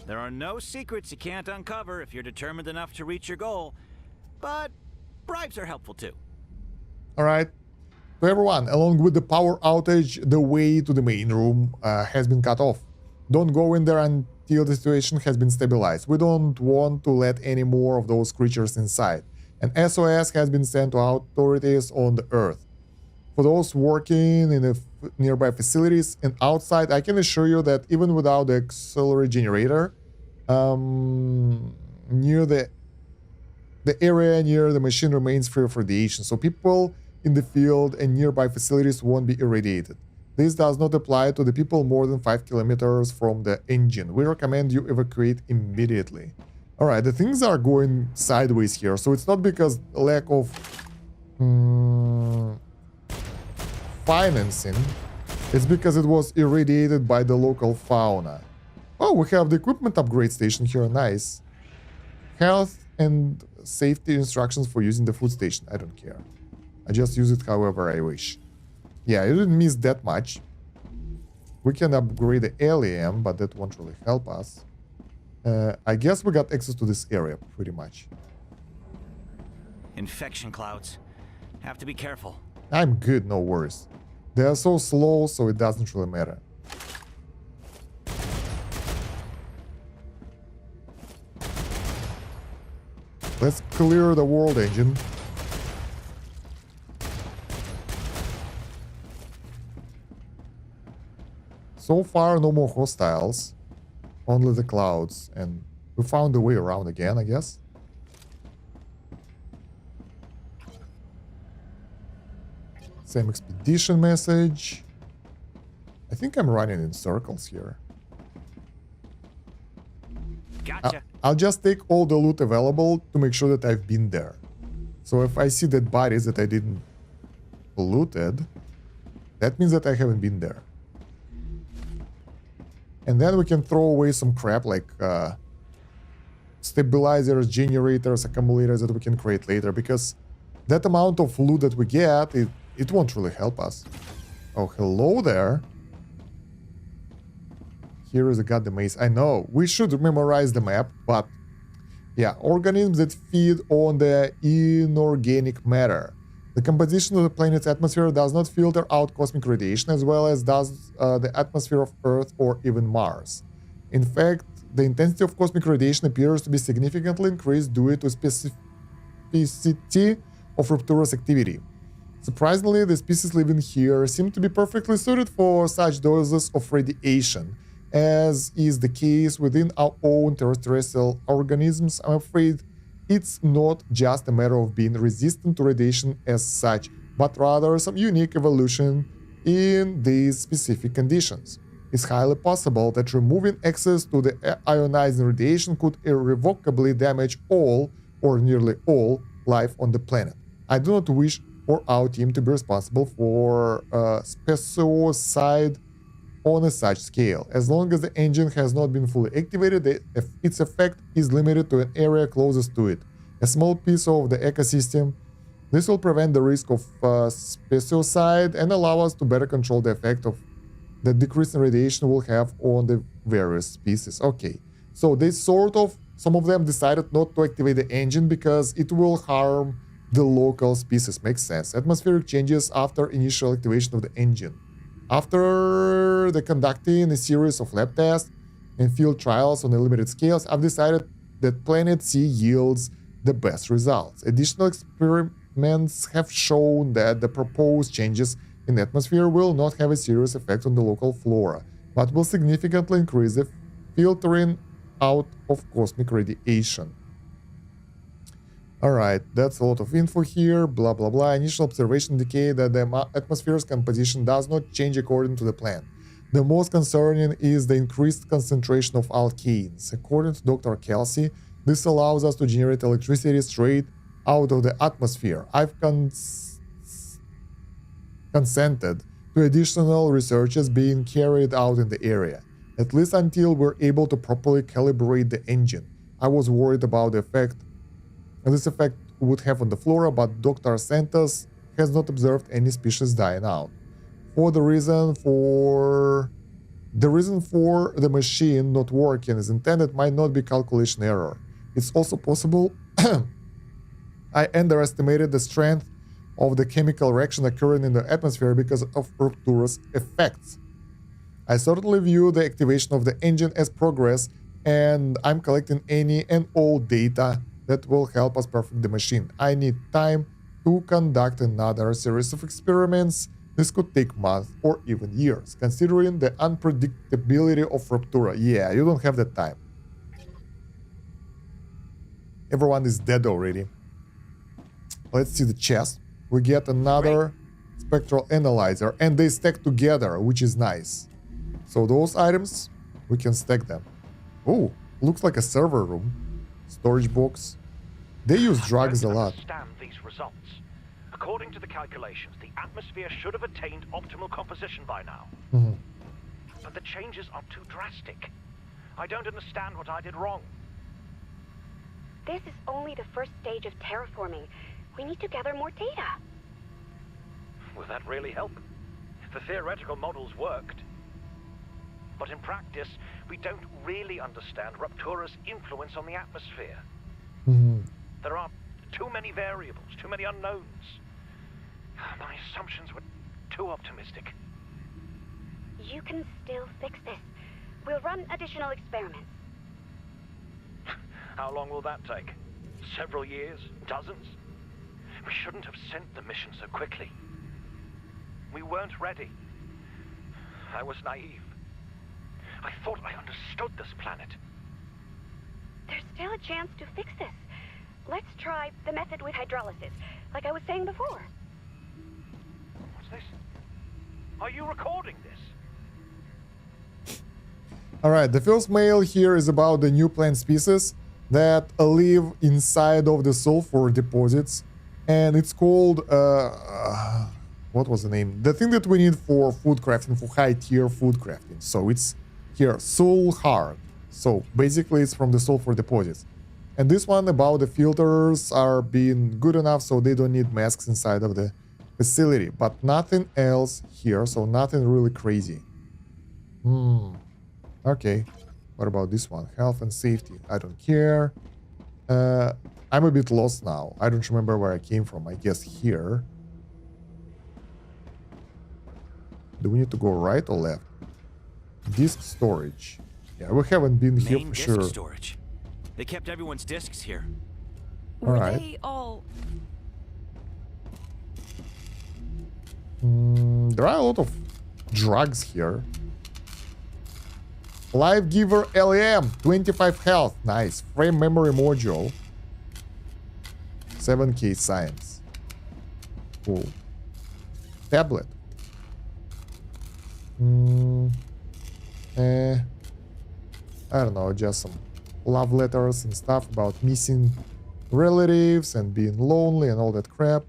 There are no secrets you can't uncover if you're determined enough to reach your goal. But bribes are helpful too. Alright. So everyone, along with the power outage, the way to the main room has been cut off. Don't go in there until the situation has been stabilized. We don't want to let any more of those creatures inside. An SOS has been sent to authorities on the Earth. For those working in the nearby facilities and outside, I can assure you that even without the auxiliary generator, near the area near the machine remains free of radiation, so people in the field and nearby facilities won't be irradiated. This does not apply to the people more than 5 kilometers from the engine. We recommend you evacuate immediately. Alright, the things are going sideways here, so it's not because lack of financing, it's because it was irradiated by the local fauna. Oh, we have the equipment upgrade station here, nice. Health and safety instructions for using the food station, I don't care. I just use it however I wish. Yeah, I didn't miss that much. We can upgrade the LEM, but that won't really help us. I guess we got access to this area, pretty much. Infection clouds. Have to be careful. I'm good, no worries. They are so slow, so it doesn't really matter. Let's clear the world engine. So far, no more hostiles. Only the clouds. And we found a way around again, I guess. Same expedition message. I think I'm running in circles here. Gotcha. I'll just take all the loot available to make sure that I've been there. So if I see dead bodies that I didn't looted, that means that I haven't been there. And then we can throw away some crap like stabilizers, generators, accumulators that we can create later, because that amount of loot that we get, it won't really help us. Oh, hello there. Here is a goddamn maze. I know, we should memorize the map, but yeah, organisms that feed on the inorganic matter. The composition of the planet's atmosphere does not filter out cosmic radiation as well as does the atmosphere of Earth or even Mars. In fact, the intensity of cosmic radiation appears to be significantly increased due to specificity of Ruptura's activity. Surprisingly, the species living here seem to be perfectly suited for such doses of radiation, as is the case within our own terrestrial organisms. I'm afraid it's not just a matter of being resistant to radiation as such, but rather some unique evolution in these specific conditions. it's highly possible that removing access to the ionizing radiation could irrevocably damage all, or nearly all, life on the planet. I do not wish for our team to be responsible for speciocide on a such scale. As long as the engine has not been fully activated, its effect is limited to an area closest to it, a small piece of the ecosystem. This will prevent the risk of speciocide and allow us to better control the effect of the decrease in radiation will have on the various species. Okay, so they some of them decided not to activate the engine because it will harm the local species. Makes sense. Atmospheric changes after initial activation of the engine. After the conducting a series of lab tests and field trials on a limited scales, I've decided that Planet C yields the best results. Additional experiments have shown that the proposed changes in the atmosphere will not have a serious effect on the local flora, but will significantly increase the filtering out of cosmic radiation. Alright, that's a lot of info here, blah blah blah. Initial observation indicate that the atmosphere's composition does not change according to the plan. The most concerning is the increased concentration of alkanes. According to Dr. Kelsey, this allows us to generate electricity straight out of the atmosphere. I've consented to additional researches being carried out in the area, at least until we're able to properly calibrate the engine. I was worried about the effect this effect would have on the flora, but Dr. Santos has not observed any species dying out. The reason for the machine not working as intended might not be calculation error. It's also possible I underestimated the strength of the chemical reaction occurring in the atmosphere because of Ruptura's effects. I certainly view the activation of the engine as progress, and I'm collecting any and all data that will help us perfect the machine. I need time to conduct another series of experiments. This could take months or even years, considering the unpredictability of Ruptura. Yeah, you don't have that time. Everyone is dead already. Let's see the chest. We get another spectral analyzer, and they stack together, which is nice. So those items, we can stack them. Oh, looks like a server room. Storage box. They use drugs a lot. Understand these results. According to the calculations, the atmosphere should have attained optimal composition by now. But the changes are too drastic. I don't understand what I did wrong. This is only the first stage of terraforming. We need to gather more data. Will that really help? The theoretical models worked. But in practice, we don't really understand Ruptura's influence on the atmosphere. There are too many variables, too many unknowns. My assumptions were too optimistic. You can still fix this. We'll run additional experiments. How long will that take? Several years? Dozens? We shouldn't have sent the mission so quickly. We weren't ready. I was naive. I thought I understood this planet. There's still a chance to fix this. Let's try the method with hydrolysis, like I was saying before. What's this? Are you recording this? Alright, the first mail here is about the new plant species that live inside of the sulfur deposits, and it's called what was the name? The thing that we need for food crafting, for high tier food crafting. So it's here, Sulhard. So basically it's from the sulfur deposits. And this one about the filters are being good enough so they don't need masks inside of the facility, but nothing else here, so nothing really crazy. Okay, what about this one? Health and safety, I don't care. I'm a bit lost now. I don't remember where I came from. I guess here. Do we need to go right or left? Disk storage. Yeah, we haven't been here for sure. Storage. They kept everyone's discs here. Were they all... There are a lot of drugs here. Life Giver LEM, 25 health. Nice. Frame memory module. 7k science. Cool. Tablet. I don't know, just some love letters and stuff about missing relatives and being lonely and all that crap.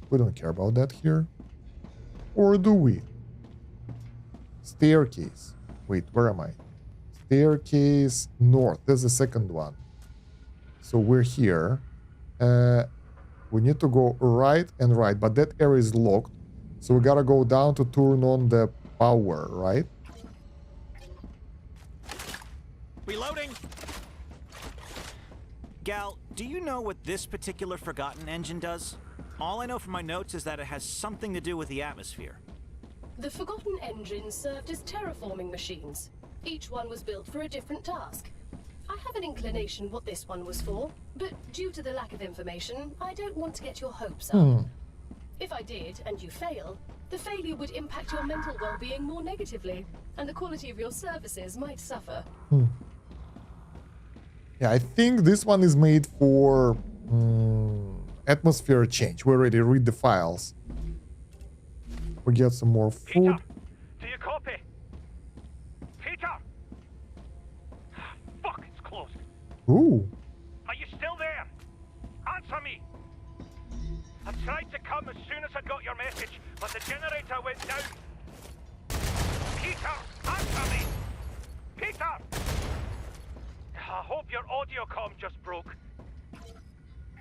We don't care about that here. Or do we? Staircase. Wait, where am I? Staircase north. That's the second one. So we're here. We need to go right and right, but that area is locked. So we gotta go down to turn on the power, right? Reloading! Gal, do you know what this particular Forgotten engine does? All I know from my notes is that it has something to do with the atmosphere. The Forgotten engines served as terraforming machines. Each one was built for a different task. I have an inclination what this one was for, but due to the lack of information, I don't want to get your hopes up. If I did, and you fail, the failure would impact your mental well-being more negatively, and the quality of your services might suffer. Yeah, I think this one is made for atmosphere change. We already read the files. We get some more food. Peter, do you copy? Peter! Fuck, it's closed. Ooh. Are you still there? Answer me. I tried to come as soon as I got your message, but the generator went down. Peter, answer me. Peter! I hope your audio comm just broke.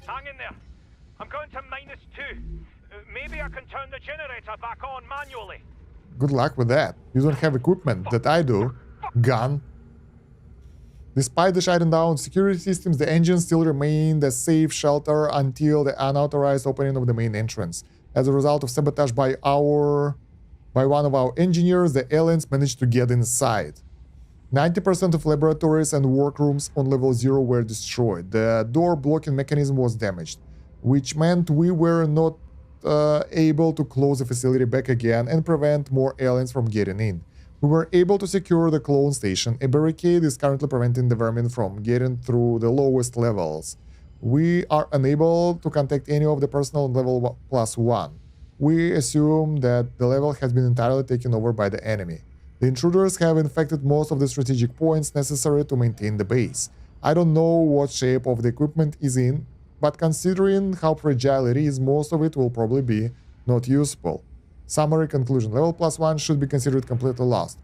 Hang in there. I'm going to -2. Maybe I can turn the generator back on manually. Good luck with that. You don't have equipment that I do. Gun. Despite the shutting down security systems, the engine still remained a safe shelter until the unauthorized opening of the main entrance. As a result of sabotage by one of our engineers, the aliens managed to get inside. 90% of laboratories and workrooms on level 0 were destroyed. The door blocking mechanism was damaged, which meant we were not able to close the facility back again and prevent more aliens from getting in. We were able to secure the clone station. A barricade is currently preventing the vermin from getting through the lowest levels. We are unable to contact any of the personnel on level +1. We assume that the level has been entirely taken over by the enemy. The intruders have infected most of the strategic points necessary to maintain the base. I don't know what shape of the equipment is in, but considering how fragile it is, most of it will probably be not useful. Summary conclusion. Level +1 should be considered completely lost.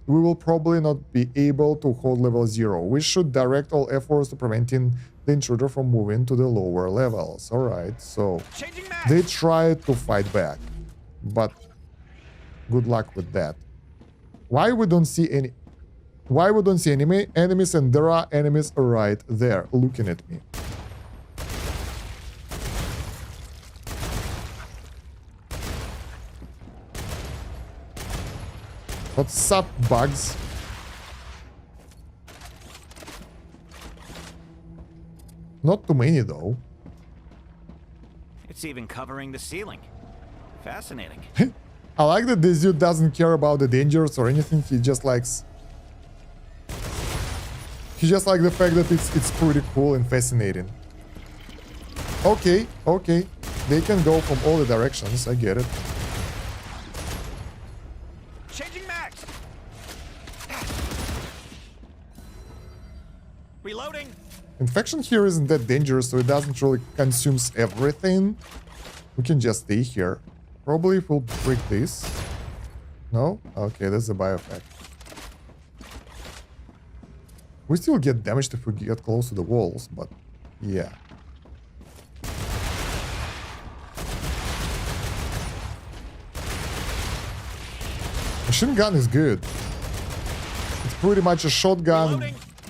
We will probably not be able to hold level 0. We should direct all efforts to preventing the intruder from moving to the lower levels. Alright, so they tried to fight back, but good luck with that. Why we don't see any enemies, and there are enemies right there looking at me. What's up, bugs? Not too many, though. It's even covering the ceiling. Fascinating. I like that this dude doesn't care about the dangers or anything. He just likes the fact that it's pretty cool and fascinating. Okay. They can go from all the directions. I get it. Changing max. Reloading. Infection here isn't that dangerous, so it doesn't really consume everything. We can just stay here. Probably if we'll break this. No? Okay, that's a bioeffect. We still get damaged if we get close to the walls, but yeah. Machine gun is good. It's pretty much a shotgun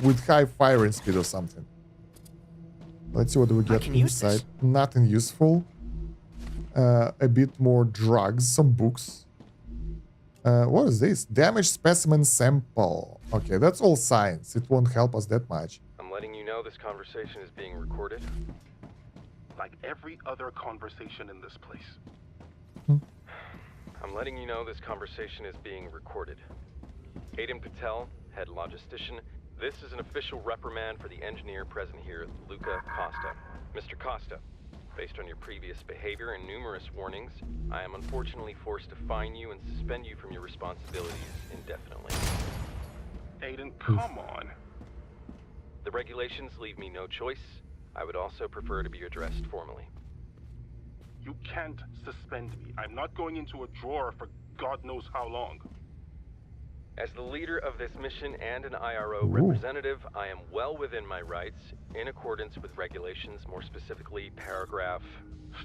with high firing speed or something. Let's see what we get inside. Nothing useful. A bit more drugs, some books. What is this? Damaged specimen sample. Okay, that's all science. It won't help us that much. I'm letting you know this conversation is being recorded. Like every other conversation in this place. I'm letting you know this conversation is being recorded. Aiden Patel, head logistician. This is an official reprimand for the engineer present here, Luca Costa. Mr. Costa, based on your previous behavior and numerous warnings, I am unfortunately forced to fine you and suspend you from your responsibilities indefinitely. Aiden, come on. The regulations leave me no choice. I would also prefer to be addressed formally. You can't suspend me. I'm not going into a drawer for God knows how long. As the leader of this mission and an IRO Ooh. representative, I am well within my rights in accordance with regulations, more specifically paragraph...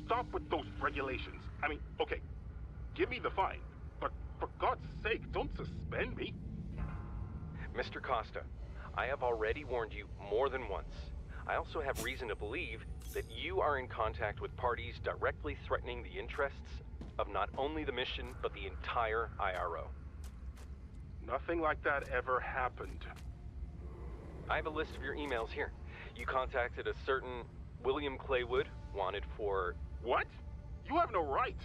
Stop with those regulations. I mean, okay, give me the fine, but for God's sake, don't suspend me. Mr. Costa, I have already warned you more than once. I also have reason to believe that you are in contact with parties directly threatening the interests of not only the mission, but the entire IRO. Nothing like that ever happened. I have a list of your emails here. You contacted a certain William Claywood, wanted for... What? You have no right.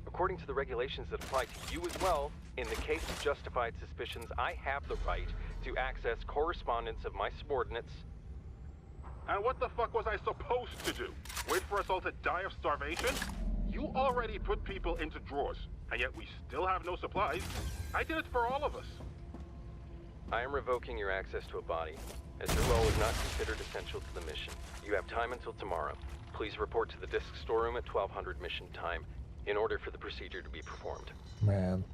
According to the regulations that apply to you as well, in the case of justified suspicions, I have the right to access correspondence of my subordinates. And what the fuck was I supposed to do? Wait for us all to die of starvation? You already put people into drawers, and yet we still have no supplies. I did it for all of us. I am revoking your access to a body, as your role is not considered essential to the mission. You have time until tomorrow. Please report to the disk storeroom at 1200 mission time in order for the procedure to be performed. Man.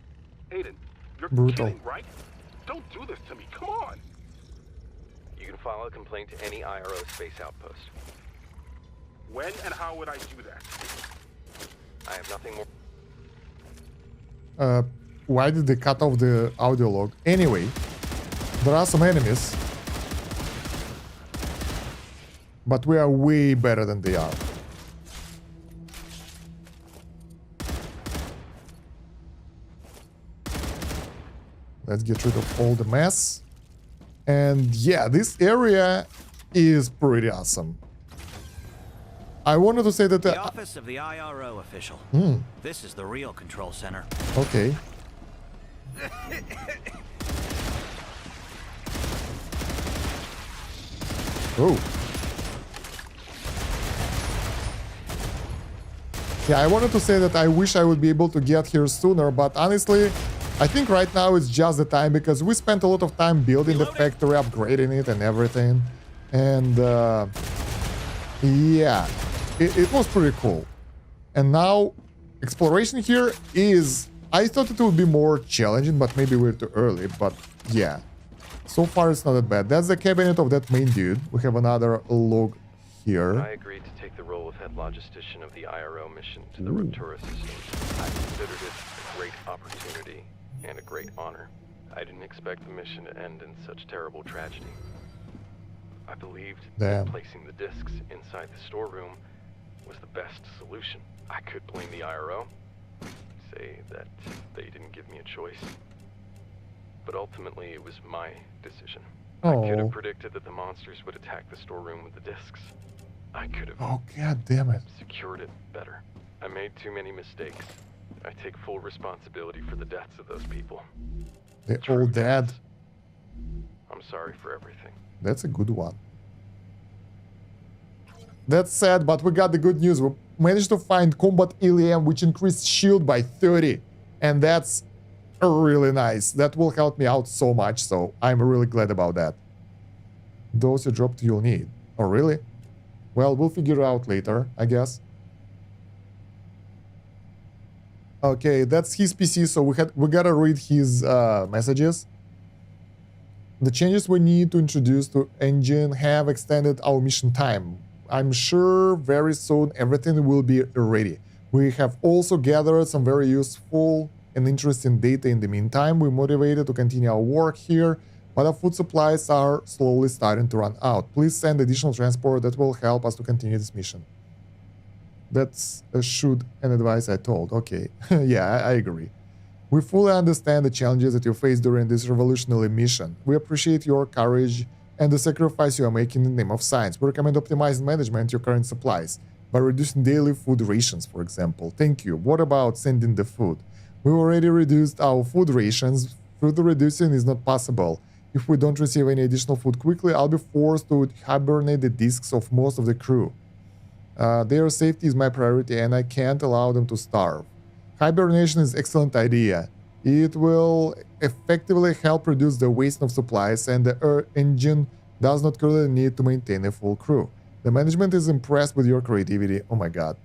Aiden, you're Brutal. kidding, right? Don't do this to me, come on! You can file a complaint to any IRO space outpost. When and how would I do that? I have nothing more. Why did they cut off the audio log? Anyway, there are some enemies. But we are way better than they are. Let's get rid of all the mess. And yeah, this area is pretty awesome. I wanted to say that The office of the IRO official. This is the real control center. Okay. Oh. Yeah, I wanted to say that I wish I would be able to get here sooner, but honestly, I think right now it's just the time because we spent a lot of time building the factory, upgrading it and everything. And yeah, it was pretty cool. And now exploration here is... I thought it would be more challenging, but maybe we're too early. But yeah, so far it's not that bad. That's the cabinet of that main dude. We have another log here. I agreed to take the role of head logistician of the IRO mission to the Raptura system. I considered it a great opportunity and a great honor. I didn't expect the mission to end in such terrible tragedy. I believed that placing the discs inside the storeroom was the best solution. I could blame the IRO, say that they didn't give me a choice. But ultimately, it was my decision. I could have predicted that the monsters would attack the storeroom with the discs. I could have God damn it. secured it better. I made too many mistakes. I take full responsibility for the deaths of those people. They're all dead. I'm sorry for everything. That's a good one. That's sad, but we got the good news. We managed to find combat ELM, which increased shield by 30. And that's really nice. That will help me out so much, so I'm really glad about that. Those you dropped you'll need. Oh, really? Well, we'll figure it out later, I guess. Okay, that's his PC, so we gotta read his messages. The changes we need to introduce to engine have extended our mission time. I'm sure very soon everything will be ready. We have also gathered some very useful and interesting data in the meantime. We're motivated to continue our work here, but our food supplies are slowly starting to run out. Please send additional transport that will help us to continue this mission. That's a should and advice I told. Okay, yeah, I agree. We fully understand the challenges that you face during this revolutionary mission. We appreciate your courage and the sacrifice you are making in the name of science. We recommend optimizing management of your current supplies by reducing daily food rations, for example. Thank you. What about sending the food? We already reduced our food rations. Further reducing is not possible. If we don't receive any additional food quickly, I'll be forced to hibernate the discs of most of the crew. Their safety is my priority and I can't allow them to starve. Hibernation is an excellent idea. It will effectively help reduce the waste of supplies, and the engine does not currently need to maintain a full crew. The management is impressed with your creativity. Oh my god.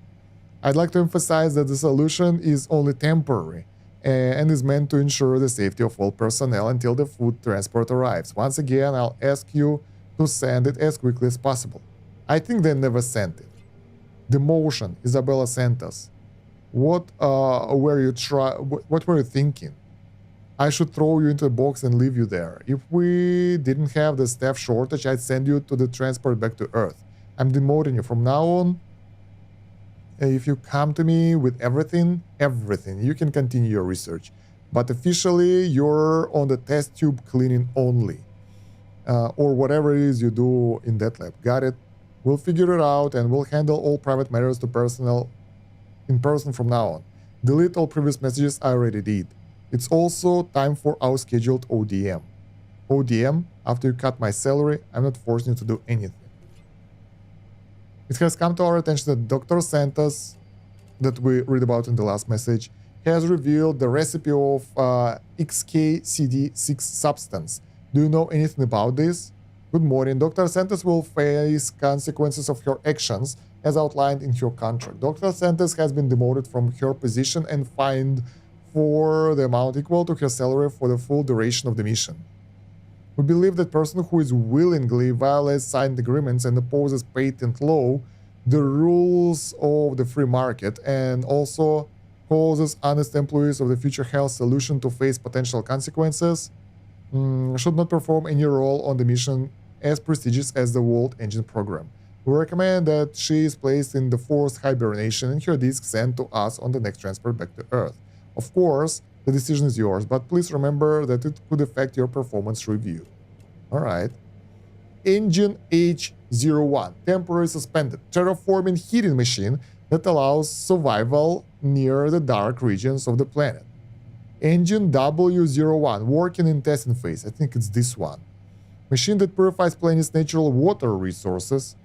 I'd like to emphasize that the solution is only temporary and is meant to ensure the safety of all personnel until the food transport arrives. Once again, I'll ask you to send it as quickly as possible. I think they never sent it. Demotion, Isabella sent us. What were you thinking? I should throw you into a box and leave you there. If we didn't have the staff shortage, I'd send you to the transport back to Earth. I'm demoting you from now on. If you come to me with everything, you can continue your research. But officially, you're on the test tube cleaning only. Or whatever it is you do in that lab. Got it? We'll figure it out and we'll handle all private matters to personnel in person from now on. Delete all previous messages I already did. It's also time for our scheduled ODM. ODM, after you cut my salary, I'm not forcing you to do anything. It has come to our attention that Dr. Santos, that we read about in the last message, has revealed the recipe of XKCD6 substance. Do you know anything about this? Good morning. Dr. Santos will face consequences of her actions as outlined in her contract. Dr. Santos has been demoted from her position and fined for the amount equal to her salary for the full duration of the mission. We believe that person who is willingly violates signed agreements and opposes patent law, the rules of the free market, and also causes honest employees of the Future Health Solution to face potential consequences, should not perform any role on the mission as prestigious as the World Engine program. We recommend that she is placed in the forced hibernation and her disk sent to us on the next transport back to Earth. Of course, the decision is yours, but please remember that it could affect your performance review. Alright. Engine H01, temporarily suspended. Terraforming heating machine that allows survival near the dark regions of the planet. Engine W01, working in testing phase. I think it's this one. Machine that purifies planet's natural water resources.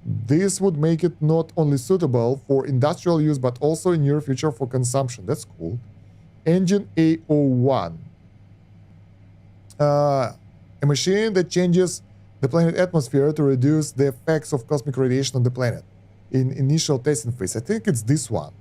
This would make it not only suitable for industrial use, but also in near future for consumption. That's cool. Engine A01. A machine that changes the planet atmosphere to reduce the effects of cosmic radiation on the planet. In initial testing phase. I think it's this one.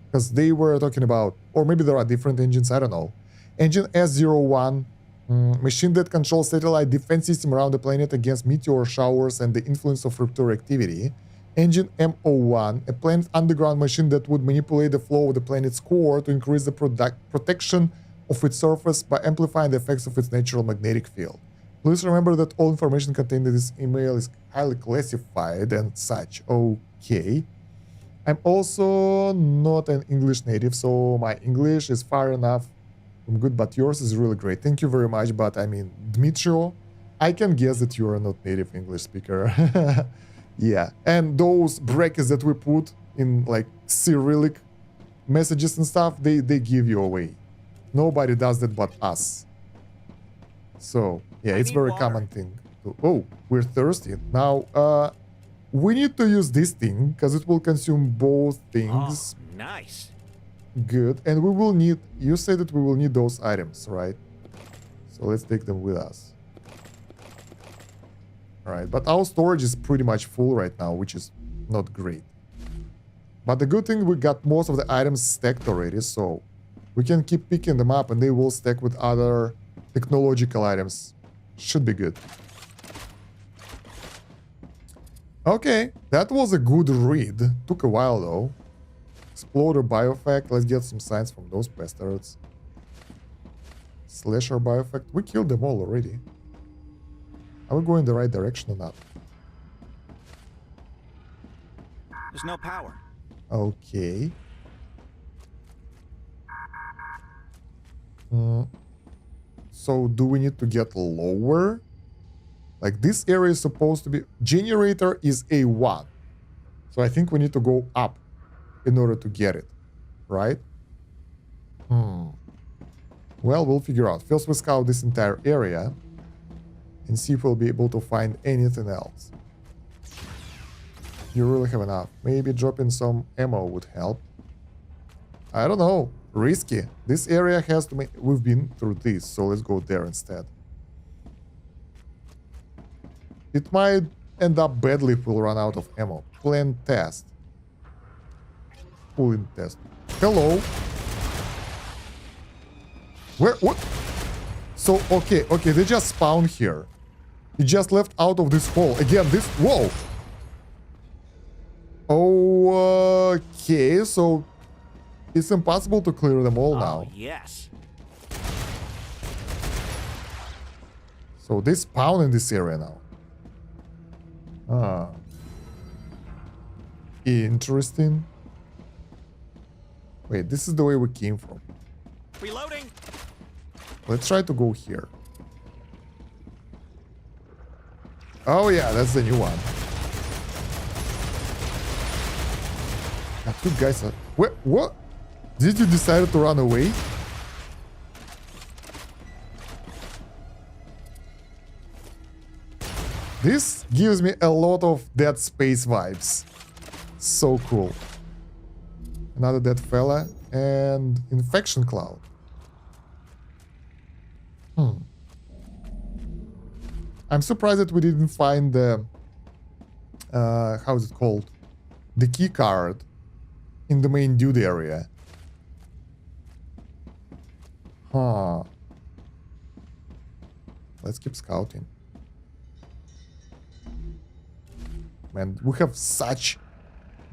Because they were talking about, or maybe there are different engines, I don't know. Engine S01. Machine that controls satellite defense system around the planet against meteor showers and the influence of rupture activity. Engine M01, a planet underground machine that would manipulate the flow of the planet's core to increase the protection of its surface by amplifying the effects of its natural magnetic field. Please remember that all information contained in this email is highly classified and such. Okay. I'm also not an English native, so my English is far enough from good, but yours is really great. Thank you very much, but I mean, Dmitrio, I can guess that you are not native English speaker. Yeah, and those brackets that we put in like Cyrillic messages and stuff, they give you away. Nobody does that but us. So, yeah, it's very common thing. Oh, we're thirsty. Now, we need to use this thing, because it will consume both things. Oh, nice. Good. And we will need... You said that we will need those items, right? So let's take them with us. Alright, but our storage is pretty much full right now, which is not great. But the good thing, we got most of the items stacked already, so we can keep picking them up and they will stack with other technological items. Should be good. Okay, that was a good read. Took a while though. Exploder Biofact. Let's get some signs from those bastards. Slasher Biofact. We killed them all already. Are we going the right direction or not? There's no power. Okay. So do we need to get lower? Like this area is supposed to be... Generator is A1. So I think we need to go up in order to get it. Right? Well, we'll figure out. First we scout this entire area and see if we'll be able to find anything else. You really have enough. Maybe dropping some ammo would help. I don't know. risky. This area has to make... We've been through this, so let's go there instead. It might end up badly if we'll run out of ammo. Plan test. Pull in test. Hello. Where? What? So, okay, they just spawned here. He just left out of this hole. Again, this... Whoa! Okay, so... It's impossible to clear them all now. Yes. So they spawn in this area now. Ah. Interesting. Wait, this is the way we came from. Reloading. Let's try to go here. Oh yeah, that's the new one. Two guys are... What? Did you decide to run away? This gives me a lot of Dead Space vibes. So cool. Another dead fella and infection cloud. I'm surprised that we didn't find the how is it called? The key card in the main dude area. Huh. Let's keep scouting. Man, we have such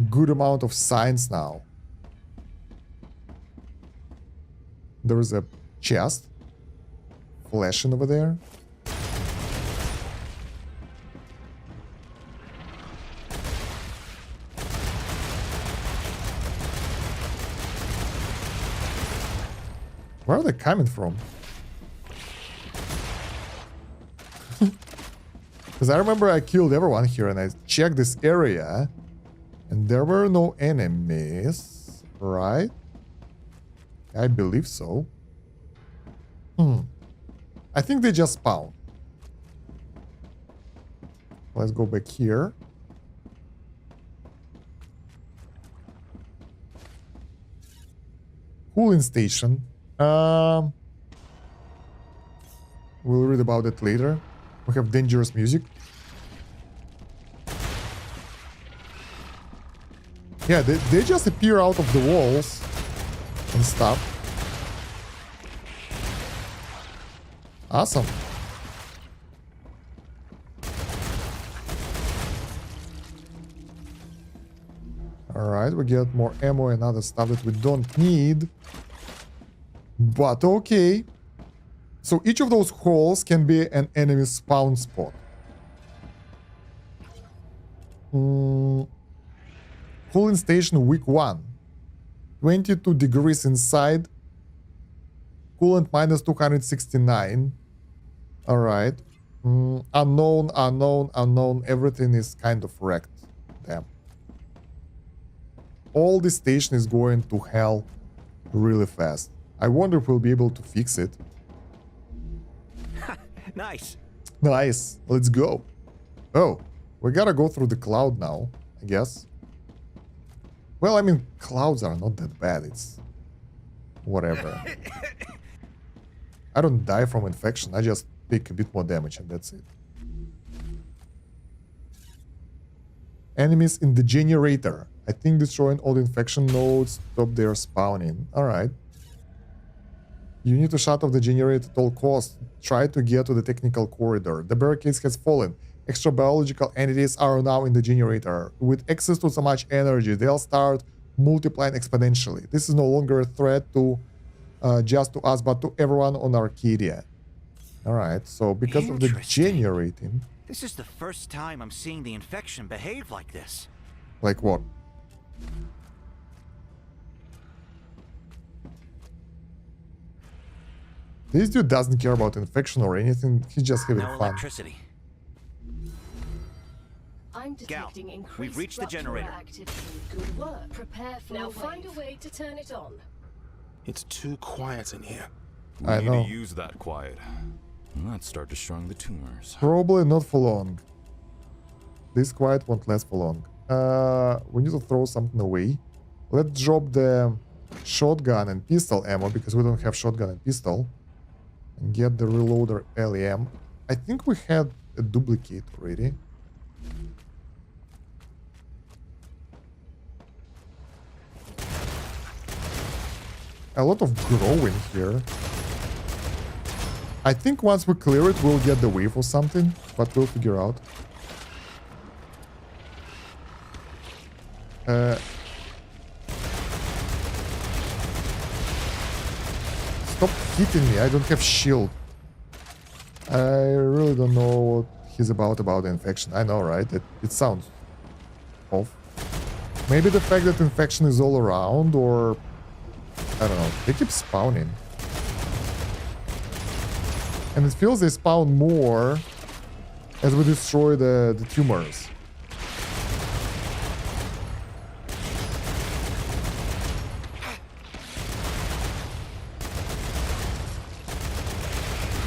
good amount of signs now. There is a chest flashing over there. Where are they coming from? Because I remember I killed everyone here and I checked this area and there were no enemies, right? I believe so. I think they just spawned. Let's go back here. Cooling station. We'll read about it later. We have dangerous music. Yeah, they just appear out of the walls and stuff. Awesome. Alright, we get more ammo and other stuff that we don't need. But okay. So each of those holes can be an enemy spawn spot. Cooling station week 1. 22 degrees inside. Coolant minus 269. Alright. Unknown. Everything is kind of wrecked. Damn. All this station is going to hell really fast. I wonder if we'll be able to fix it. Nice. Nice. Let's go. Oh, we gotta go through the cloud now, I guess. Well, I mean, clouds are not that bad. It's whatever. I don't die from infection. I just take a bit more damage and that's it. Enemies in the generator. I think destroying all the infection nodes stop their spawning. Alright. You need to shut off the generator at all costs. Try to get to the technical corridor. The barricades has fallen. Extra biological entities are now in the generator. With access to so much energy, they'll start multiplying exponentially. This is no longer a threat to just to us, but to everyone on Arcadia. Alright, so because of the generating... This is the first time I'm seeing the infection behave like this. Like what? This dude doesn't care about infection or anything. He's just having No fun. electricity. I'm Gal, detecting increased we've reached the rupture generator. activity. Good work. Prepare for now. Find a way to turn it on. It's too quiet in here. We I need know. to use that quiet. Let's start destroying the tumors. Probably not for long. This quiet won't last for long. We need to throw something away. Let's drop the shotgun and pistol ammo because we don't have shotgun and pistol. And get the reloader LEM. I think we had a duplicate already. A lot of growing here. I think once we clear it, we'll get the wave or something, but we'll figure out. Stop hitting me, I don't have shield. I really don't know what he's about the infection. I know, right? It sounds off. Maybe the fact that infection is all around, or... I don't know. They keep spawning. And it feels they spawn more as we destroy the tumors.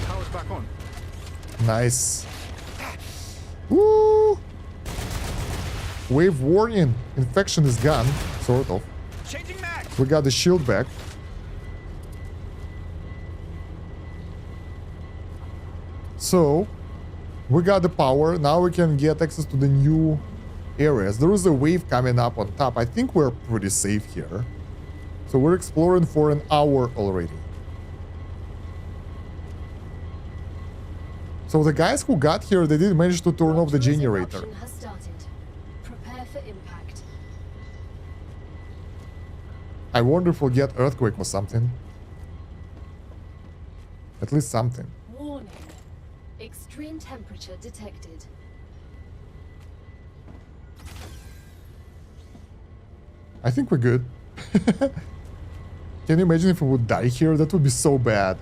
Power's back on. Nice. Woo! Wave warning. Infection is gone, sort of. Changing mags. We got the shield back. So, we got the power. Now we can get access to the new areas. There is a wave coming up on top. I think we're pretty safe here. So we're exploring for an hour already. So the guys who got here, they did manage to turn off the generator. Has started. Prepare for impact. I wonder if we'll get earthquake or something. At least something. Warning. Extreme temperature detected. I think we're good. Can you imagine if we would die here? That would be so bad.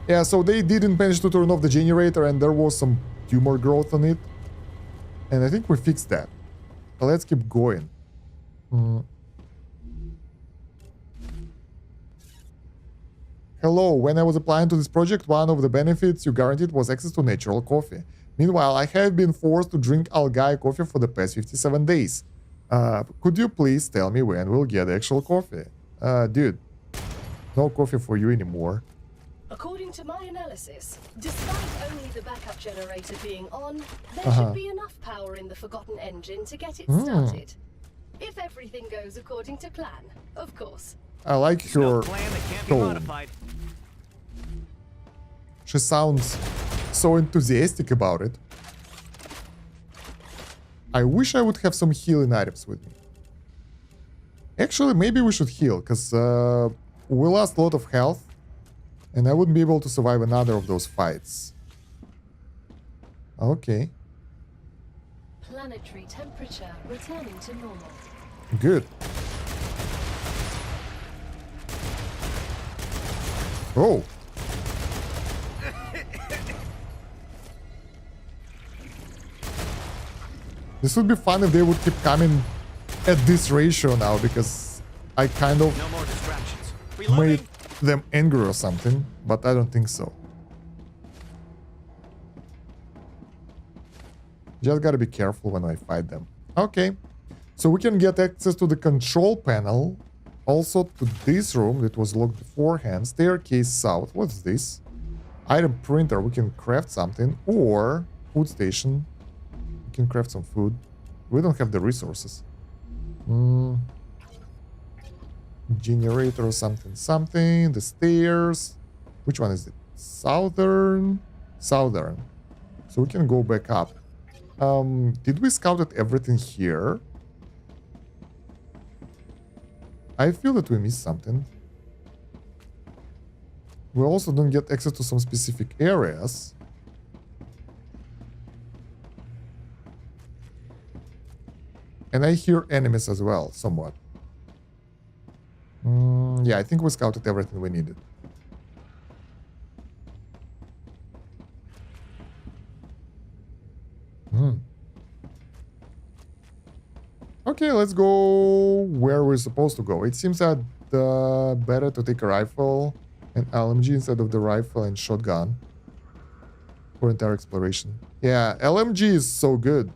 Yeah, so they didn't manage to turn off the generator and there was some tumor growth on it. And I think we fixed that. But let's keep going. Hello, when I was applying to this project, one of the benefits you guaranteed was access to natural coffee. Meanwhile, I have been forced to drink algae coffee for the past 57 days. Could you please tell me when we'll get actual coffee? Dude, no coffee for you anymore. According to my analysis, despite only the backup generator being on, there should be enough power in the Forgotten engine to get it started. If everything goes according to plan, of course. I like your tone. She sounds so enthusiastic about it. I wish I would have some healing items with me. Actually, maybe we should heal, because we lost a lot of health. And I wouldn't be able to survive another of those fights. Okay. Planetary temperature returning to normal. Good. Oh. This would be fun if they would keep coming at this ratio now, because I kind of made them angry or something, but I don't think so. Just gotta be careful when I fight them. Okay, so we can get access to the control panel, also to this room that was locked beforehand. Staircase south. What's this? Item printer. We can craft something, or food station. We can craft some food. We don't have the resources. Generator or something. The stairs. Which one is it? Southern. So we can go back up. Did we scout everything here? I feel that we missed something. We also don't get access to some specific areas. And I hear enemies as well, somewhat. Yeah, I think we scouted everything we needed. Okay, let's go where we're supposed to go. It seems that better to take a rifle and LMG instead of the rifle and shotgun for entire exploration. Yeah, LMG is so good.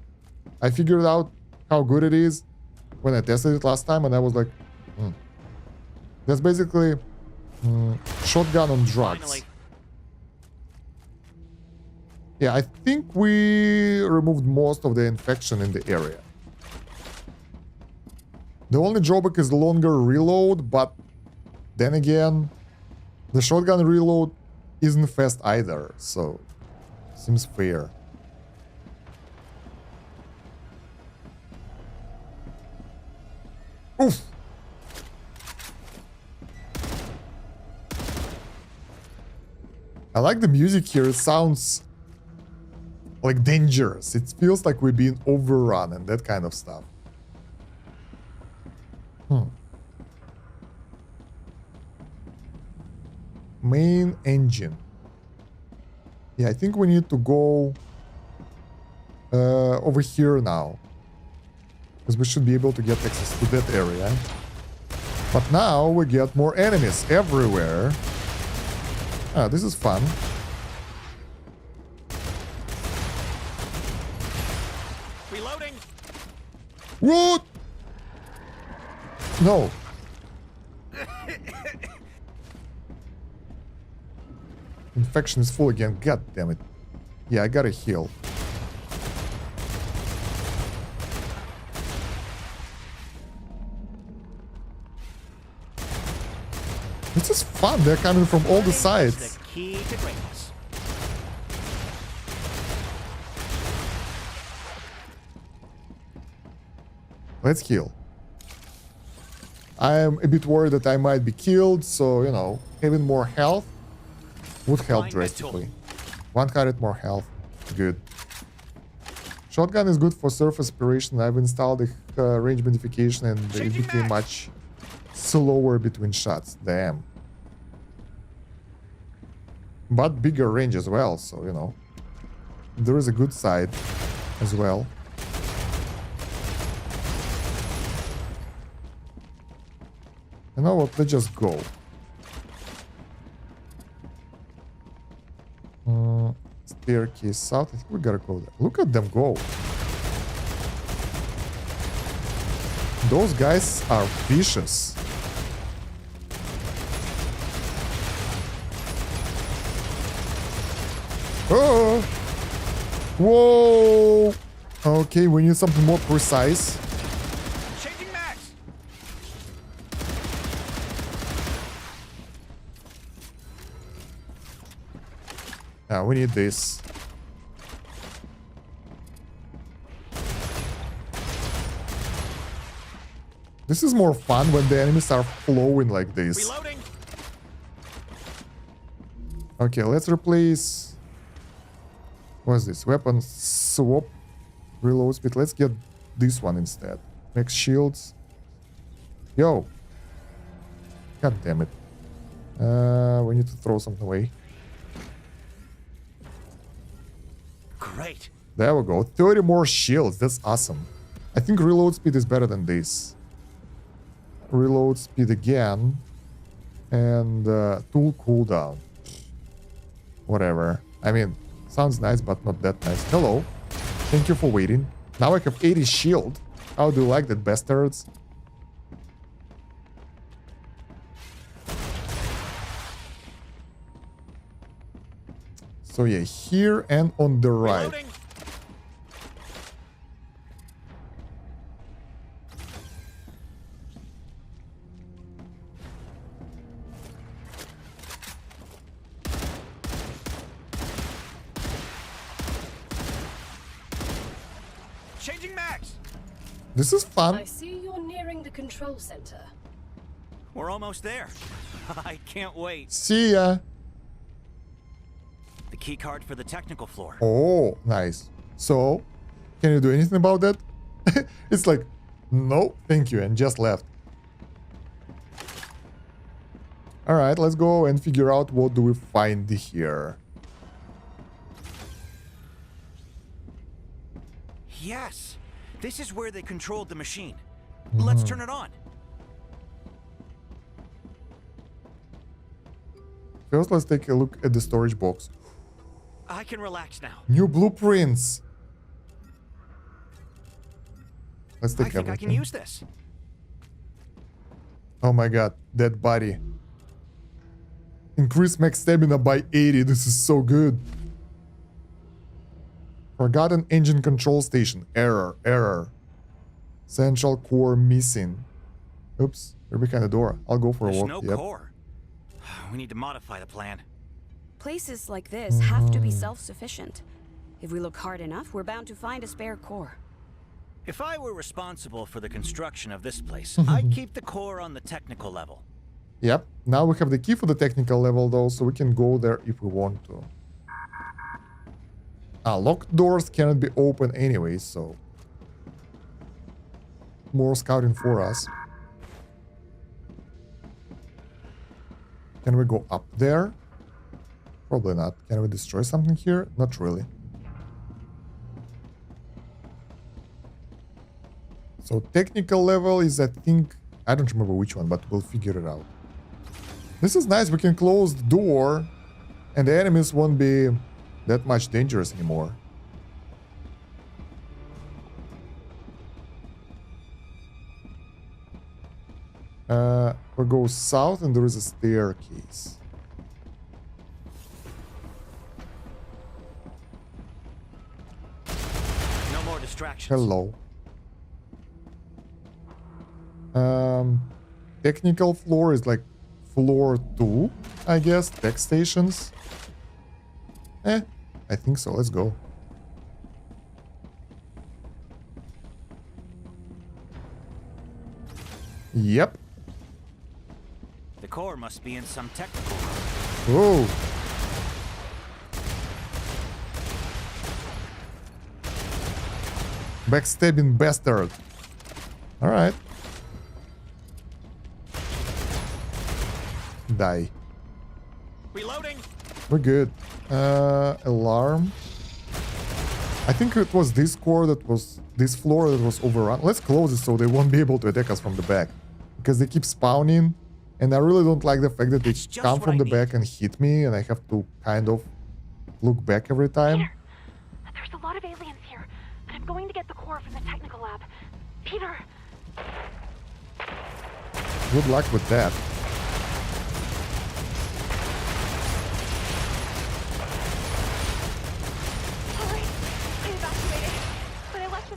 I figured out how good it is when I tested it last time, and I was like, That's basically shotgun on drugs. Finally. Yeah, I think we removed most of the infection in the area. The only drawback is longer reload, but then again, the shotgun reload isn't fast either, so seems fair. Oof! I like the music here, it sounds like dangerous. It feels like we're being overrun and that kind of stuff. Main engine. Yeah, I think we need to go over here now, because we should be able to get access to that area. But now we get more enemies everywhere. Ah, this is fun. Reloading. What? No. Infection is full again. God damn it. Yeah, I gotta heal. This is fun. They're coming from all the sides. The key to greatness. Let's heal. I'm a bit worried that I might be killed, so, you know, having more health would help drastically. 100 more health. Good. Shotgun is good for surface operation. I've installed a range modification and it became much slower between shots. Damn. But bigger range as well, so, you know, there is a good side as well. You know what? Let's just go. Staircase south. I think we gotta go there. Look at them go. Those guys are vicious. Oh! Whoa! Okay, we need something more precise. Changing max. We need this. This is more fun when the enemies are flowing like this. Reloading. Okay, let's replace... What's this? Weapon swap. Reload speed. Let's get this one instead. Max shields. Yo. God damn it. We need to throw something away. Great. There we go. 30 more shields. That's awesome. I think reload speed is better than this. Reload speed again. And tool cooldown. Whatever. I mean, sounds nice, but not that nice. Hello. Thank you for waiting. Now I have 80 shield. How do you like that, bastards? So yeah, here and on the right. Reloading. Changing max. This is fun. I see you're nearing the control center. We're almost there. I can't wait. See ya. The key card for the technical floor. Oh, nice. So, can you do anything about that? It's like, no, thank you, and just left. All right, let's go and figure out what do we find here. Yes. This is where they controlled the machine. Let's turn it on. First, let's take a look at the storage box. I can relax now. New blueprints. Let's take I think everything. I can use this. Oh my god, that body. Increase max stamina by 80. This is so good. Forgotten engine control station. Error. Error. Central core missing. Oops. We're behind the door. I'll go for a There's walk. no Yep. core. We need to modify the plan. Places like this have to be self-sufficient. If we look hard enough, we're bound to find a spare core. If I were responsible for the construction of this place, I'd keep the core on the technical level. Yep. Now we have the key for the technical level though, so we can go there if we want to. Locked doors cannot be open anyway, so... More scouting for us. Can we go up there? Probably not. Can we destroy something here? Not really. So technical level is, I think... I don't remember which one, but we'll figure it out. This is nice. We can close the door and the enemies won't be that much dangerous anymore. We'll go south and there is a staircase. No more distractions. Hello. Technical floor is like floor 2, I guess. Tech stations. I think so. Let's go. Yep. The core must be in some technical room. Oh. Backstabbing bastard. All right. Die. Reloading. We're good. Alarm. I think it was this core that was this floor that was overrun. Let's close it so they won't be able to attack us from the back, because they keep spawning, and I really don't like the fact that they come from the back and hit me, and I have to kind of look back every time. Peter, there's a lot of aliens here, and I'm going to get the core from the technical lab. Peter. Good luck with that.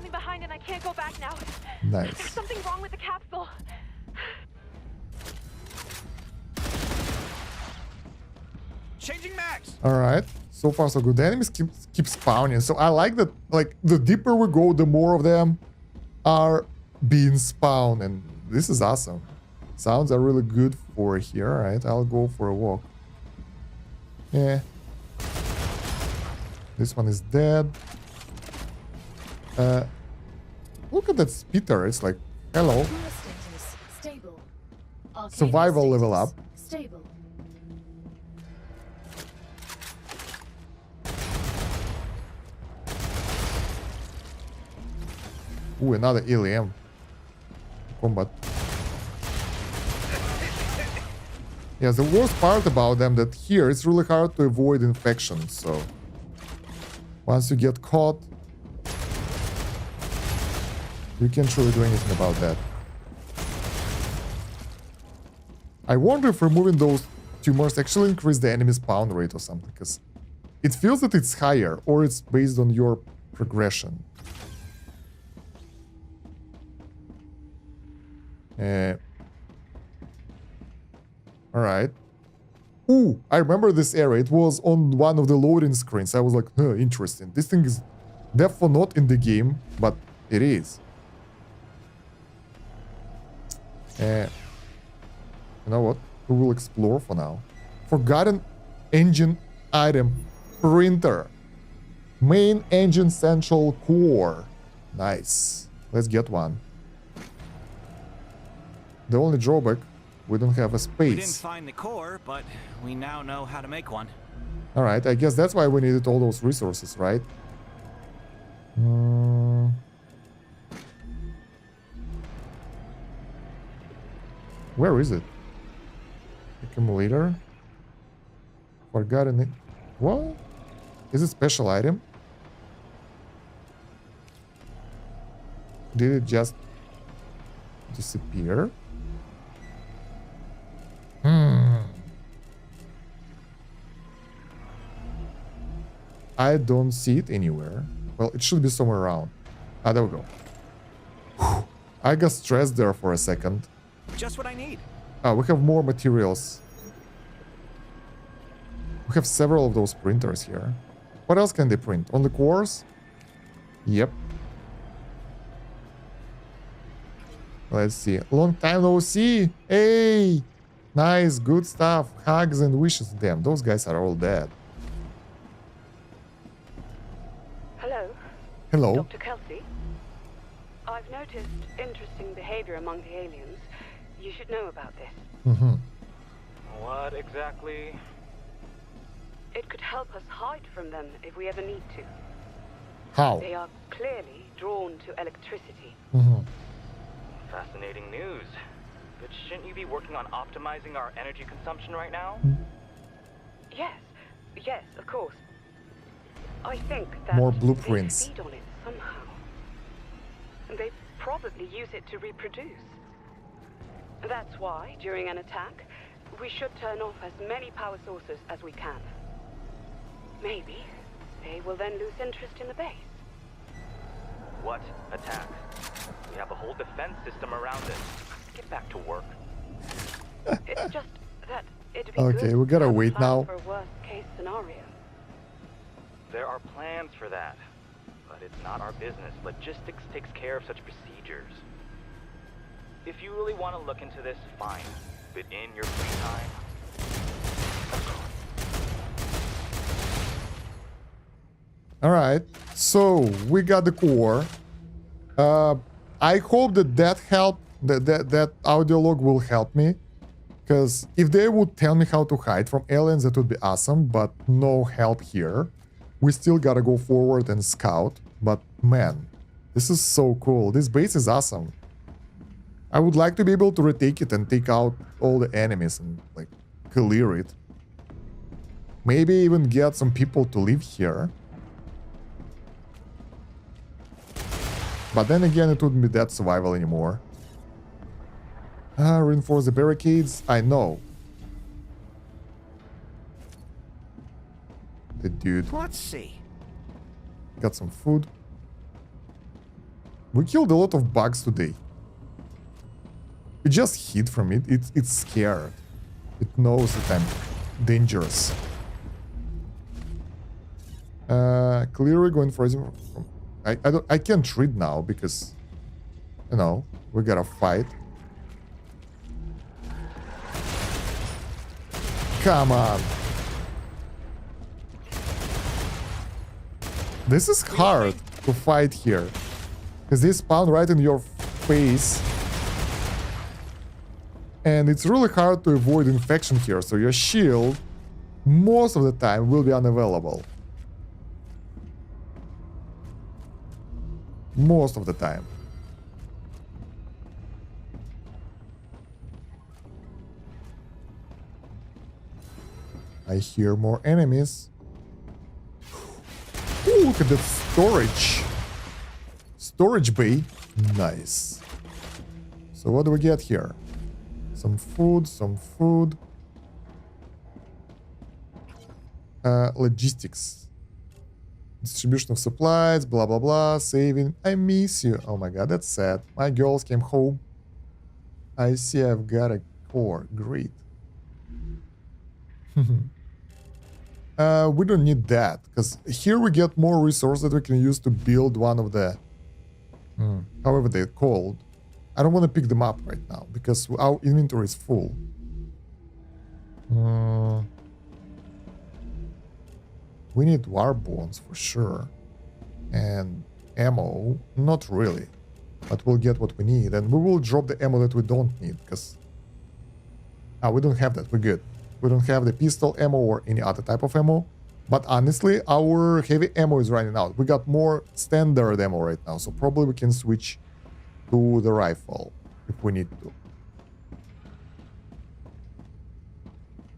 Behind and I can't go back now. Nice. There's something wrong with the capsule. Changing mags. All right. So far so good. The enemies keep spawning. So I like that. Like the deeper we go, the more of them are being spawned, and this is awesome. Sounds are really good for here. All right. I'll go for a walk. Yeah. This one is dead. Look at that speeder. It's like, hello. Stable. Survival level up. Stable. Ooh, another alien combat. Yeah, the worst part about them that here it's really hard to avoid infection. So once you get caught, you can't really do anything about that. I wonder if removing those tumors actually increase the enemy spawn rate or something, because it feels that it's higher, or it's based on your progression. Alright. Ooh, I remember this area. It was on one of the loading screens. I was like, huh, interesting. This thing is definitely not in the game, but it is. You know what? We will explore for now. Forgotten engine item. Printer. Main engine central core. Nice. Let's get one. The only drawback, we don't have a space. We didn't find the core, but we now know how to make one. Alright, I guess that's why we needed all those resources, right? Where is it? Accumulator? Forgotten it. What? Is it special item? Did it just disappear? I don't see it anywhere. Well, it should be somewhere around. Ah, there we go. Whew. I got stressed there for a second. Just what I need. Ah, we have more materials. We have several of those printers here. What else can they print? On the cores? Yep. Let's see. Long time no see. Hey! Nice, good stuff. Hugs and wishes. Damn, those guys are all dead. Hello? Hello? Dr. Kelsey? I've noticed interesting behavior among the aliens. You should know about this. Mm-hmm. What exactly? It could help us hide from them if we ever need to. How? They are clearly drawn to electricity. Mm-hmm. Fascinating news. But shouldn't you be working on optimizing our energy consumption right now? Yes, of course. I think that More blueprints. they feed on it somehow. They probably use it to reproduce. That's why, during an attack, we should turn off as many power sources as we can. Maybe they will then lose interest in the base. What attack? We have a whole defense system around it. Get back to work. It's just that it'd be Okay, good we gotta to have a wait plan now. for a worst-case scenario. There are plans for that. But it's not our business. Logistics takes care of such procedures. If you really want to look into this, fine. But in your free time... Alright, so we got the core. I hope that help, that audio log will help me. Because if they would tell me how to hide from aliens, that would be awesome, but no help here. We still gotta go forward and scout, but man, this is so cool. This base is awesome. I would like to be able to retake it and take out all the enemies and like clear it. Maybe even get some people to live here. But then again, it wouldn't be that survival anymore. Reinforce the barricades. I know. The dude Let's see. got some food. We killed a lot of bugs today. We just hid from it. It's scared. It knows that I'm dangerous. Clearly going for I can't read now because, you know, we gotta fight. Come on. This is hard to fight here because they spawn right in your face. And it's really hard to avoid infection here, so your shield most of the time will be unavailable. Most of the time. I hear more enemies. Ooh, look at that storage. Storage bay. Nice. So what do we get here? Some food, some food. Logistics. Distribution of supplies, blah, blah, blah. Saving. I miss you. Oh my god, that's sad. My girls came home. I see I've got a core. Great. We don't need that, because here we get more resources that we can use to build one of the... however they're called. I don't want to pick them up right now, because our inventory is full. We need war bones for sure. And ammo, not really. But we'll get what we need, and we will drop the ammo that we don't need, because... we don't have that, we're good. We don't have the pistol ammo or any other type of ammo. But honestly, our heavy ammo is running out. We got more standard ammo right now, so probably we can switch to the rifle if we need to.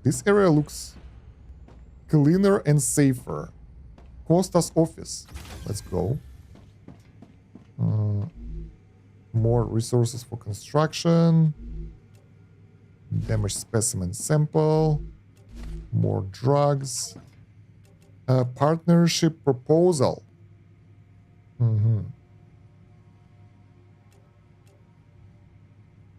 This area looks cleaner and safer. Costa's office. Let's go. More resources for construction. Damaged specimen sample. More drugs. Partnership proposal.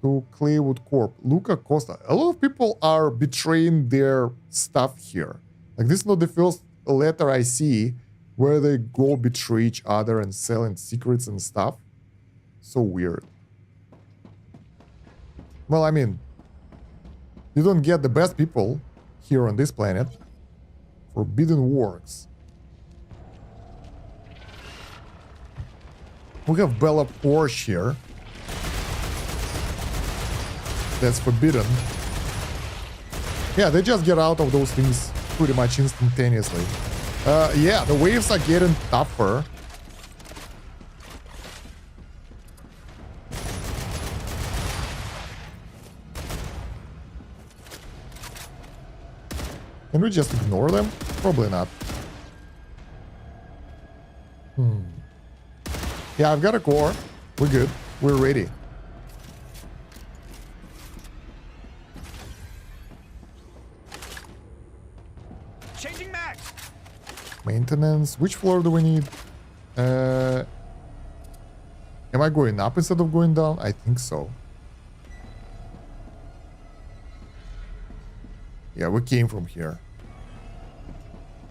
To Claywood Corp. Luca Costa. A lot of people are betraying their stuff here. Like, this is not the first letter I see where they go betray each other and selling secrets and stuff. So weird. Well, I mean, you don't get the best people here on this planet. Forbidden works. We have Bella Porsche here. That's forbidden. Yeah, they just get out of those things pretty much instantaneously. Yeah, the waves are getting tougher. Can we just ignore them? Probably not. Yeah, I've got a core. We're good. We're ready. Changing mags. Maintenance. Which floor do we need? Am I going up instead of going down? I think so. Yeah, we came from here.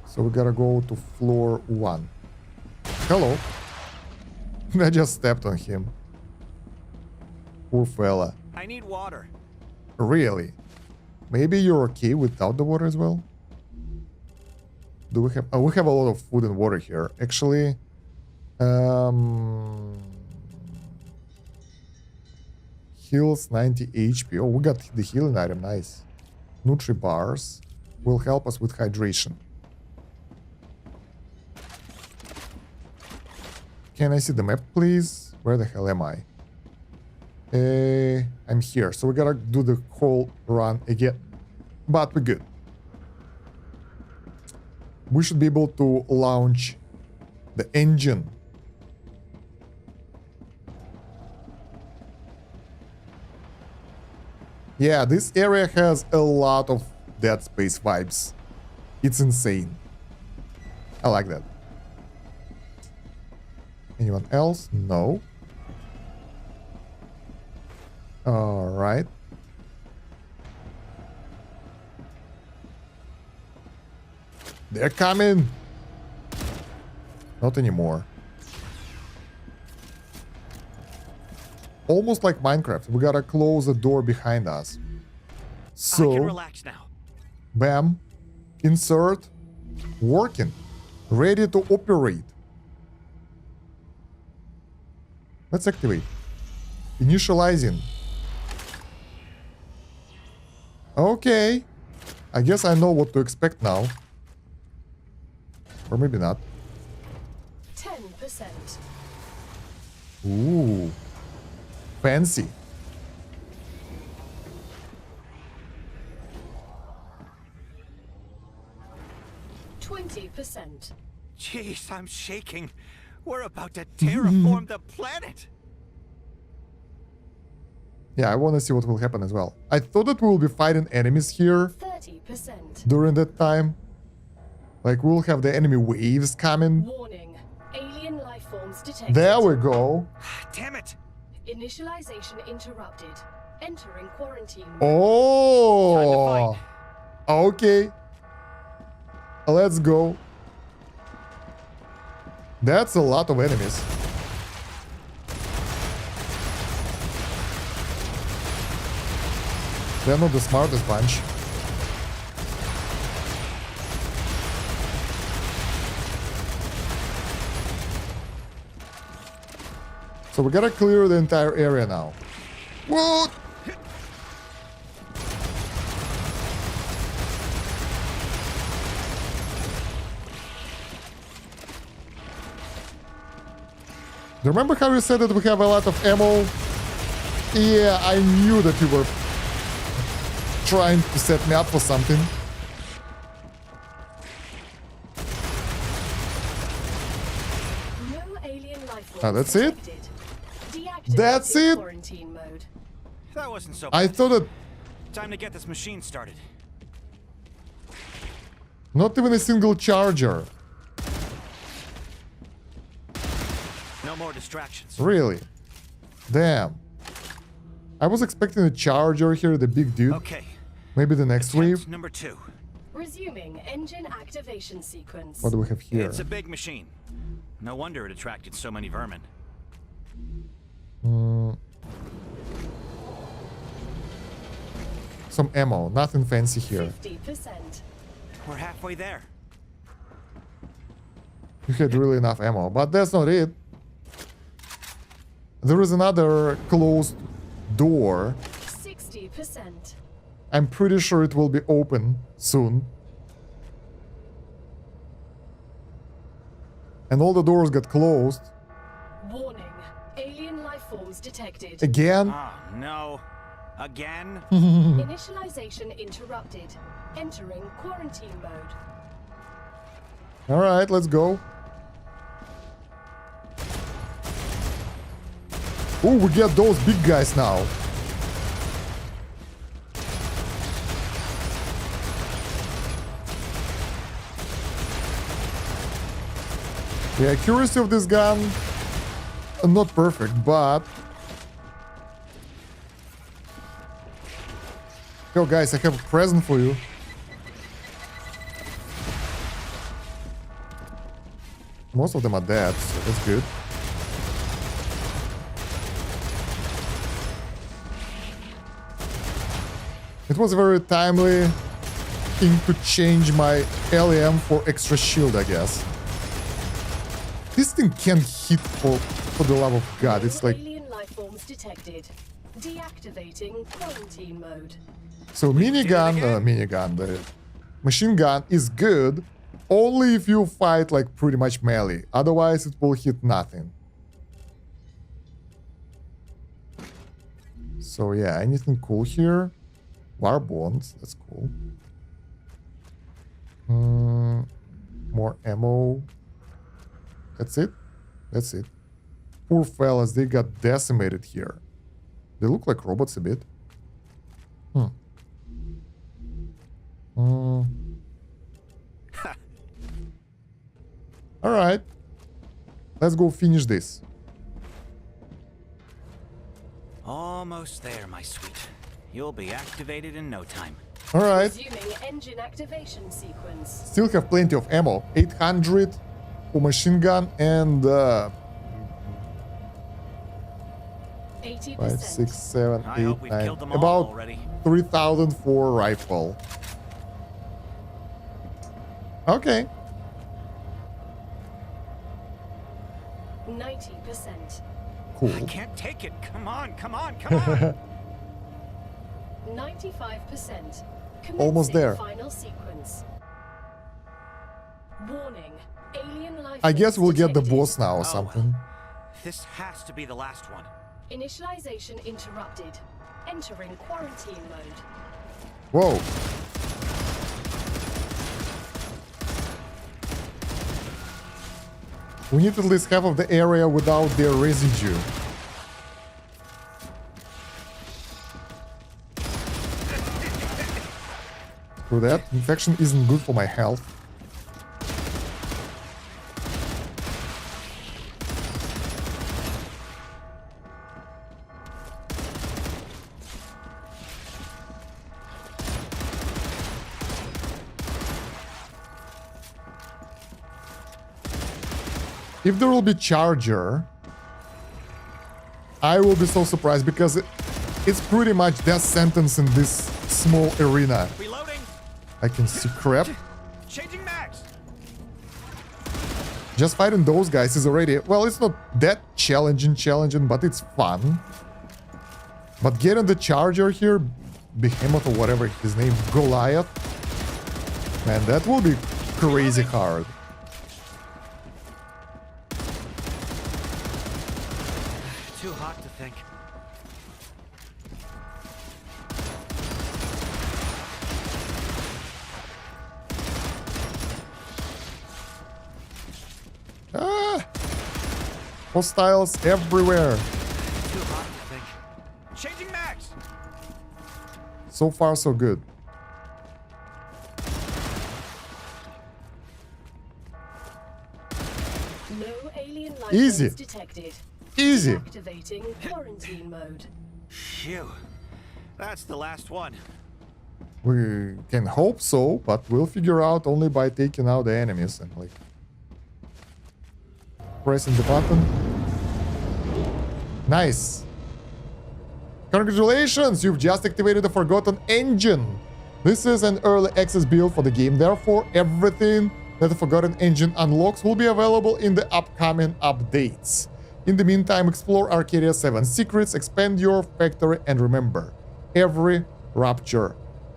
So we gotta go to floor 1. Hello. I just stepped on him. Poor fella. I need water. Really? Maybe you're okay without the water as well? Do we have... Oh, we have a lot of food and water here. Actually... Heals 90 HP. Oh, we got the healing item. Nice. Nutri bars will help us with hydration. Can I see the map, please? Where the hell am I? I'm here, so we gotta do the whole run again. But we're good. We should be able to launch the engine. Yeah, this area has a lot of Dead Space vibes. It's insane. I like that. Anyone else? No. All right. They're coming. Not anymore. Almost like Minecraft. We gotta close the door behind us. So, I can relax now. Bam. Insert. Working. Ready to operate. Let's activate. Initializing. Okay. I guess I know what to expect now. Or maybe not. 10%. Ooh. Fancy. %. Jeez, I'm shaking. We're about to terraform the planet. Yeah, I want to see what will happen as well. I thought that we will be fighting enemies here 30%. during that time. Like, we'll have the enemy waves coming. Warning. Alien life forms detected. There we go. Damn it. Initialization interrupted. Entering quarantine. Oh. Okay. Let's go. That's a lot of enemies. They're not the smartest bunch. So we gotta clear the entire area now. What? Do you remember how you said that we have a lot of ammo? Yeah, I knew that you were trying to set me up for something. No alien life forms That's it? detected. That's Deactivate it? Quarantine mode. That wasn't so I bad. thought that... Time to get this machine started. Not even a single charger. No more distractions. Really? Damn. I was expecting a charger here, the big dude. Okay. Maybe the next wave. Number 2. Resuming engine activation sequence. What do we have here? It's a big machine. No wonder it attracted so many vermin. Some ammo, nothing fancy here. 50%. We're halfway there. You had really enough ammo, but that's not it. There is another closed door. 60%. I'm pretty sure it will be open soon. And all the doors got closed. Warning. Alien life forms detected. Again? Oh, no. Again? Initialization interrupted. Entering quarantine mode. Alright, let's go. Oh, we get those big guys now. The accuracy of this gun, not perfect, but... Yo guys, I have a present for you. Most of them are dead, so that's good. It was a very timely thing to change my LEM for extra shield, I guess. This thing can't hit for the love of God. It's like... Alien life forms detected. Deactivating quarantine mode. So minigun, the machine gun is good only if you fight like pretty much melee. Otherwise it will hit nothing. So yeah, anything cool here? War bonds, that's cool. More ammo. That's it? That's it. Poor fellas, they got decimated here. They look like robots a bit. Alright. Let's go finish this. Almost there, my sweet. You'll be activated in no time. Alright. Resuming engine activation sequence. Still have plenty of ammo. 800 for machine gun and 80%. 5, 6, 7, I 8, hope we've 9. killed them all About already. 3,000 for rifle. Okay. 90%. Cool. I can't take it. Come on, come on, come on. 95%. Almost there. Final sequence. Warning. Alien life I guess forms we'll get the detected. boss now or Oh, something. This has to be the last one. Initialization interrupted. Entering quarantine mode. Whoa. We need at least half of the area without their residue. Through that, infection isn't good for my health. If there will be charger, I will be so surprised because it's pretty much death sentence in this small arena. Reloading. I can see crap. Changing mags. Just fighting those guys is already, well, it's not that challenging, but it's fun. But getting the charger here, Behemoth or whatever his name, Goliath, man, that will be crazy hard. Too hot to think. Ah! Hostiles everywhere. Too hot to think. Changing mags. So far, so good. Easy. zones detected. Easy. Activating quarantine mode. Phew. That's the last one. We can hope so, but we'll figure out only by taking out the enemies and like pressing the button. Nice. Congratulations, you've just activated the Forgotten Engine. This is an early access build for the game, therefore everything that the Forgotten Engine unlocks will be available in the upcoming updates. In the meantime, explore Arcadia 7 secrets, expand your factory, and remember, every rupture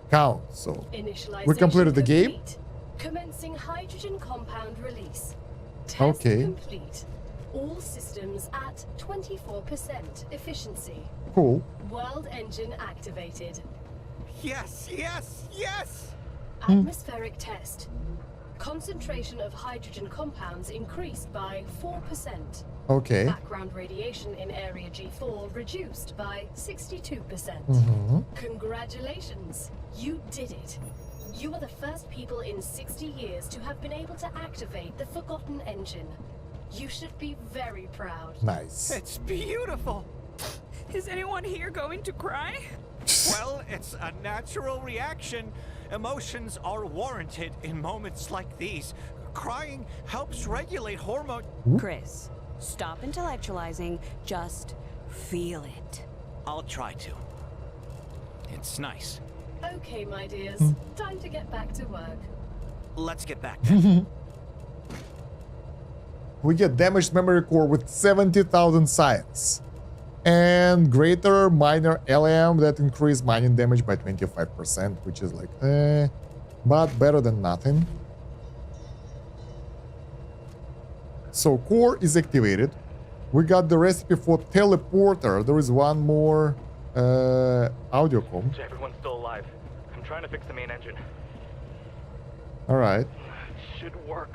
counts. So, we completed the game. Commencing hydrogen compound release. Test Okay. complete. All systems at 24% efficiency. Cool. World engine activated. Yes, yes, yes! Atmospheric test. Concentration of hydrogen compounds increased by 4%. Okay. Background radiation in area G4 reduced by 62%. Congratulations, you did it. You are the first people in 60 years to have been able to activate the Forgotten Engine. You should be very proud. Nice. It's beautiful. Is anyone here going to cry? Well, it's a natural reaction. Emotions are warranted in moments like these. Crying helps regulate hormone. Chris, stop intellectualizing. Just feel it. I'll try to. It's nice. Okay, my dears, time to get back to work. Let's get back then. We get damaged memory core with 70,000 science. And greater minor LM that increase mining damage by 25%, which is like, but better than nothing. So core is activated. We got the recipe for teleporter. There is one more audio com. Everyone's still alive. I'm trying to fix the main engine. All right. It should work.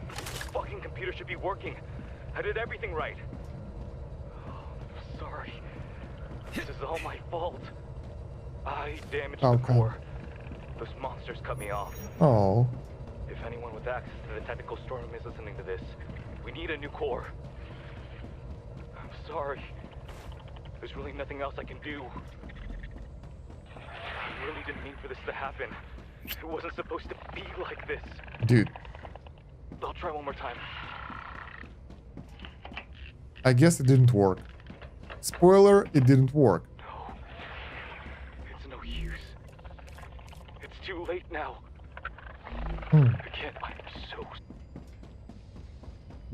This fucking computer should be working. I did everything right. Sorry. This is all my fault. I damaged the core. Those monsters cut me off. Oh. If anyone with access to the technical storeroom is listening to this, we need a new core. I'm sorry. There's really nothing else I can do. I really didn't mean for this to happen. It wasn't supposed to be like this. Dude. I'll try one more time. I guess it didn't work. Spoiler, it didn't work. No. It's no use. It's too late now. I can't. I'm so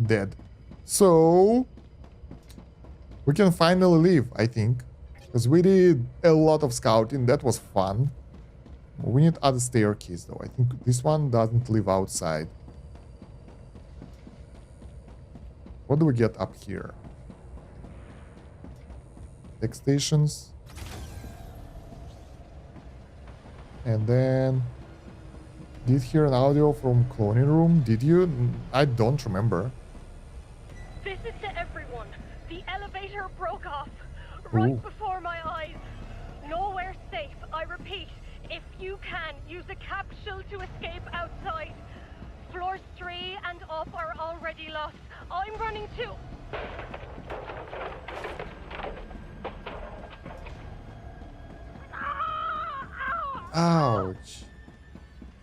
dead. So we can finally leave, I think, because we did a lot of scouting. That was fun. We need other staircase though. I think this one doesn't live outside. What do we get up here? Tech stations. And then did hear an audio from cloning room. Did you? I don't remember. This is to everyone. The elevator broke off right Ooh. before my eyes. Nowhere safe. I repeat, if you can, use a capsule to escape outside. Floors 3 and up are already lost. I'm running too. Ouch.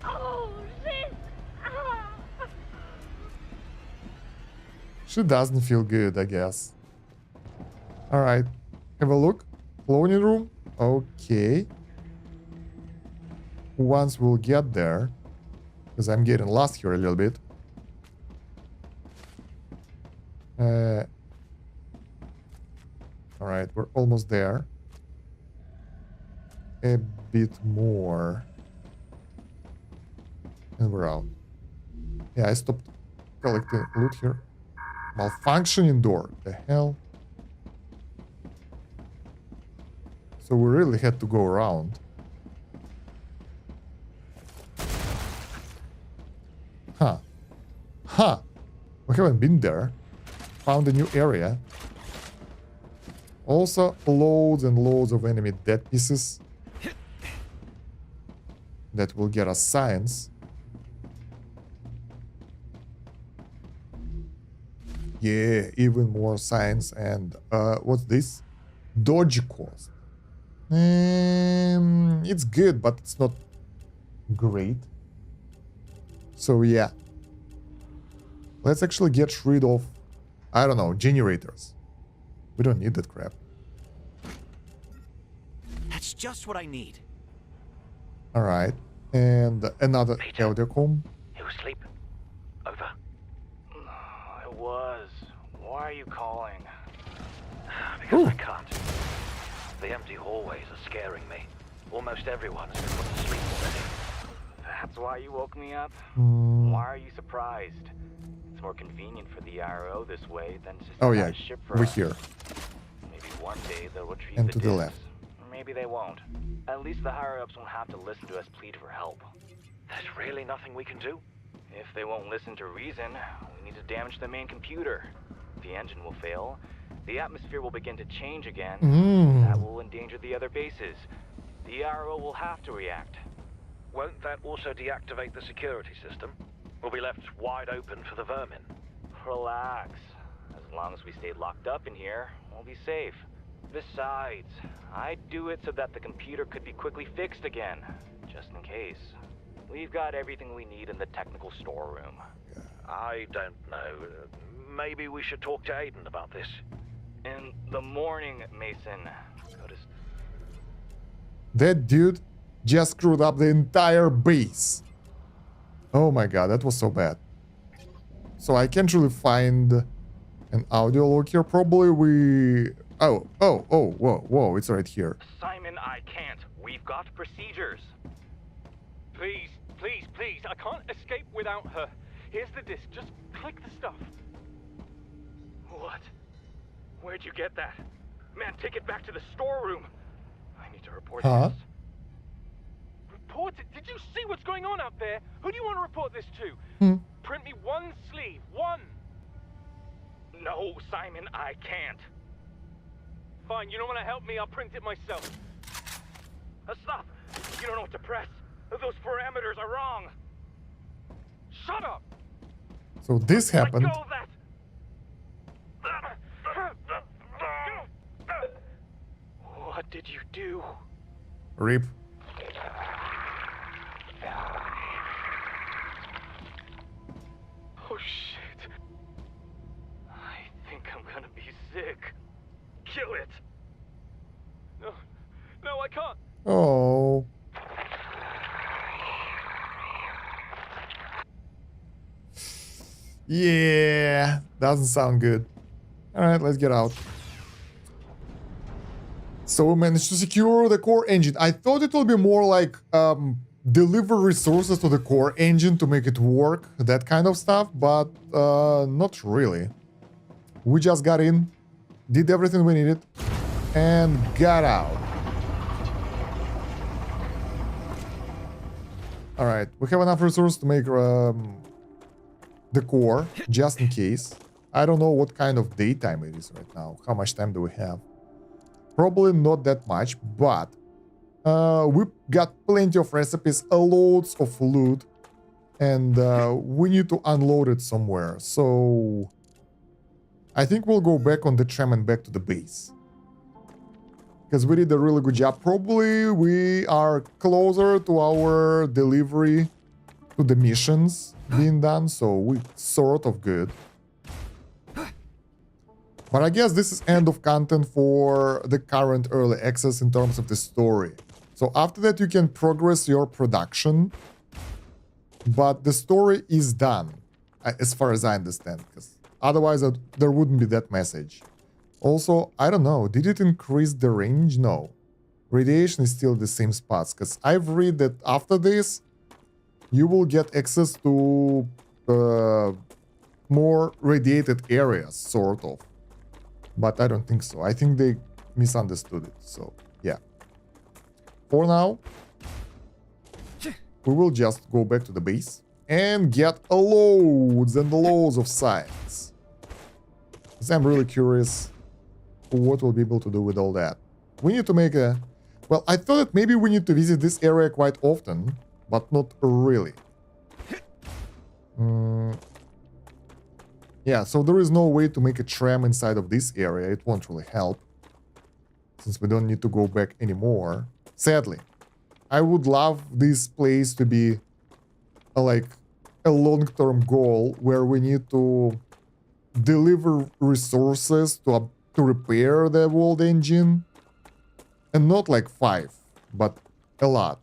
Oh, shit. She doesn't feel good, I guess. Alright. Have a look. Cloning room. Okay. Once we'll get there. Because I'm getting lost here a little bit. Alright, we're almost there. A bit more. And we're out. Yeah, I stopped collecting loot here. Malfunctioning door. The hell? So we really had to go around. Huh. Huh. We haven't been there. Found a new area. Also, loads and loads of enemy dead pieces. That will get us science. Yeah, even more science. And what's this? Dodge cost. It's good, but it's not great. So yeah, let's actually get rid of, I don't know, generators. We don't need that crap. That's just what I need. All right, and another audiocom. You asleep? Over. It was. Why are you calling? Because I can't. The empty hallways are scaring me. Almost everyone has been put to sleep already. That's why you woke me up? Why are you surprised? It's more convenient for the RO this way than to Oh send yeah, out a ship for we're us. here. Maybe one day they'll retrieve And the to the discs. left. Or maybe they won't. At least the higher-ups won't have to listen to us plead for help. There's really nothing we can do? If they won't listen to reason, we need to damage the main computer. The engine will fail. The atmosphere will begin to change again. That will endanger the other bases. The RO will have to react. Won't that also deactivate the security system? We'll be left wide open for the vermin. Relax. As long as we stay locked up in here, we'll be safe. Besides, I'd do it so that the computer could be quickly fixed again, just in case. We've got everything we need in the technical storeroom. I don't know. Maybe we should talk to Aiden about this. In the morning, Mason. That dude just screwed up the entire base. Oh my god, that was so bad. So I can't really find an audio log here. Probably we... whoa, it's right here. Simon, I can't. We've got procedures. Please, please, please. I can't escape without her. Here's the disc. Just click the stuff. What? Where'd you get that? Man, take it back to the storeroom. I need to report this. Report it? Did you see what's going on out there? Who do you want to report this to? Print me one sleeve. One. No, Simon, I can't. Fine, you don't want to help me, I'll print it myself. Stop! You don't know what to press. Those parameters are wrong. Shut up! So this happened. Let go of that. What did you do? RIP. Oh shit. I think I'm gonna be sick. Kill it. No, I can't. Oh. Yeah, doesn't sound good. All right, let's get out. So we managed to secure the core engine. I thought it would be more like deliver resources to the core engine to make it work, that kind of stuff, but not really. We just got in, did everything we needed, and got out. All right, we have enough resources to make the core, just in case. I don't know what kind of daytime it is right now. How much time do we have? Probably not that much, but we got plenty of recipes, loads of loot, and we need to unload it somewhere. So I think we'll go back on the tram and back to the base, because we did a really good job. Probably we are closer to our delivery to the missions being done, so we sort of good. But I guess this is end of content for the current early access in terms of the story. So after that you can progress your production, but the story is done, as far as I understand, because otherwise there wouldn't be that message. Also, I don't know, did it increase the range? No. Radiation is still the same spots, because I've read that after this, you will get access to more radiated areas, sort of. But I don't think so. I think they misunderstood it, so yeah. For now, we will just go back to the base and get loads and loads of science. Because I'm really curious what we'll be able to do with all that. We need to make a... Well, I thought that maybe we need to visit this area quite often, but not really. Yeah, so there is no way to make a tram inside of this area. It won't really help, since we don't need to go back anymore. Sadly. I would love this place to be like a long-term goal where we need to deliver resources to repair the world engine. And not like 5, but a lot.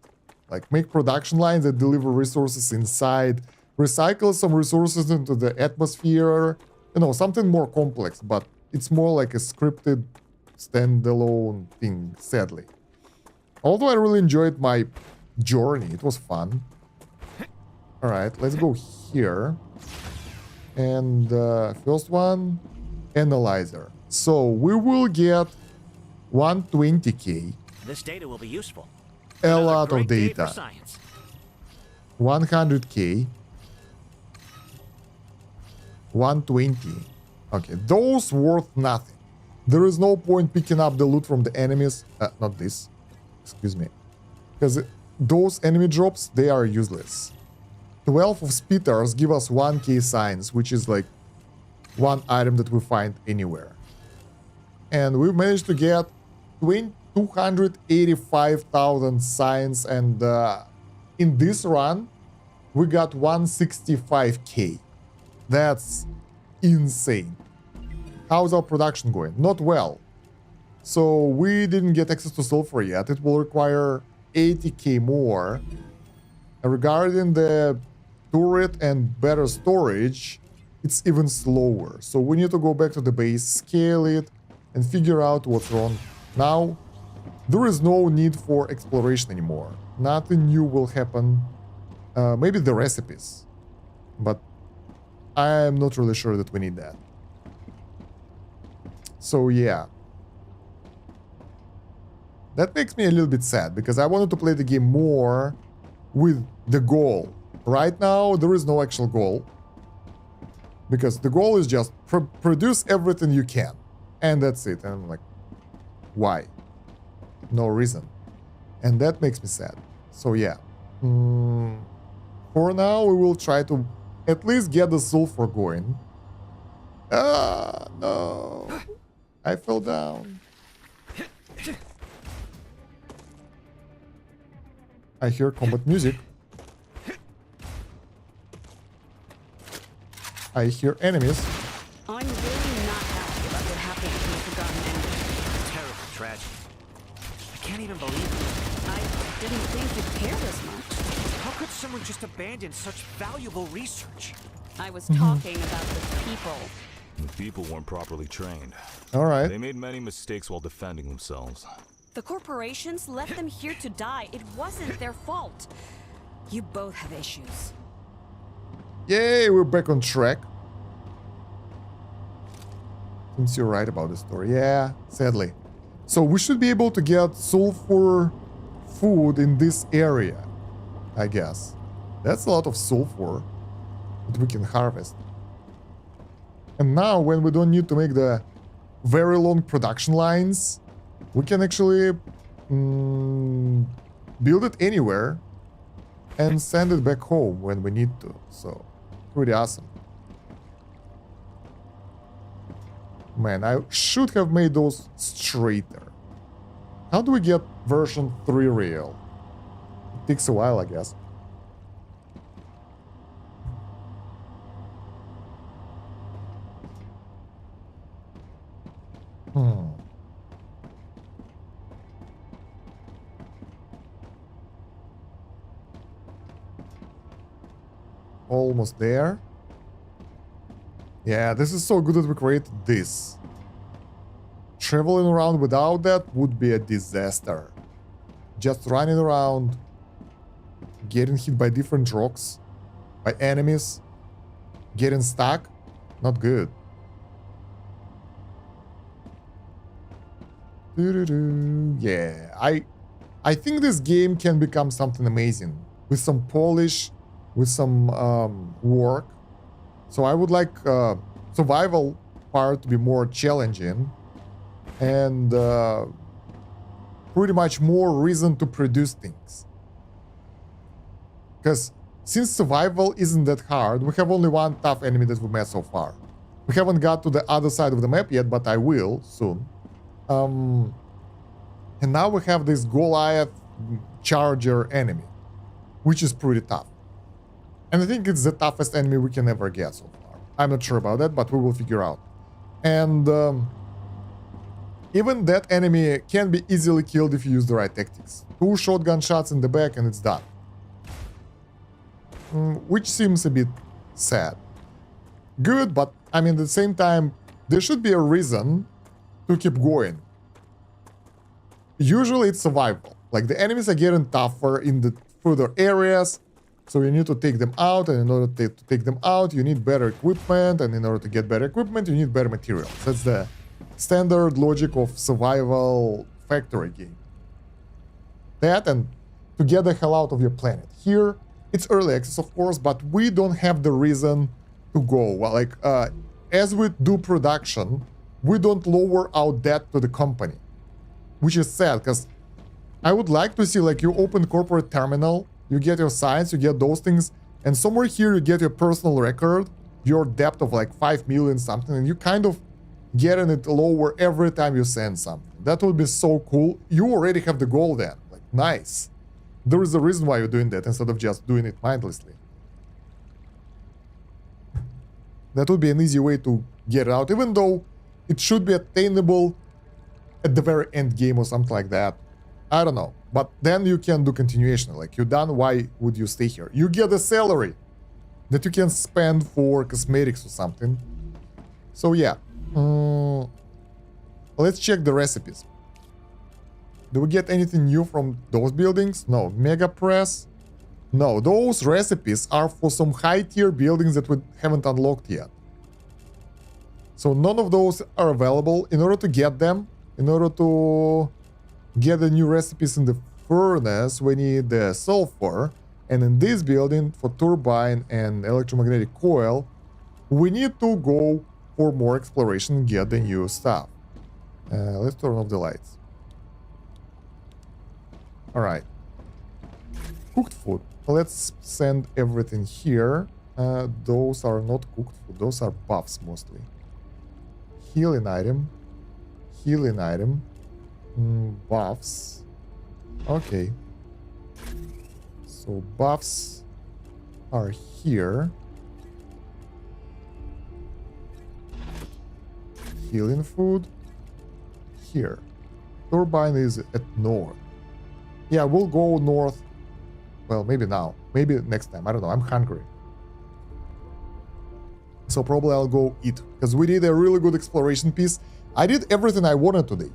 Like make production lines that deliver resources inside, recycle some resources into the atmosphere. You know, something more complex, but it's more like a scripted standalone thing, sadly. Although I really enjoyed my journey, it was fun. Alright, let's go here. And first one, analyzer. So we will get 120k. This data will be useful. A lot of Great day for data. science. 100k. 120. Okay, those worth nothing. There is no point picking up the loot from the enemies. Not this. Excuse me. Because those enemy drops, they are useless. 12 of spitters give us 1k science, which is like one item that we find anywhere. And we've managed to get 285,000 science, and in this run, we got 165k. That's insane. How's our production going? Not well. So we didn't get access to sulfur yet. It will require 80k more. And regarding the turret and better storage, it's even slower. So we need to go back to the base, scale it, and figure out what's wrong. Now, there is no need for exploration anymore. Nothing new will happen. Maybe the recipes. But I'm not really sure that we need that. So yeah. That makes me a little bit sad, because I wanted to play the game more with the goal. Right now, there is no actual goal. Because the goal is just produce everything you can. And that's it. And I'm like, why? No reason. And that makes me sad. So yeah. For now, we will try to at least get the sulfur going. Ah, no. I fell down. I hear combat music. I hear enemies. I'm really not happy about what happened to the Forgotten Ending. Terrible tragedy. I can't even believe it. I didn't think you'd care this much. How could someone just abandon such valuable research? I was talking about the people. The people weren't properly trained. All right. They made many mistakes while defending themselves. The corporations left them here to die. It wasn't their fault. You both have issues. Yay, we're back on track. Seems you're right about the story. Yeah, sadly. So we should be able to get sulfur food in this area, I guess. That's a lot of sulfur that we can harvest. And now, when we don't need to make the very long production lines, we can actually build it anywhere and send it back home when we need to. So, pretty awesome. Man, I should have made those straighter. How do we get version 3 real? It takes a while, I guess. Almost there. Yeah, this is so good that we created this. Traveling around without that would be a disaster. Just running around, getting hit by different rocks, by enemies, getting stuck, not good. Yeah, I think this game can become something amazing with some polish, with some work. So I would like survival part to be more challenging and pretty much more reason to produce things. Because since survival isn't that hard, we have only one tough enemy that we met so far. We haven't got to the other side of the map yet, but I will soon. And now we have this Goliath charger enemy, which is pretty tough. And I think it's the toughest enemy we can ever get so far. I'm not sure about that, but we will figure out. And even that enemy can be easily killed if you use the right tactics. 2 shotgun shots in the back and it's done. Which seems a bit sad. Good, but I mean, at the same time, there should be a reason to keep going. Usually it's survival. Like, the enemies are getting tougher in the further areas, so you need to take them out, and in order to take them out, you need better equipment, and in order to get better equipment, you need better materials. That's the standard logic of survival factory game. That, and to get the hell out of your planet. Here, it's early access, of course, but we don't have the reason to go. Well, like, as we do production, we don't lower our debt to the company, which is sad, because I would like to see, like, you open corporate terminal, you get your science, you get those things, and somewhere here you get your personal record, your debt of like 5 million something, and you kind of getting it lower every time you send something. That would be so cool. You already have the goal then. Like, nice. There is a reason why you're doing that instead of just doing it mindlessly. That would be an easy way to get it out, even though it should be attainable at the very end game or something like that. I don't know. But then you can do continuation. Like, you're done, why would you stay here? You get a salary that you can spend for cosmetics or something. So yeah. Let's check the recipes. Do we get anything new from those buildings? No. Mega Press? No. Those recipes are for some high-tier buildings that we haven't unlocked yet. So none of those are available. In order to get them, in order to get the new recipes in the furnace, we need the sulfur. And in this building, for turbine and electromagnetic coil, we need to go for more exploration and get the new stuff. Let's turn off the lights. Alright. Cooked food. Let's send everything here. Those are not cooked food. Those are buffs mostly. Healing item. Healing item. Buffs. Okay. So buffs are here. Healing food here. Turbine is at north. Yeah, we'll go north. Well, maybe now. Maybe next time. I don't know. I'm hungry. So probably I'll go eat. Because we did a really good exploration piece. I did everything I wanted today.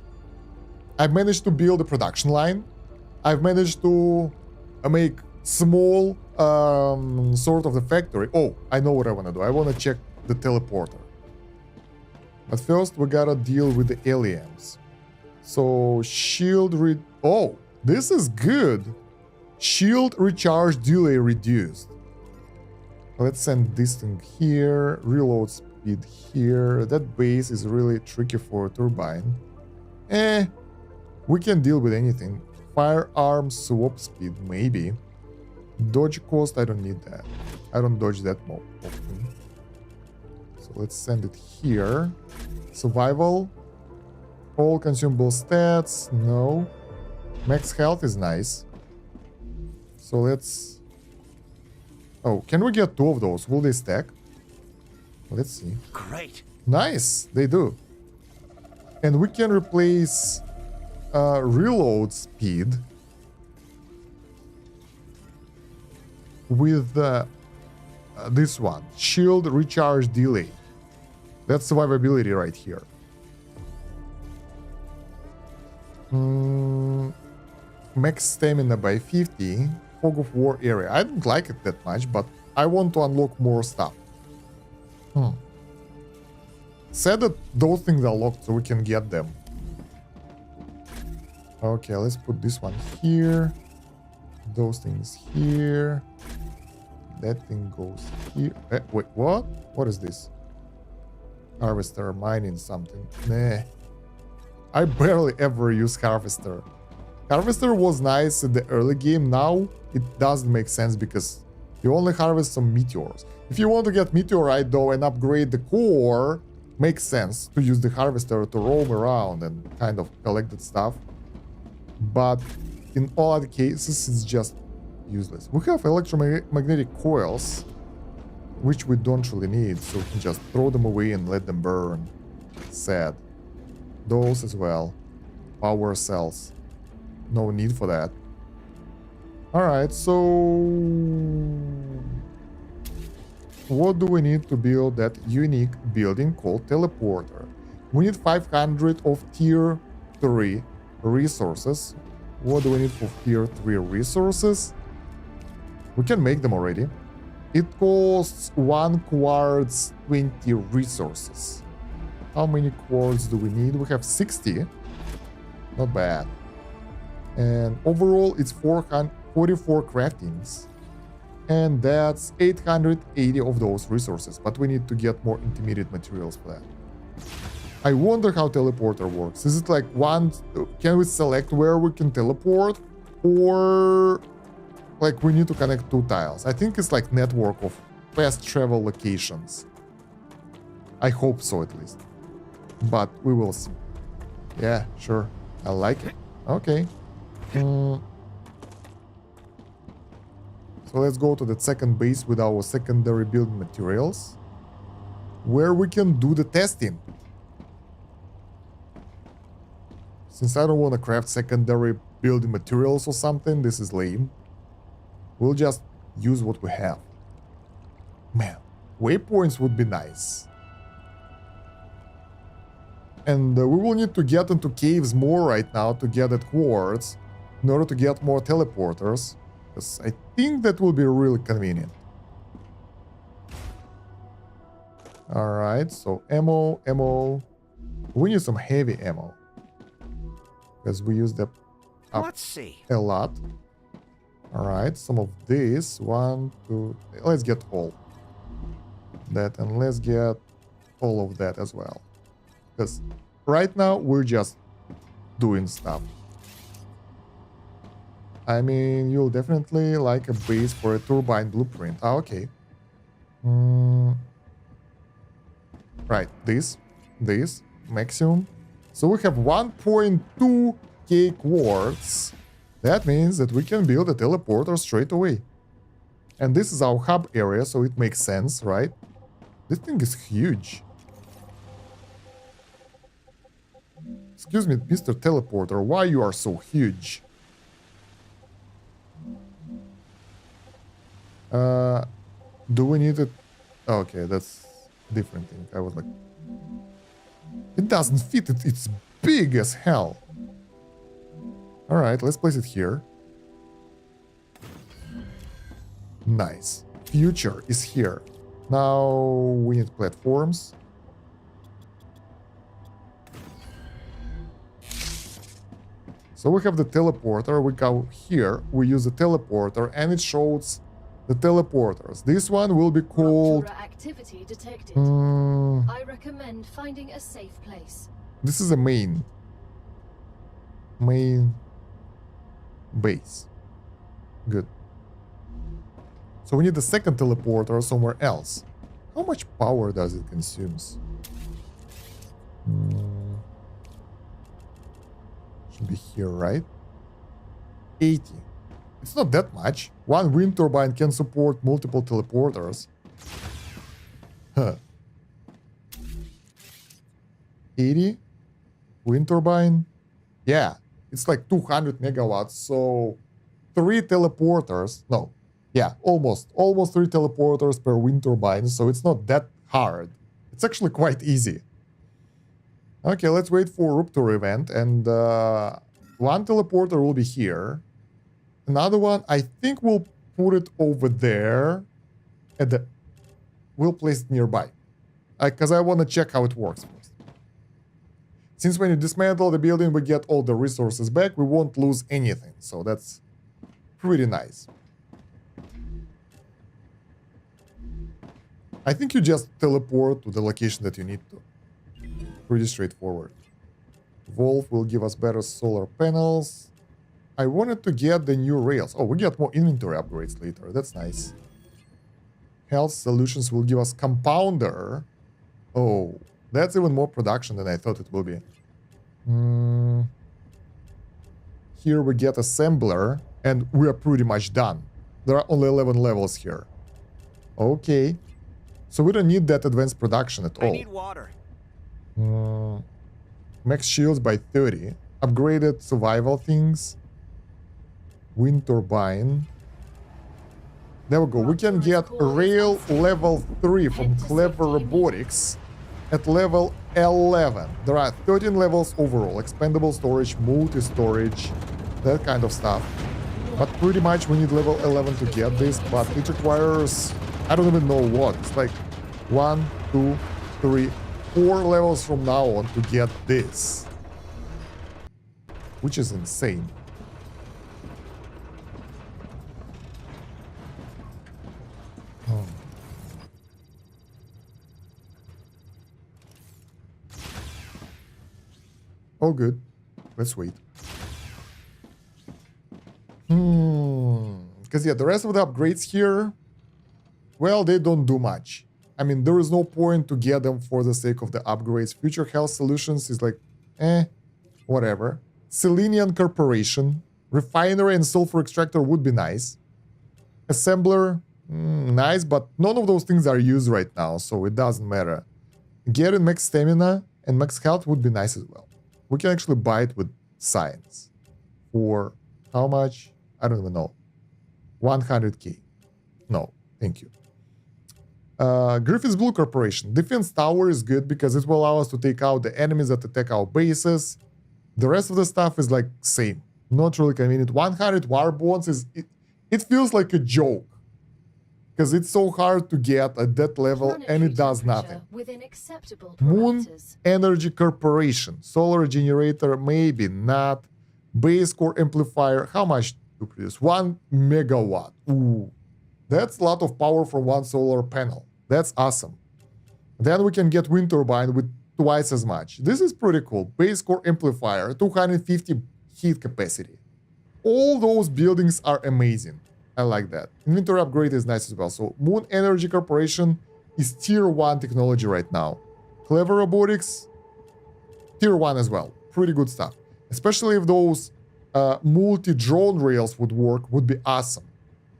I've managed to build a production line. I've managed to make small sort of the factory. Oh, I know what I want to do. I want to check the teleporter. But first we gotta deal with the aliens. So shield oh, this is good. Shield recharge delay reduced. Let's send this thing here. Reload speed here. That base is really tricky for a turbine. We can deal with anything. Firearm swap speed, maybe. Dodge cost, I don't need that. I don't dodge that often. So let's send it here. Survival. All consumable stats, no. Max health is nice. So let's... Oh, can we get 2 of those? Will they stack? Let's see. Great. Nice, they do. And we can replace reload speed with this one, shield recharge delay. That's survivability right here. Max stamina by 50. Fog of War area. I don't like it that much, but I want to unlock more stuff. Said that those things are locked so we can get them. Okay, let's put this one here. Those things here. That thing goes here. Wait, what? What is this? Harvester mining something. Nah. I barely ever use Harvester. Harvester was nice in the early game. Now it doesn't make sense because You only harvest some meteors. If you want to get meteorite though and upgrade the core, makes sense to use the harvester to roam around and kind of collect that stuff. But in all other cases, it's just useless. We have electromagnetic coils, which we don't really need, so we can just throw them away and let them burn. Sad. Those as well. Power cells. No need for that. Alright, so what do we need to build that unique building called teleporter? We need 500 of tier 3 resources. What do we need for tier 3 resources? We can make them already. It costs 1 quartz 20 resources. How many quartz do we need? We have 60. Not bad. And overall it's 44 craftings. And that's 880 of those resources. But we need to get more intermediate materials for that. I wonder how teleporter works. Is it like one... Can we select where we can teleport? Or... like we need to connect 2 tiles. I think it's like network of fast travel locations. I hope so at least. But we will see. Yeah, sure. I like it. Okay. So let's go to the second base with our secondary building materials, where we can do the testing. Since I don't want to craft secondary building materials or something, this is lame. We'll just use what we have. Man, waypoints would be nice. And we will need to get into caves more right now to get that quartz in order to get more teleporters. Because I think that will be really convenient. Alright, so ammo. We need some heavy ammo. Because we use the Let's see. A lot. Alright, some of this. 1, 2... Let's get all that, and let's get all of that as well. Because right now we're just doing stuff. I mean, you'll definitely like a base for a turbine blueprint. Ah, okay. Right, this, maximum. So we have 1.2k quartz. That means that we can build a teleporter straight away. And this is our hub area, so it makes sense, right? This thing is huge. Excuse me, Mr. Teleporter, why you are so huge? Do we need it? Okay, that's a different thing. I was like... It doesn't fit, it's big as hell. Alright, let's place it here. Nice. Future is here. Now we need platforms. So we have the teleporter, we go here, we use the teleporter, and it shows the teleporters. This one will be called... Rupture activity detected. I recommend finding a safe place. This is a main base. Good. So we need the second teleporter somewhere else. How much power does it consume? Should be here, right? 80. It's not that much. One wind turbine can support multiple teleporters. Huh. 80? Wind turbine? Yeah, it's like 200 megawatts, so 3 teleporters. No, yeah, almost 3 teleporters per wind turbine, so it's not that hard. It's actually quite easy. Okay, let's wait for Rupture event, and one teleporter will be here. Another one, I think we'll put it over there. We'll place it nearby, because I want to check how it works first. Since when you dismantle the building, we get all the resources back, we won't lose anything, so that's pretty nice. I think you just teleport to the location that you need to. Pretty straightforward. Wolf will give us better solar panels. I wanted to get the new rails. Oh, we get more inventory upgrades later. That's nice. health solutions will give us compounder. Oh, that's even more production than I thought it will be. Here we get assembler, and we are pretty much done. There are only 11 levels here. Okay. So we don't need that advanced production at all. I need water. Max shields by 30. Upgraded survival things. Wind turbine. There we go. We can get rail level 3 from Clever Robotics at level 11. There are 13 levels overall. Expandable storage, multi-storage, that kind of stuff. But pretty much we need level 11 to get this, but it requires, I don't even know what. It's like 1, 2, 3, 4 levels from now on to get this. Which is insane. All good. Let's wait. Because yeah, the rest of the upgrades here, well, they don't do much. I mean, there is no point to get them for the sake of the upgrades. Future Health Solutions is like, whatever. Selenium Corporation, Refinery and Sulfur Extractor would be nice. Assembler, nice, but none of those things are used right now, so it doesn't matter. Getting max stamina and max health would be nice as well. We can actually buy it with science. For how much? I don't even know. 100k. No, thank you. Griffith's Blue Corporation. Defense Tower is good because it will allow us to take out the enemies that attack our bases. The rest of the stuff is like same. Not really convenient. 100 war bonds is... It feels like a joke. Because it's so hard to get at that level and it does nothing. Moon Energy Corporation. Solar generator, maybe not. Base core amplifier. How much to produce? 1 megawatt. Ooh. That's a lot of power from one solar panel. That's awesome. Then we can get wind turbine with twice as much. This is pretty cool. Base core amplifier, 250 heat capacity. All those buildings are amazing. I like that. Inventory upgrade is nice as well. So Moon Energy Corporation is tier 1 technology right now. Clever Robotics, tier 1 as well. Pretty good stuff. Especially if those multi-drone rails would work, would be awesome.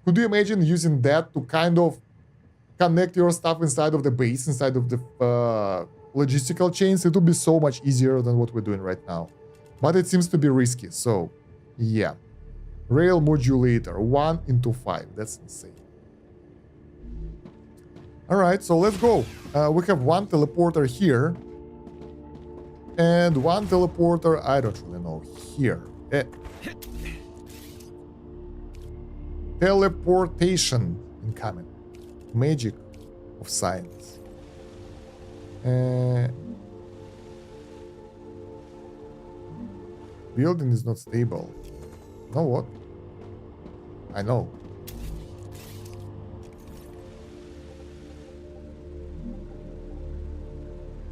Could you imagine using that to kind of connect your stuff inside of the base, inside of the logistical chains? It would be so much easier than what we're doing right now. But it seems to be risky, so yeah. Rail modulator, 1 into 5. That's insane. Alright, so let's go. We have one teleporter here. And one teleporter, I don't really know, here. Teleportation incoming. Magic of science. Building is not stable. You know what? I know.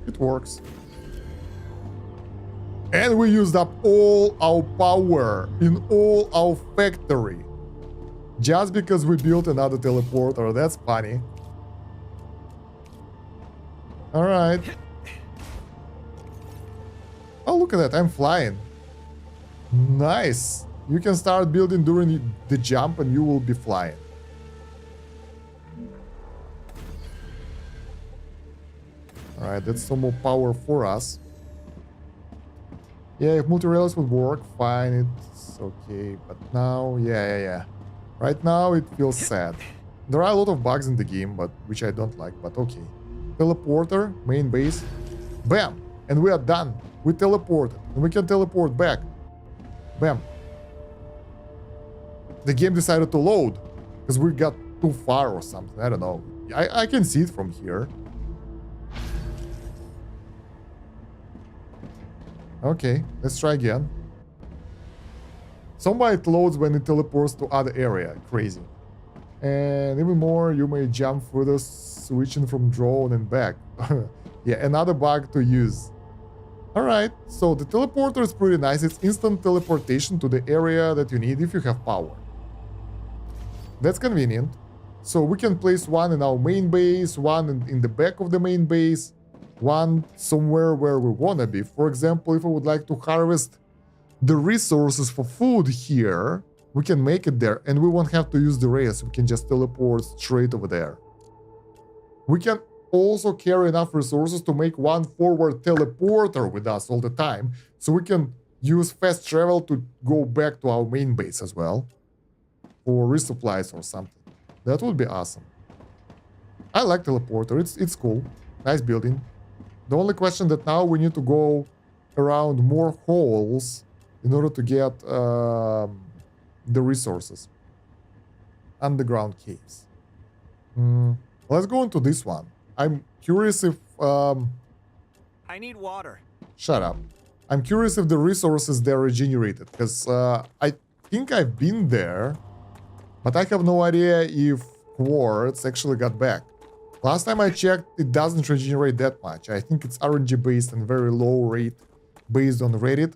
It works. And we used up all our power in all our factory. Just because we built another teleporter. That's funny. Alright. Oh, look at that. I'm flying. Nice. You can start building during the jump and you will be flying. Alright, that's some more power for us. Yeah, if multi-rails would work, fine, it's okay. But now, yeah. Right now, it feels sad. There are a lot of bugs in the game, but which I don't like, but okay. Teleporter, main base. Bam! And we are done. We teleported. And we can teleport back. Bam. The game decided to load because we got too far or something. I don't know. I can see it from here. Okay, let's try again. Somehow it loads when it teleports to other area. Crazy. And even more, you may jump further, switching from drone and back. Yeah, another bug to use. Alright, so the teleporter is pretty nice. It's instant teleportation to the area that you need if you have power. That's convenient. So we can place one in our main base, one in the back of the main base, one somewhere where we wanna be. For example, if I would like to harvest the resources for food here, we can make it there and we won't have to use the rails. We can just teleport straight over there. We can also carry enough resources to make one forward teleporter with us all the time, so we can use fast travel to go back to our main base as well, or resupplies or something. That would be awesome. I like teleporter. It's cool. Nice building. The only question that now we need to go around more holes in order to get the resources. Underground caves. Let's go into this one. I'm curious if... I need water. Shut up. I'm curious if the resources they're regenerated, because I think I've been there, but I have no idea if quartz actually got back. Last time I checked, it doesn't regenerate that much. I think it's RNG based and very low rate based on Reddit.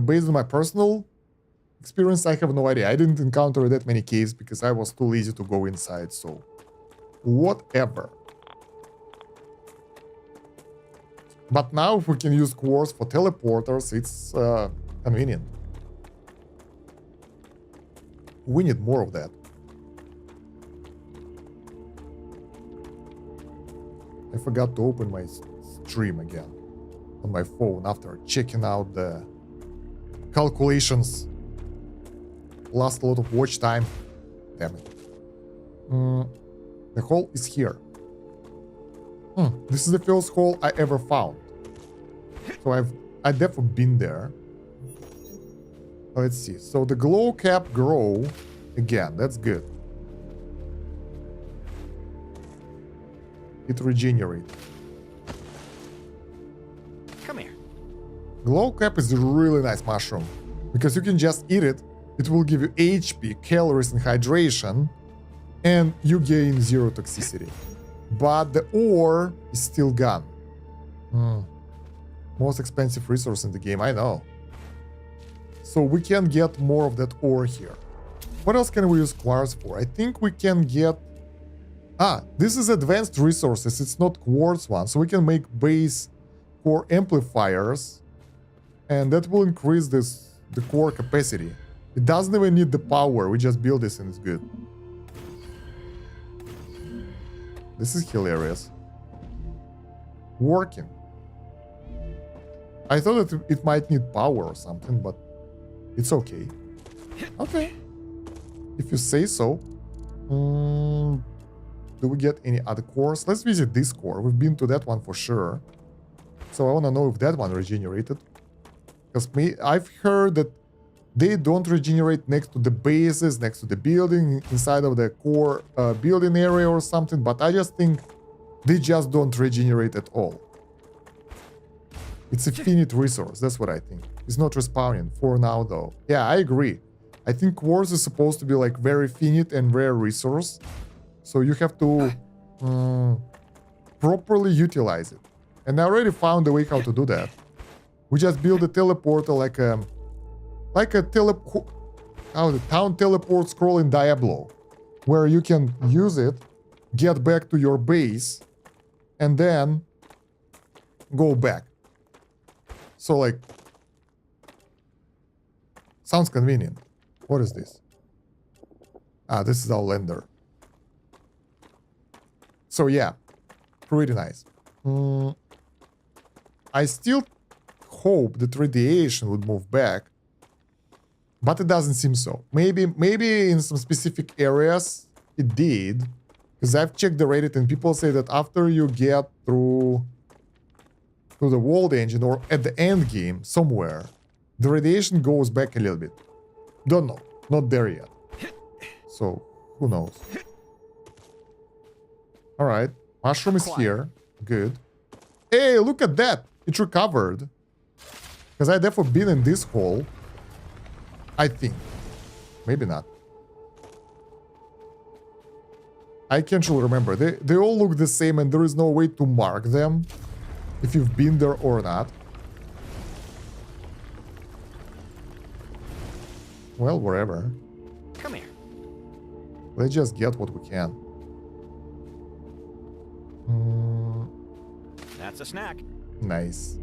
Based on my personal experience, I have no idea. I didn't encounter that many caves because I was too lazy to go inside, so whatever. But now if we can use quartz for teleporters, it's convenient. We need more of that. I forgot to open my stream again on my phone after checking out the calculations. Lost a lot of watch time. Damn it. The hole is here. This is the first hole I ever found. So I've definitely been there. Let's see. So the glow cap grow again. That's good. It regenerates. Come here. Glow cap is a really nice mushroom because you can just eat it. It will give you HP, calories, and hydration, and you gain 0 toxicity. But the ore is still gone. Most expensive resource in the game, I know. So we can get more of that ore here. What else can we use quartz for? I think we can get... this is advanced resources. It's not quartz one. So we can make base core amplifiers. And that will increase the core capacity. It doesn't even need the power. We just build this and it's good. This is hilarious. Working. I thought that it might need power or something, but it's okay. Okay. If you say so. Do we get any other cores? Let's visit this core. We've been to that one for sure. So I want to know if that one regenerated. Because I've heard that they don't regenerate next to the bases, next to the building, inside of the core building area or something, but I just think they just don't regenerate at all. It's a finite resource, that's what I think. It's not respawning for now though. Yeah, I agree. I think quartz is supposed to be like very finite and rare resource, so you have to properly utilize it. And I already found a way how to do that. We just build a teleporter like a town teleport scroll in Diablo, where you can use it, get back to your base, and then go back. So like, sounds convenient. What is this? This is our lender. So yeah, pretty nice. I still hope that radiation would move back, but it doesn't seem so. Maybe in some specific areas it did, because I've checked the Reddit and people say that after you get through the world engine or at the end game somewhere, the radiation goes back a little bit. Don't know, not there yet. So who knows? All right, mushroom is here. Good. Hey, look at that! It recovered. Because I definitely been in this hole. I think. Maybe not. I can't really remember. They all look the same and there is no way to mark them if you've been there or not. Well, wherever. Come here. Let's just get what we can. That's a snack. Nice.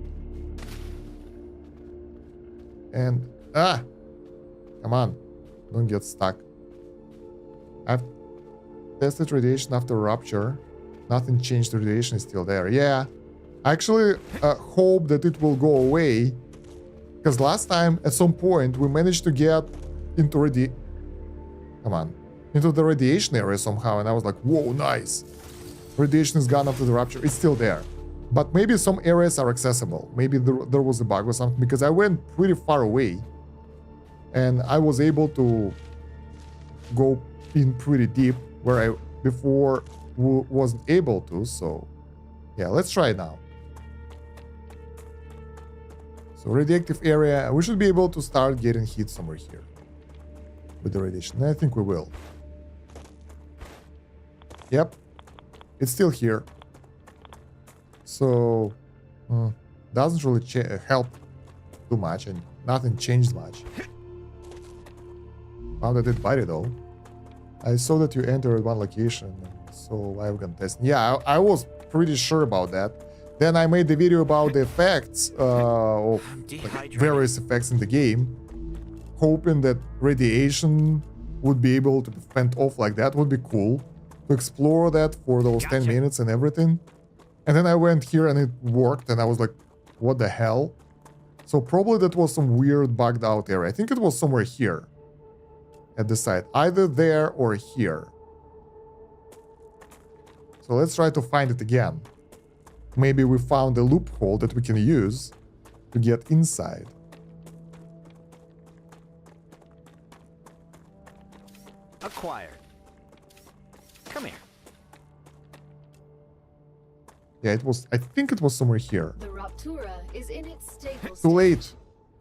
And come on, don't get stuck. I've tested radiation after rupture. Nothing changed. The radiation is still there. Yeah, I actually hope that it will go away, because last time at some point we managed to get into into the radiation area somehow, and I was like, whoa, nice. Radiation is gone after the rupture. It's still there. But maybe some areas are accessible. Maybe there was a bug or something, because I went pretty far away and I was able to go in pretty deep where I before wasn't able to. So yeah, let's try it now. So radioactive area, we should be able to start getting hit somewhere here with the radiation. I think we will. Yep, it's still here. So doesn't really help too much, and nothing changed much. Found a dead body though. I saw that you entered one location, so I'm gonna test. Yeah, I was pretty sure about that. Then I made the video about the effects of like, various effects in the game, hoping that radiation would be able to be fent off like that. Would be cool to explore that for those 10 minutes and everything. And then I went here and it worked, and I was like, what the hell? So probably that was some weird bugged out area. I think it was somewhere here at the side, either there or here. So let's try to find it again. Maybe we found a loophole that we can use to get inside. Acquired. Come here. Yeah, it was. I think it was somewhere here. The Raptura is in its stable Too late.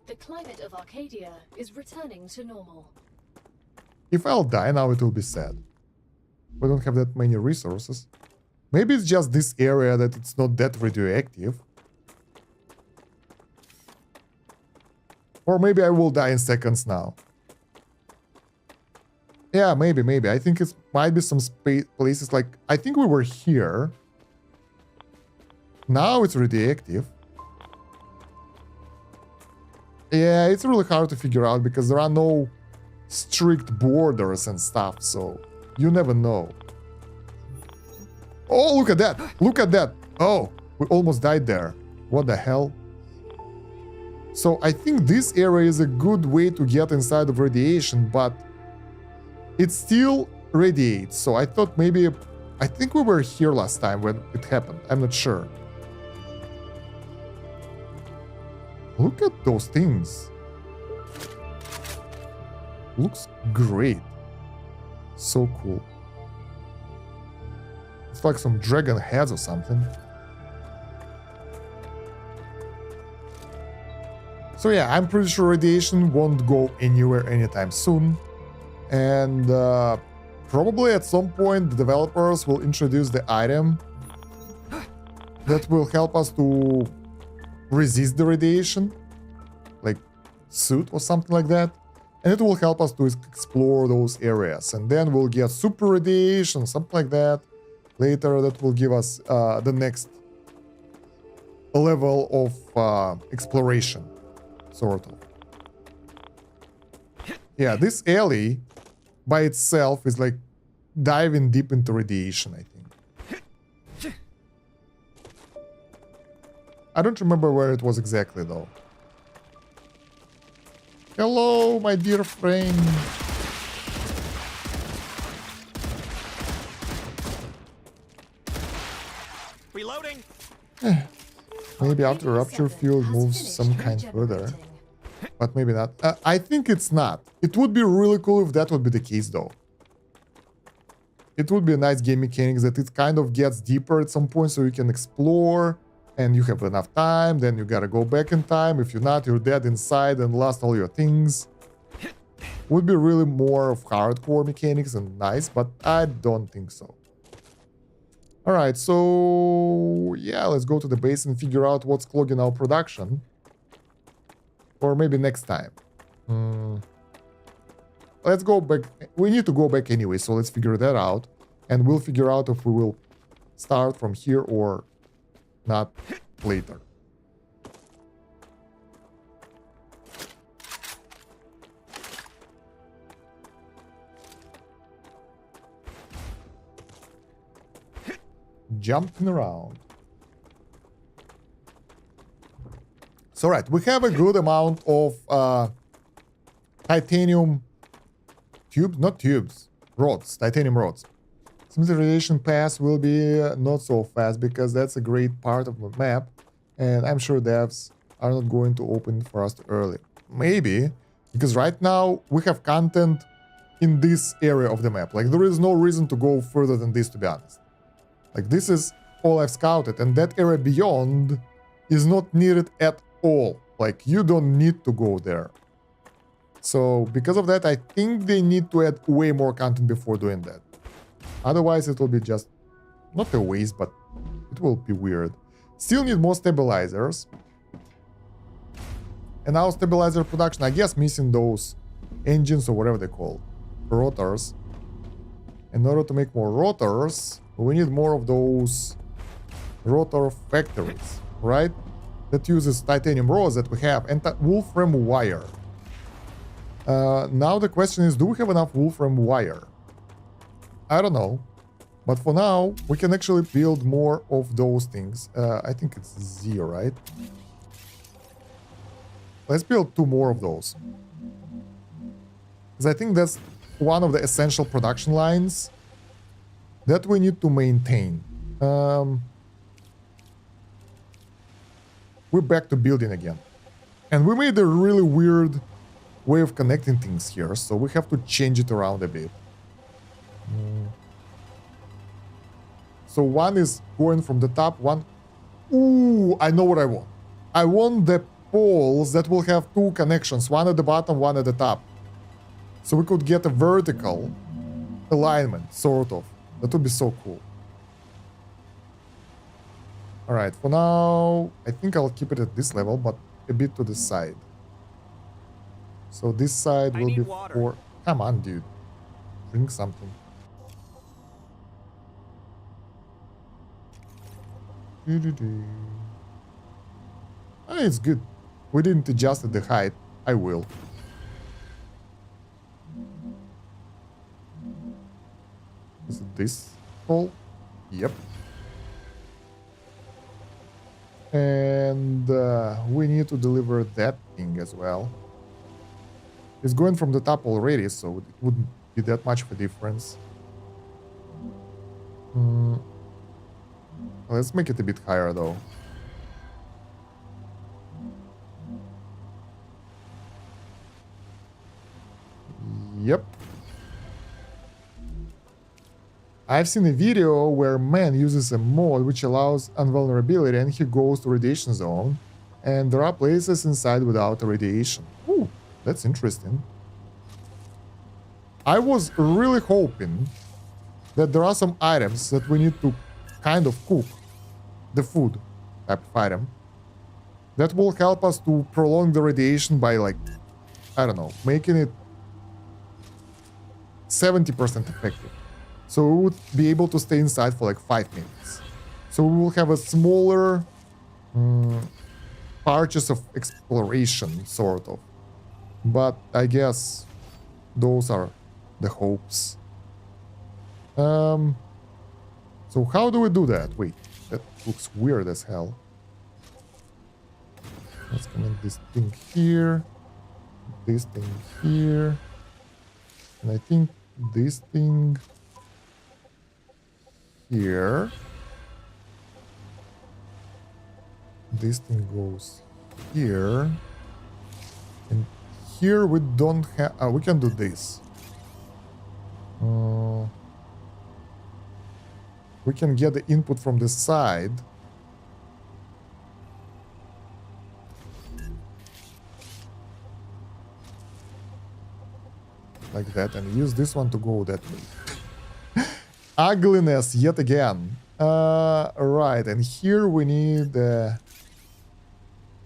The climate of Arcadia is returning to normal. If I'll die now, it will be sad. We don't have that many resources. Maybe it's just this area that it's not that radioactive. Or maybe I will die in seconds now. Yeah, maybe. I think it might be some places like... I think we were here. Now it's radioactive. Yeah, it's really hard to figure out because there are no strict borders and stuff, so you never know. Oh, look at that! Look at that! Oh, we almost died there. What the hell? So I think this area is a good way to get inside of radiation, but it still radiates. So I thought maybe... I think we were here last time when it happened. I'm not sure. Look at those things. Looks great. So cool. It's like some dragon heads or something. So yeah, I'm pretty sure radiation won't go anywhere anytime soon. And probably at some point the developers will introduce the item that will help us to resist the radiation, like suit or something like that, and it will help us to explore those areas, and then we'll get super radiation, something like that later. That will give us the next level of exploration, sort of. Yeah, this alley by itself is like diving deep into radiation, I think. I don't remember where it was exactly, though. Hello, my dear friend. Reloading. Maybe after rupture field moves some kind further, but maybe not. I think it's not. It would be really cool if that would be the case, though. It would be a nice game mechanic that it kind of gets deeper at some point, so you can explore. And you have enough time, then you gotta go back in time. If you're not, you're dead inside and lost all your things. Would be really more of hardcore mechanics and nice, but I don't think so. Alright, so yeah, let's go to the base and figure out what's clogging our production. Or maybe next time. let's go back. We need to go back anyway, so let's figure that out. And we'll figure out if we will start from here or not later. Jumping around. So right, we have a good amount of titanium tubes, not tubes, rods, titanium rods. Seems the radiation pass will be not so fast because that's a great part of the map, and I'm sure devs are not going to open it for us too early. Maybe, because right now we have content in this area of the map. Like, there is no reason to go further than this, to be honest. Like, this is all I've scouted, and that area beyond is not needed at all. Like, you don't need to go there. So, because of that, I think they need to add way more content before doing that. Otherwise, it will be just, not a waste, but it will be weird. Still need more stabilizers. And now stabilizer production, I guess missing those engines or whatever they call, rotors. In order to make more rotors, we need more of those rotor factories, right? That uses titanium rods that we have and wolfram wire. Now the question is, do we have enough wolfram wire? I don't know. But for now, we can actually build more of those things. I think it's Z, right? Let's build 2 more of those. Because I think that's one of the essential production lines that we need to maintain. We're back to building again. And we made a really weird way of connecting things here, so we have to change it around a bit. So one is going from the top, one... Ooh, I know what I want. I want the poles that will have 2 connections, one at the bottom, one at the top. So we could get a vertical alignment, sort of. That would be so cool. Alright, for now, I think I'll keep it at this level, but a bit to the side. So this side will be for... Come on, dude. Drink something. Ah, it's good. We didn't adjust the height. I will. Is it this hole? Yep. And we need to deliver that thing as well. It's going from the top already, so it wouldn't be that much of a difference. Let's make it a bit higher, though. Yep. I've seen a video where man uses a mod which allows invulnerability and he goes to radiation zone, and there are places inside without radiation. Ooh, that's interesting. I was really hoping that there are some items that we need to kind of cook, the food type of item, that will help us to prolong the radiation by, like, I don't know, making it 70% effective. So we would be able to stay inside for like 5 minutes. So we will have a smaller purchase of exploration, sort of. But I guess those are the hopes. So how do we do that? Wait, that looks weird as hell. Let's connect this thing here, this thing here, and I think this thing here. This thing goes here, and here we don't have. We can do this. We can get the input from the side. Like that, and use this one to go that way. Ugliness yet again. Right, and here we need a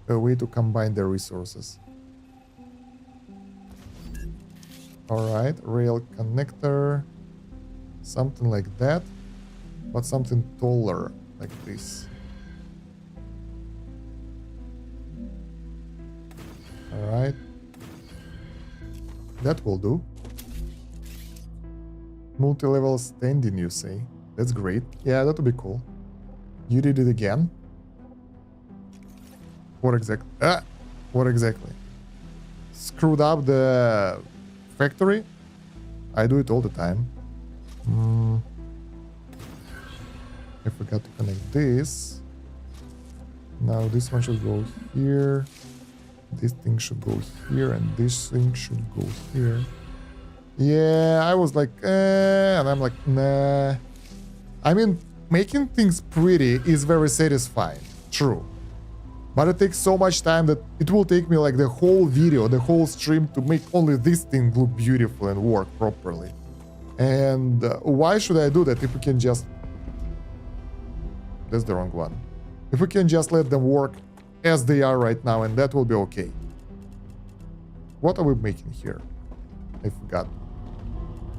way to combine the resources. Alright, rail connector. Something like that. But something taller, like this. Alright. That will do. Multi-level standing, you say? That's great. Yeah, that would be cool. You did it again? What exactly? What exactly? Screwed up the factory? I do it all the time. I forgot to connect this. Now this one should go here. This thing should go here, and this thing should go here. Yeah, I was like, and I'm like, nah. I mean, making things pretty is very satisfying, true. But it takes so much time that it will take me like the whole video, the whole stream to make only this thing look beautiful and work properly. And why should I do that if we can just... That's the wrong one. If we can just let them work as they are right now, and that will be okay. What are we making here? I forgot.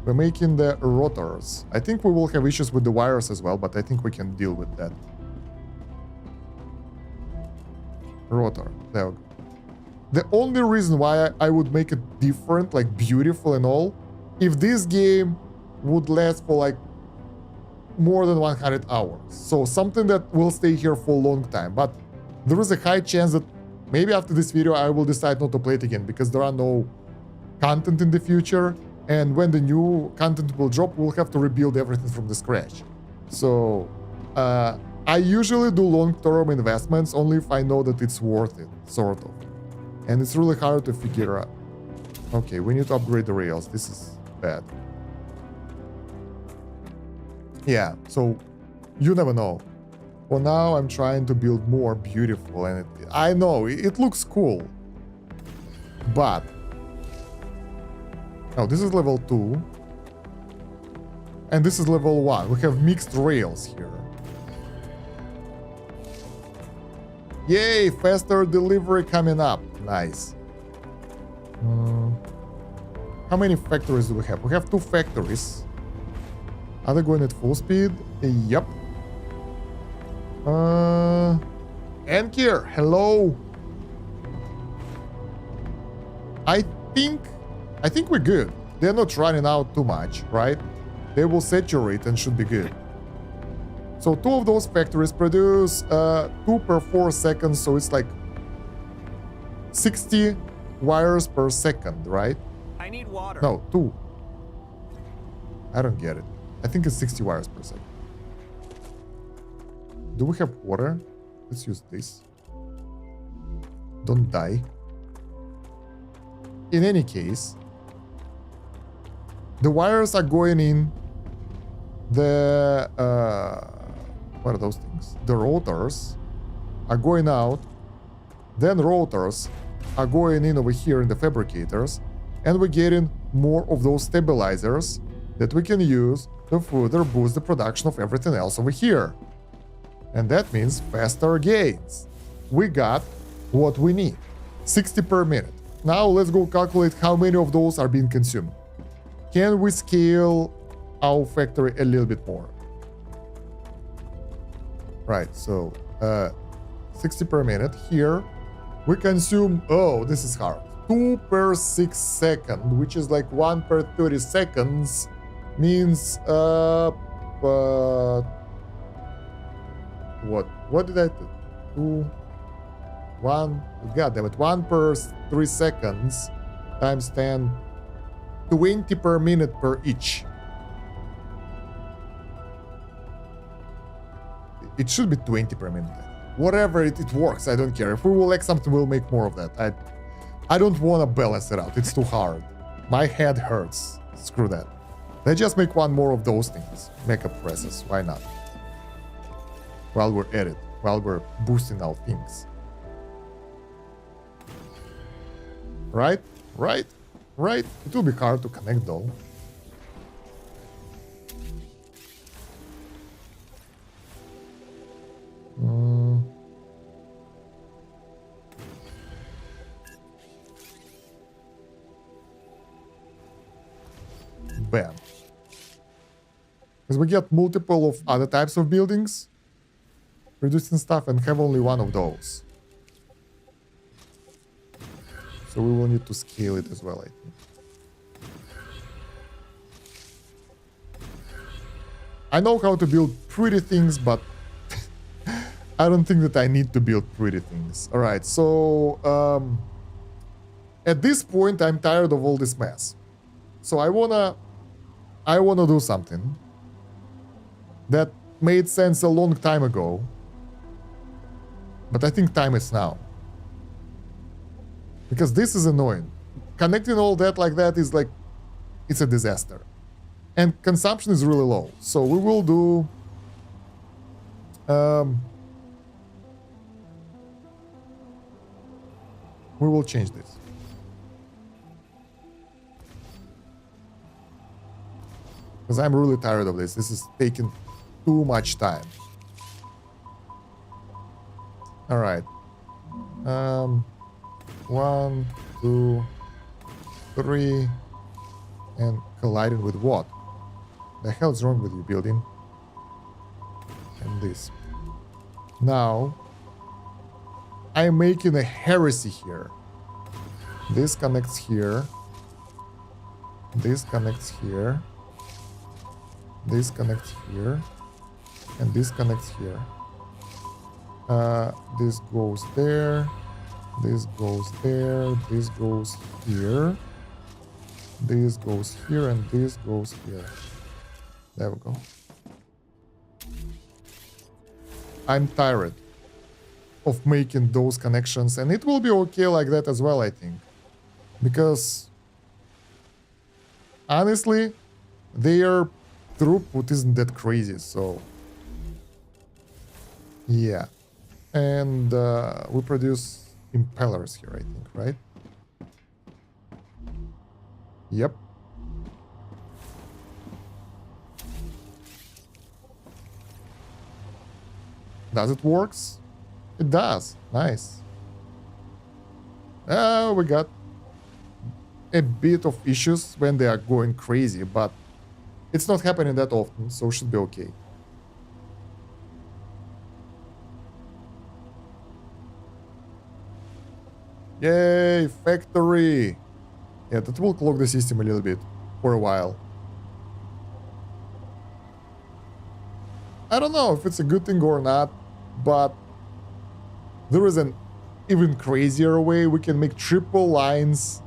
We're making the rotors. I think we will have issues with the wires as well, but I think we can deal with that. Rotor. There we go. The only reason why I would make it different, like beautiful and all, if this game would last for like more than 100 hours. So something that will stay here for a long time. But there is a high chance that maybe after this video I will decide not to play it again because there are no content in the future. And when the new content will drop, we'll have to rebuild everything from the scratch. So I usually do long-term investments only if I know that it's worth it, sort of. And it's really hard to figure out. Okay, we need to upgrade the rails. This is bad. Yeah, so you never know. For now, I'm trying to build more beautiful, and I know it looks cool. But oh, this is level 2. And this is level 1. We have mixed rails here. Yay, faster delivery coming up. Nice. How many factories do we have? We have 2 factories. Are they going at full speed? Yep. Ankir, hello. I think we're good. They're not running out too much, right? They will saturate and should be good. So 2 of those factories produce 2 per 4 seconds, so it's like 60 wires per second, right? I need water. No, 2. I don't get it. I think it's 60 wires per second. Do we have water? Let's use this. Don't die. In any case, the wires are going in the what are those things? The rotors are going out, then rotors are going in over here in the fabricators, and we're getting more of those stabilizers that we can use to further boost the production of everything else over here. And that means faster gains. We got what we need. 60 per minute. Now let's go calculate how many of those are being consumed. Can we scale our factory a little bit more? Right, so 60 per minute. Here we consume, oh, this is hard, 2 per 6 seconds, which is like 1 per 30 seconds, means what did I do? 1, god damn it, 1 per 3 seconds times 10, 20 per minute per each. It should be 20 per minute. Whatever it works, I don't care. If we will like something, we'll make more of that. I don't want to balance it out. It's too hard. My head hurts. Screw that. Let's just make one more of those things. Makeup presses. Why not? While we're at it. While we're boosting our things. Right? Right? Right? It will be hard to connect though. Because we get multiple of other types of buildings producing stuff and have only one of those. So we will need to scale it as well, I think. I know how to build pretty things, but I don't think that I need to build pretty things. All right, so at this point, I'm tired of all this mess. So I wanna do something that made sense a long time ago, but I think time is now. Because this is annoying. Connecting all that like that is like, it's a disaster. And consumption is really low. So we will do... we will change this. Because I'm really tired of this. This is taking too much time. Alright. 1, 2, 3, and colliding with what? The hell is wrong with you, building? And this. Now, I'm making a heresy here. This connects here. This connects here. This connects here. And this connects here. This goes there. This goes there. This goes here. This goes here, and this goes here. There we go. I'm tired of making those connections, and it will be okay like that as well, I think. Because honestly, their throughput isn't that crazy, so yeah. And we produce impellers here, I think, right? Yep. Does it works? It does. Nice. We got a bit of issues when they are going crazy, but it's not happening that often, so it should be okay. Yay, factory! Yeah, that will clog the system a little bit for a while. I don't know if it's a good thing or not, but there is an even crazier way we can make triple lines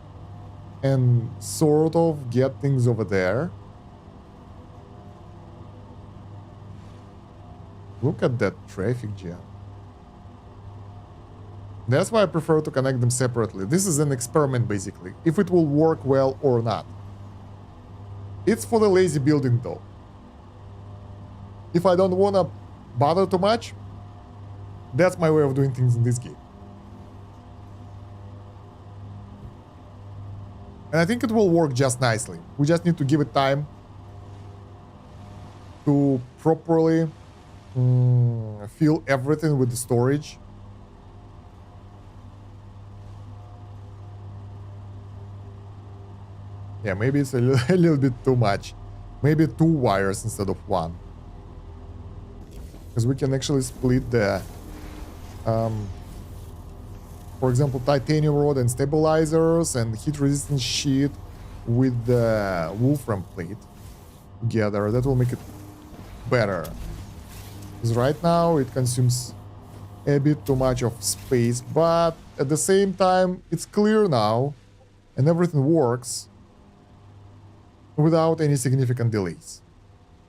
and sort of get things over there. Look at that traffic jam. That's why I prefer to connect them separately. This is an experiment, basically, if it will work well or not. It's for the lazy building, though. If I don't want to bother too much, that's my way of doing things in this game. And I think it will work just nicely. We just need to give it time to properly fill everything with the storage. Yeah, maybe it's a little bit too much. Maybe 2 wires instead of 1. Because we can actually split the, for example, titanium rod and stabilizers and heat resistant sheet with the wolfram plate together. That will make it better. Because right now it consumes a bit too much of space, but at the same time it's clear now and everything works without any significant delays.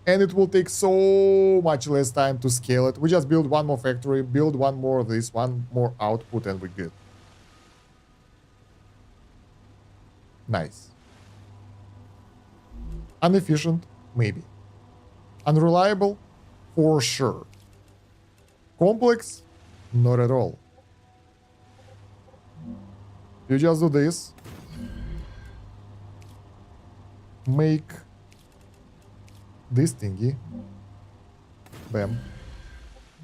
And it will take so much less time to scale it. We just build one more factory, build one more of this, one more output, and we're good. Nice. Inefficient? Maybe. Unreliable? For sure. Complex? Not at all. You just do this. Make this thingy. Bam.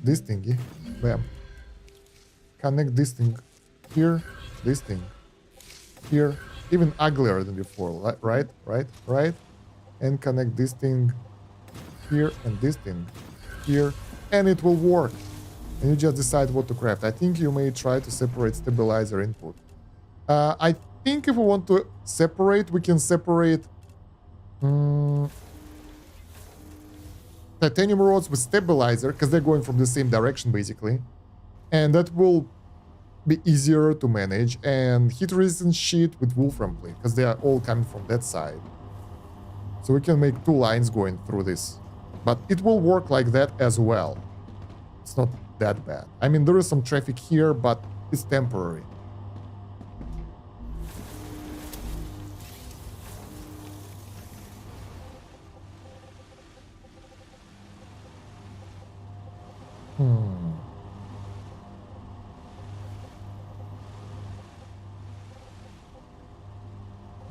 This thingy. Bam. Connect this thing here. This thing here. Even uglier than before. Right? And connect this thing here, and this thing here, and it will work. And you just decide what to craft. I think you may try to separate stabilizer input. I think if we want to separate, we can separate titanium rods with stabilizer, because they're going from the same direction basically, and that will be easier to manage, and heat resistant sheet with wolfram plate, because they are all coming from that side. So we can make 2 lines going through this, but it will work like that as well. It's not that bad. I mean, there is some traffic here, but it's temporary.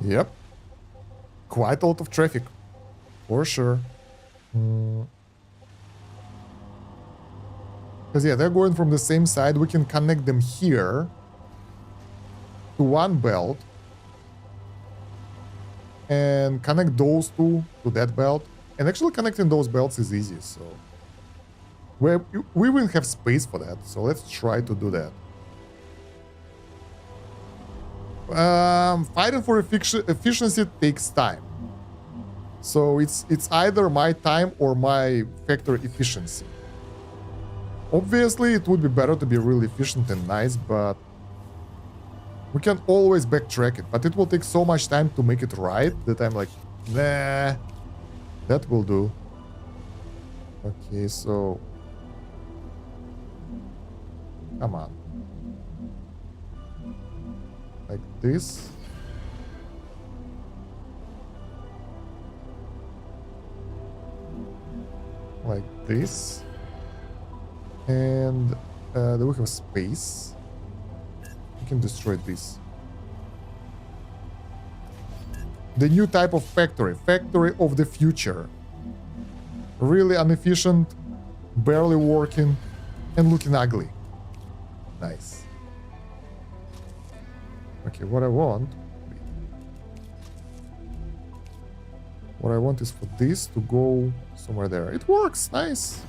Yep. Quite a lot of traffic. For sure. Because yeah, they're going from the same side. We can connect them here to one belt. And connect those two to that belt. And actually connecting those belts is easy, so... We will have space for that, so let's try to do that. Fighting for efficiency takes time. So it's either my time or my factory efficiency. Obviously, it would be better to be really efficient and nice, but we can always backtrack it. But it will take so much time to make it right that I'm like, nah, that will do. Okay, so... Come on. Like this. Like this. And do we have space? We can destroy this. The new type of factory. Factory of the future. Really inefficient, barely working, and looking ugly. Nice. Okay, what I want is for this to go somewhere there. It works, nice.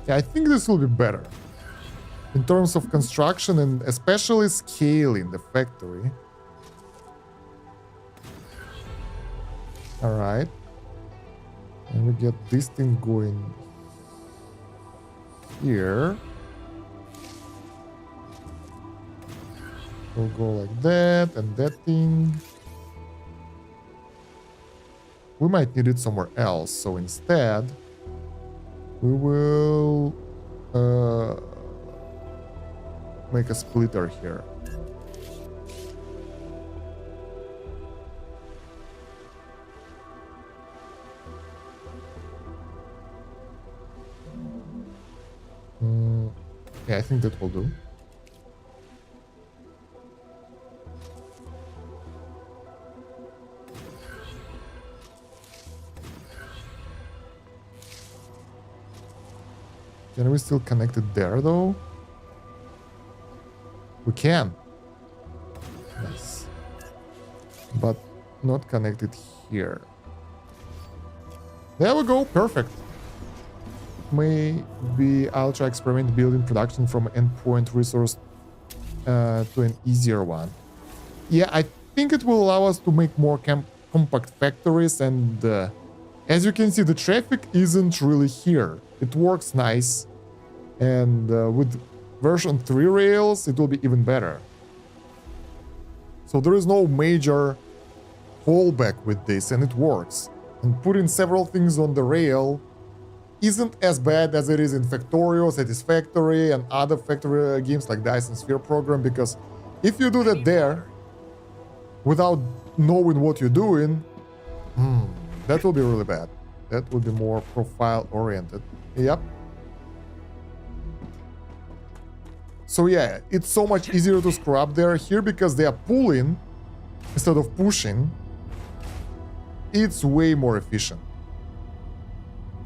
Yeah, I think this will be better in terms of construction and especially scaling the factory. All right. And we get this thing going here. We'll go like that, and that thing. We might need it somewhere else, so instead, we will make a splitter here. Yeah, I think that will do. Can we still connect it there, though? We can. Nice. But not connect it here. There we go. Perfect. Maybe I'll try experiment building production from endpoint resource to an easier one. Yeah, I think it will allow us to make more compact factories, and as you can see, the traffic isn't really here. It works nice, and with version 3 rails, it will be even better. So there is no major fallback with this, and it works. And putting several things on the rail isn't as bad as it is in Factorio, Satisfactory, and other factory games like Dyson Sphere program, because if you do that there without knowing what you're doing, that will be really bad. That will be more profile oriented. Yep. So yeah, it's so much easier to screw up there. Here, because they are pulling instead of pushing, it's way more efficient.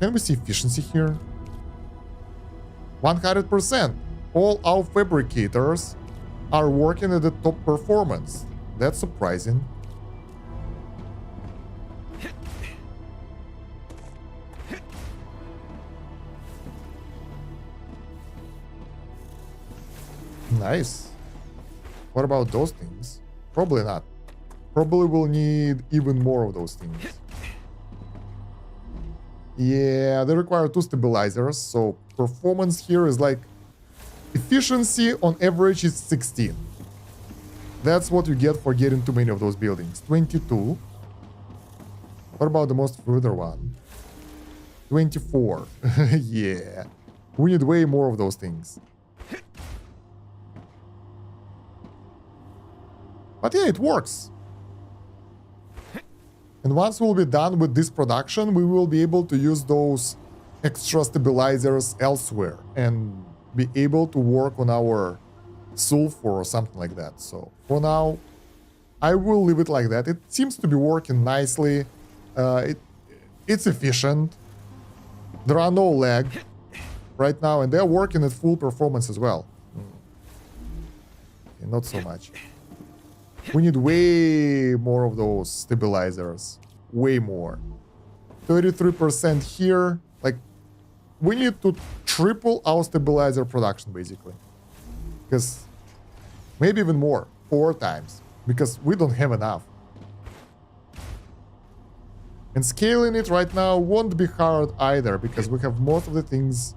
Can we see efficiency here? 100%. All our fabricators are working at the top performance. That's surprising. Nice. What about those things? Probably not. Probably will need even more of those things. Yeah, they require 2 stabilizers, so performance here is like... Efficiency on average is 16. That's what you get for getting too many of those buildings. 22. What about the most further one? 24. Yeah. We need way more of those things. But yeah, it works. And once we'll be done with this production, we will be able to use those extra stabilizers elsewhere and be able to work on our sulfur or something like that. So for now, I will leave it like that. It seems to be working nicely. It's efficient. There are no lag right now, and they're working at full performance as well. Okay, not so much. We need way more of those stabilizers. Way more. 33% here. Like, we need to triple our stabilizer production, basically. Because maybe even more. 4 times. Because we don't have enough. And scaling it right now won't be hard either, because we have most of the things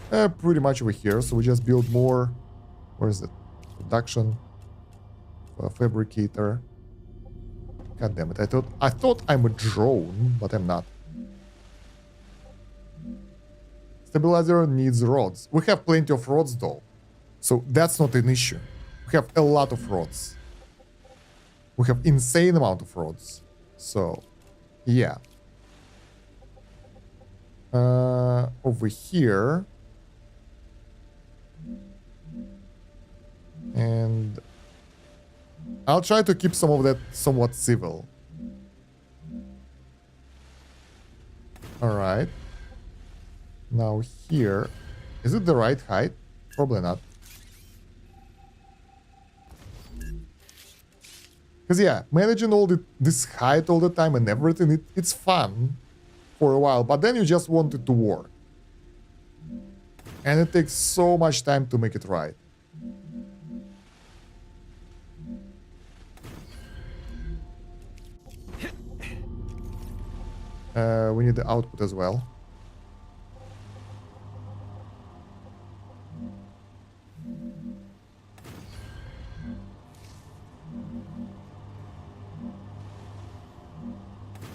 pretty much over here. So we just build more. Where is it? Production. Fabricator. God damn it. I thought I'm a drone, but I'm not. Stabilizer needs rods. We have plenty of rods though. So that's not an issue. We have a lot of rods. We have insane amount of rods. So yeah. Over here. And I'll try to keep some of that somewhat civil. Alright. Now here. Is it the right height? Probably not. Because yeah, managing all this height all the time and everything, it's fun for a while, but then you just want it to work. And it takes so much time to make it right. We need the output as well.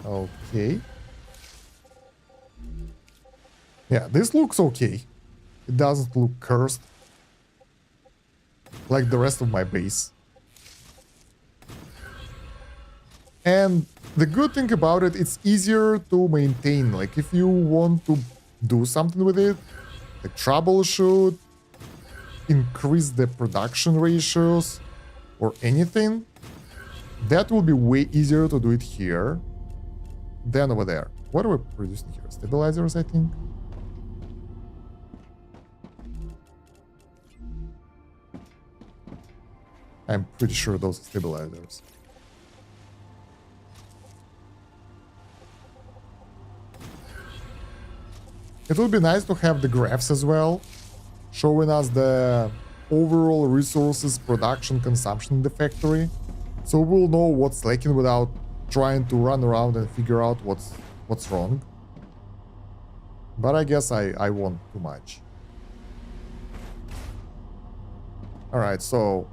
Okay. Yeah, this looks okay. It doesn't look cursed like the rest of my base. And the good thing about it, it's easier to maintain. Like, if you want to do something with it, like troubleshoot, increase the production ratios, or anything, that will be way easier to do it here than over there. What are we producing here? Stabilizers, I think. I'm pretty sure those are stabilizers. It would be nice to have the graphs as well, showing us the overall resources, production, consumption in the factory, so we'll know what's lacking without trying to run around and figure out what's wrong. But I guess I want too much. Alright, so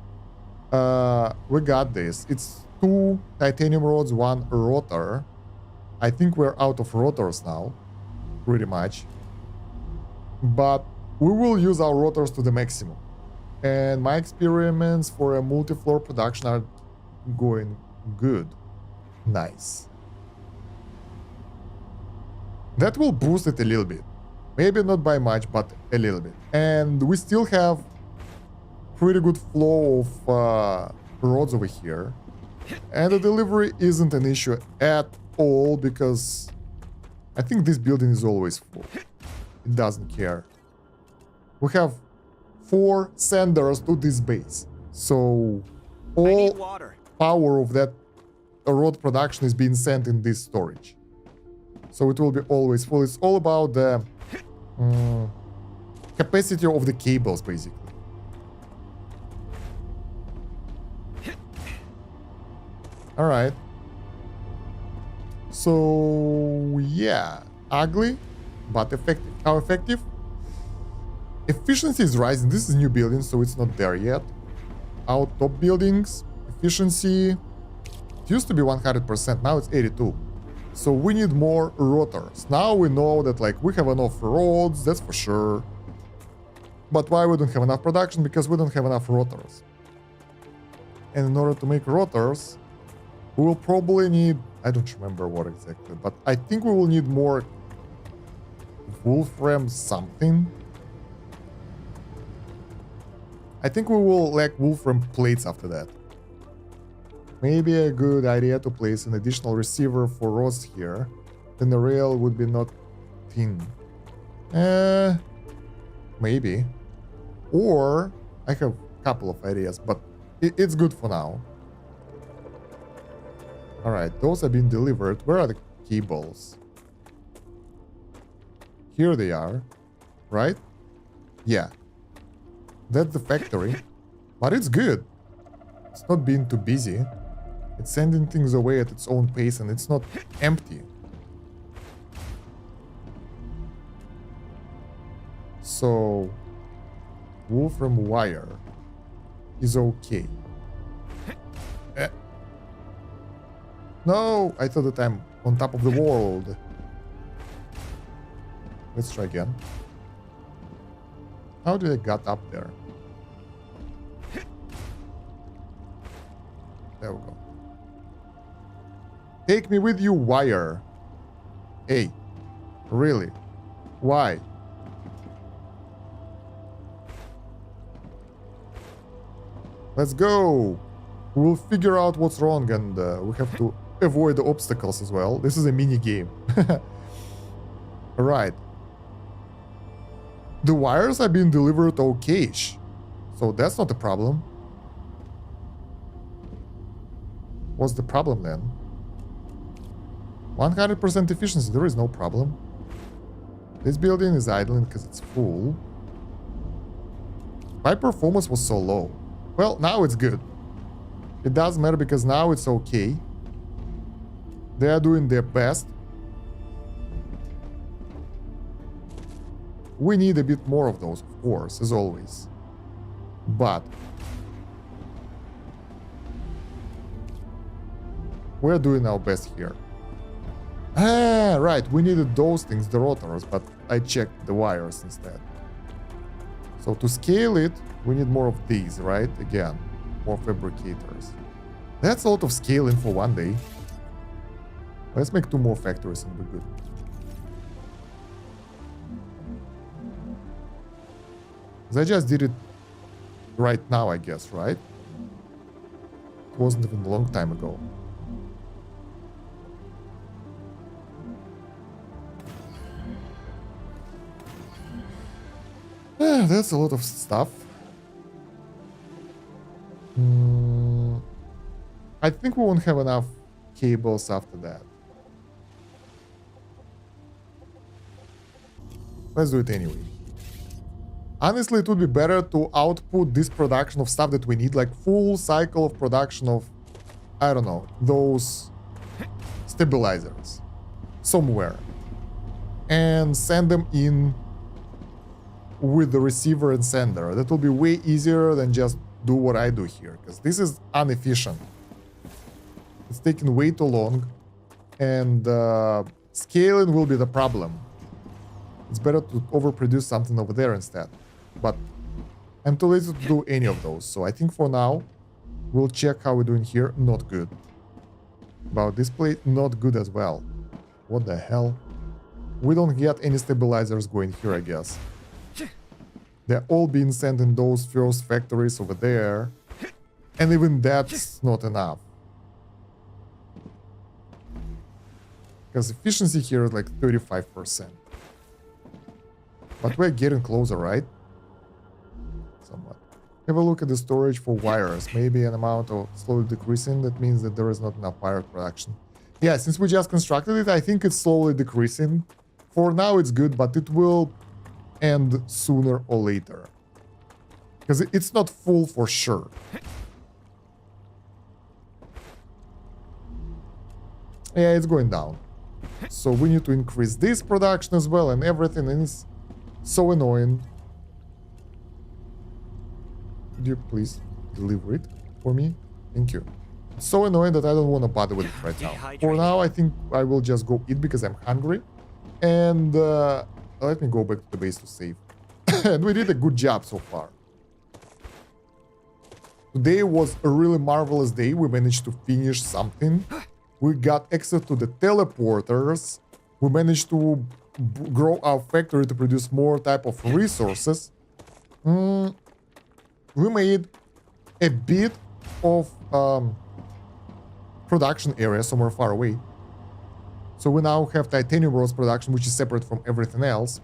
we got this. It's 2 titanium rods, 1 rotor. I think we're out of rotors now, pretty much. But we will use our rotors to the maximum. And my experiments for a multi-floor production are going good. Nice. That will boost it a little bit. Maybe not by much, but a little bit. And we still have pretty good flow of rods over here. And the delivery isn't an issue at all, because I think this building is always full. It doesn't care. We have 4 senders to this base. So all power of that rod production is being sent in this storage. So it will be always full. It's all about the capacity of the cables, basically. All right. So yeah, ugly, but effective. How effective? Efficiency is rising. This is new building, so it's not there yet. Our top buildings, efficiency, it used to be 100%, now it's 82. So we need more rotors. Now we know that like we have enough roads, that's for sure. But why we don't have enough production? Because we don't have enough rotors. And in order to make rotors, we will probably need, I don't remember what exactly, but I think we will need more Wolfram something. I think we will lack Wolfram plates after that. Maybe a good idea to place an additional receiver for rods here. Then the rail would be not thin. Maybe. Or I have a couple of ideas, but it's good for now. Alright, those have been delivered. Where are the cables? Here they are, right? Yeah. That's the factory. But it's good. It's not being too busy. It's sending things away at its own pace and it's not empty. So, Wolfram wire is okay. No, I thought that I'm on top of the world. Let's try again. How did I get up there? There we go. Take me with you, wire. Hey, really? Why? Let's go. We'll figure out what's wrong and we have to avoid the obstacles as well. This is a mini game. Right. The wires are being delivered okay-ish, so that's not a problem. What's the problem then? 100% efficiency, there is no problem. This building is idling because it's full. My performance was so low. Well, now it's good. It doesn't matter because now it's okay. They are doing their best. We need a bit more of those, of course, as always. But we're doing our best here. Ah, right, we needed those things, the rotors, but I checked the wires instead. So to scale it, we need more of these, right? Again, more fabricators. That's a lot of scaling for one day. Let's make 2 more factories and we're good. I just did it right now, I guess, right? It wasn't even a long time ago. That's a lot of stuff. I think we won't have enough cables after that. Let's do it anyway. Honestly, it would be better to output this production of stuff that we need, like full cycle of production of, I don't know, those stabilizers somewhere. And send them in with the receiver and sender. That will be way easier than just do what I do here, because this is inefficient. It's taking way too long, and scaling will be the problem. It's better to overproduce something over there instead. But I'm too lazy to do any of those, so I think for now, we'll check how we're doing here. Not good. About this plate, not good as well. What the hell? We don't get any stabilizers going here, I guess. They're all being sent in those first factories over there. And even that's not enough. Because efficiency here is like 35%. But we're getting closer, right? Somewhat. Have a look at the storage for wires. Maybe an amount of slowly decreasing. That means that there is not enough wire production. Yeah, since we just constructed it, I think it's slowly decreasing. For now, it's good, but it will end sooner or later. Because it's not full for sure. Yeah, it's going down. So we need to increase this production as well and everything, and it's so annoying. Could you please deliver it for me? Thank you. It's so annoying that I don't want to bother with it right now. For now, I think I will just go eat because I'm hungry. And let me go back to the base to save. And we did a good job so far. Today was a really marvelous day. We managed to finish something. We got access to the teleporters. We managed to grow our factory to produce more type of resources. We made a bit of production area somewhere far away. So we now have titanium rose production, which is separate from everything else,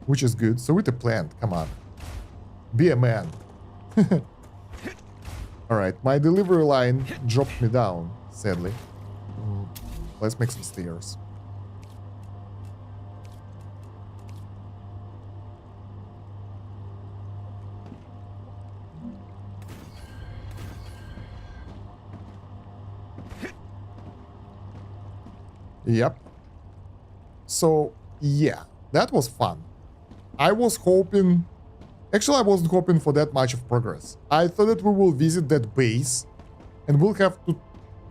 which is good. So with the plant, come on. Be a man. Alright, my delivery line dropped me down, sadly. Let's make some stairs. Yep. So, yeah, that was fun. I was hoping... Actually, I wasn't hoping for that much of progress. I thought that we will visit that base and we'll have to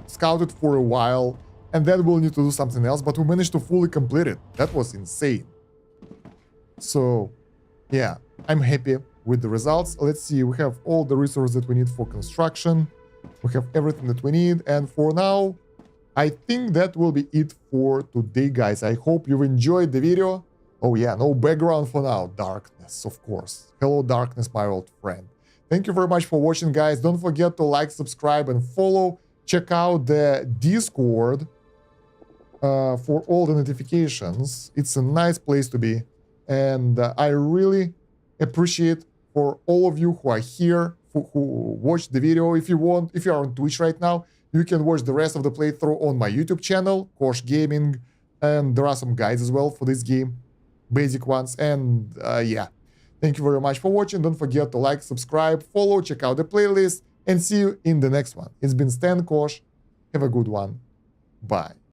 scout it for a while and then we'll need to do something else, but we managed to fully complete it. That was insane. So, yeah, I'm happy with the results. Let's see, we have all the resources that we need for construction. We have everything that we need, and for now, I think that will be it for today, guys. I hope you enjoyed the video. Oh yeah, no background for now. Darkness, of course. Hello, darkness, my old friend. Thank you very much for watching, guys. Don't forget to like, subscribe, and follow. Check out the Discord for all the notifications. It's a nice place to be. And I really appreciate for all of you who are here, who watched the video. If you want, if you are on Twitch right now, you can watch the rest of the playthrough on my YouTube channel, Kosh Gaming, and there are some guides as well for this game, basic ones. And yeah, thank you very much for watching. Don't forget to like, subscribe, follow, check out the playlist, and see you in the next one. It's been Stan Kosh. Have a good one. Bye.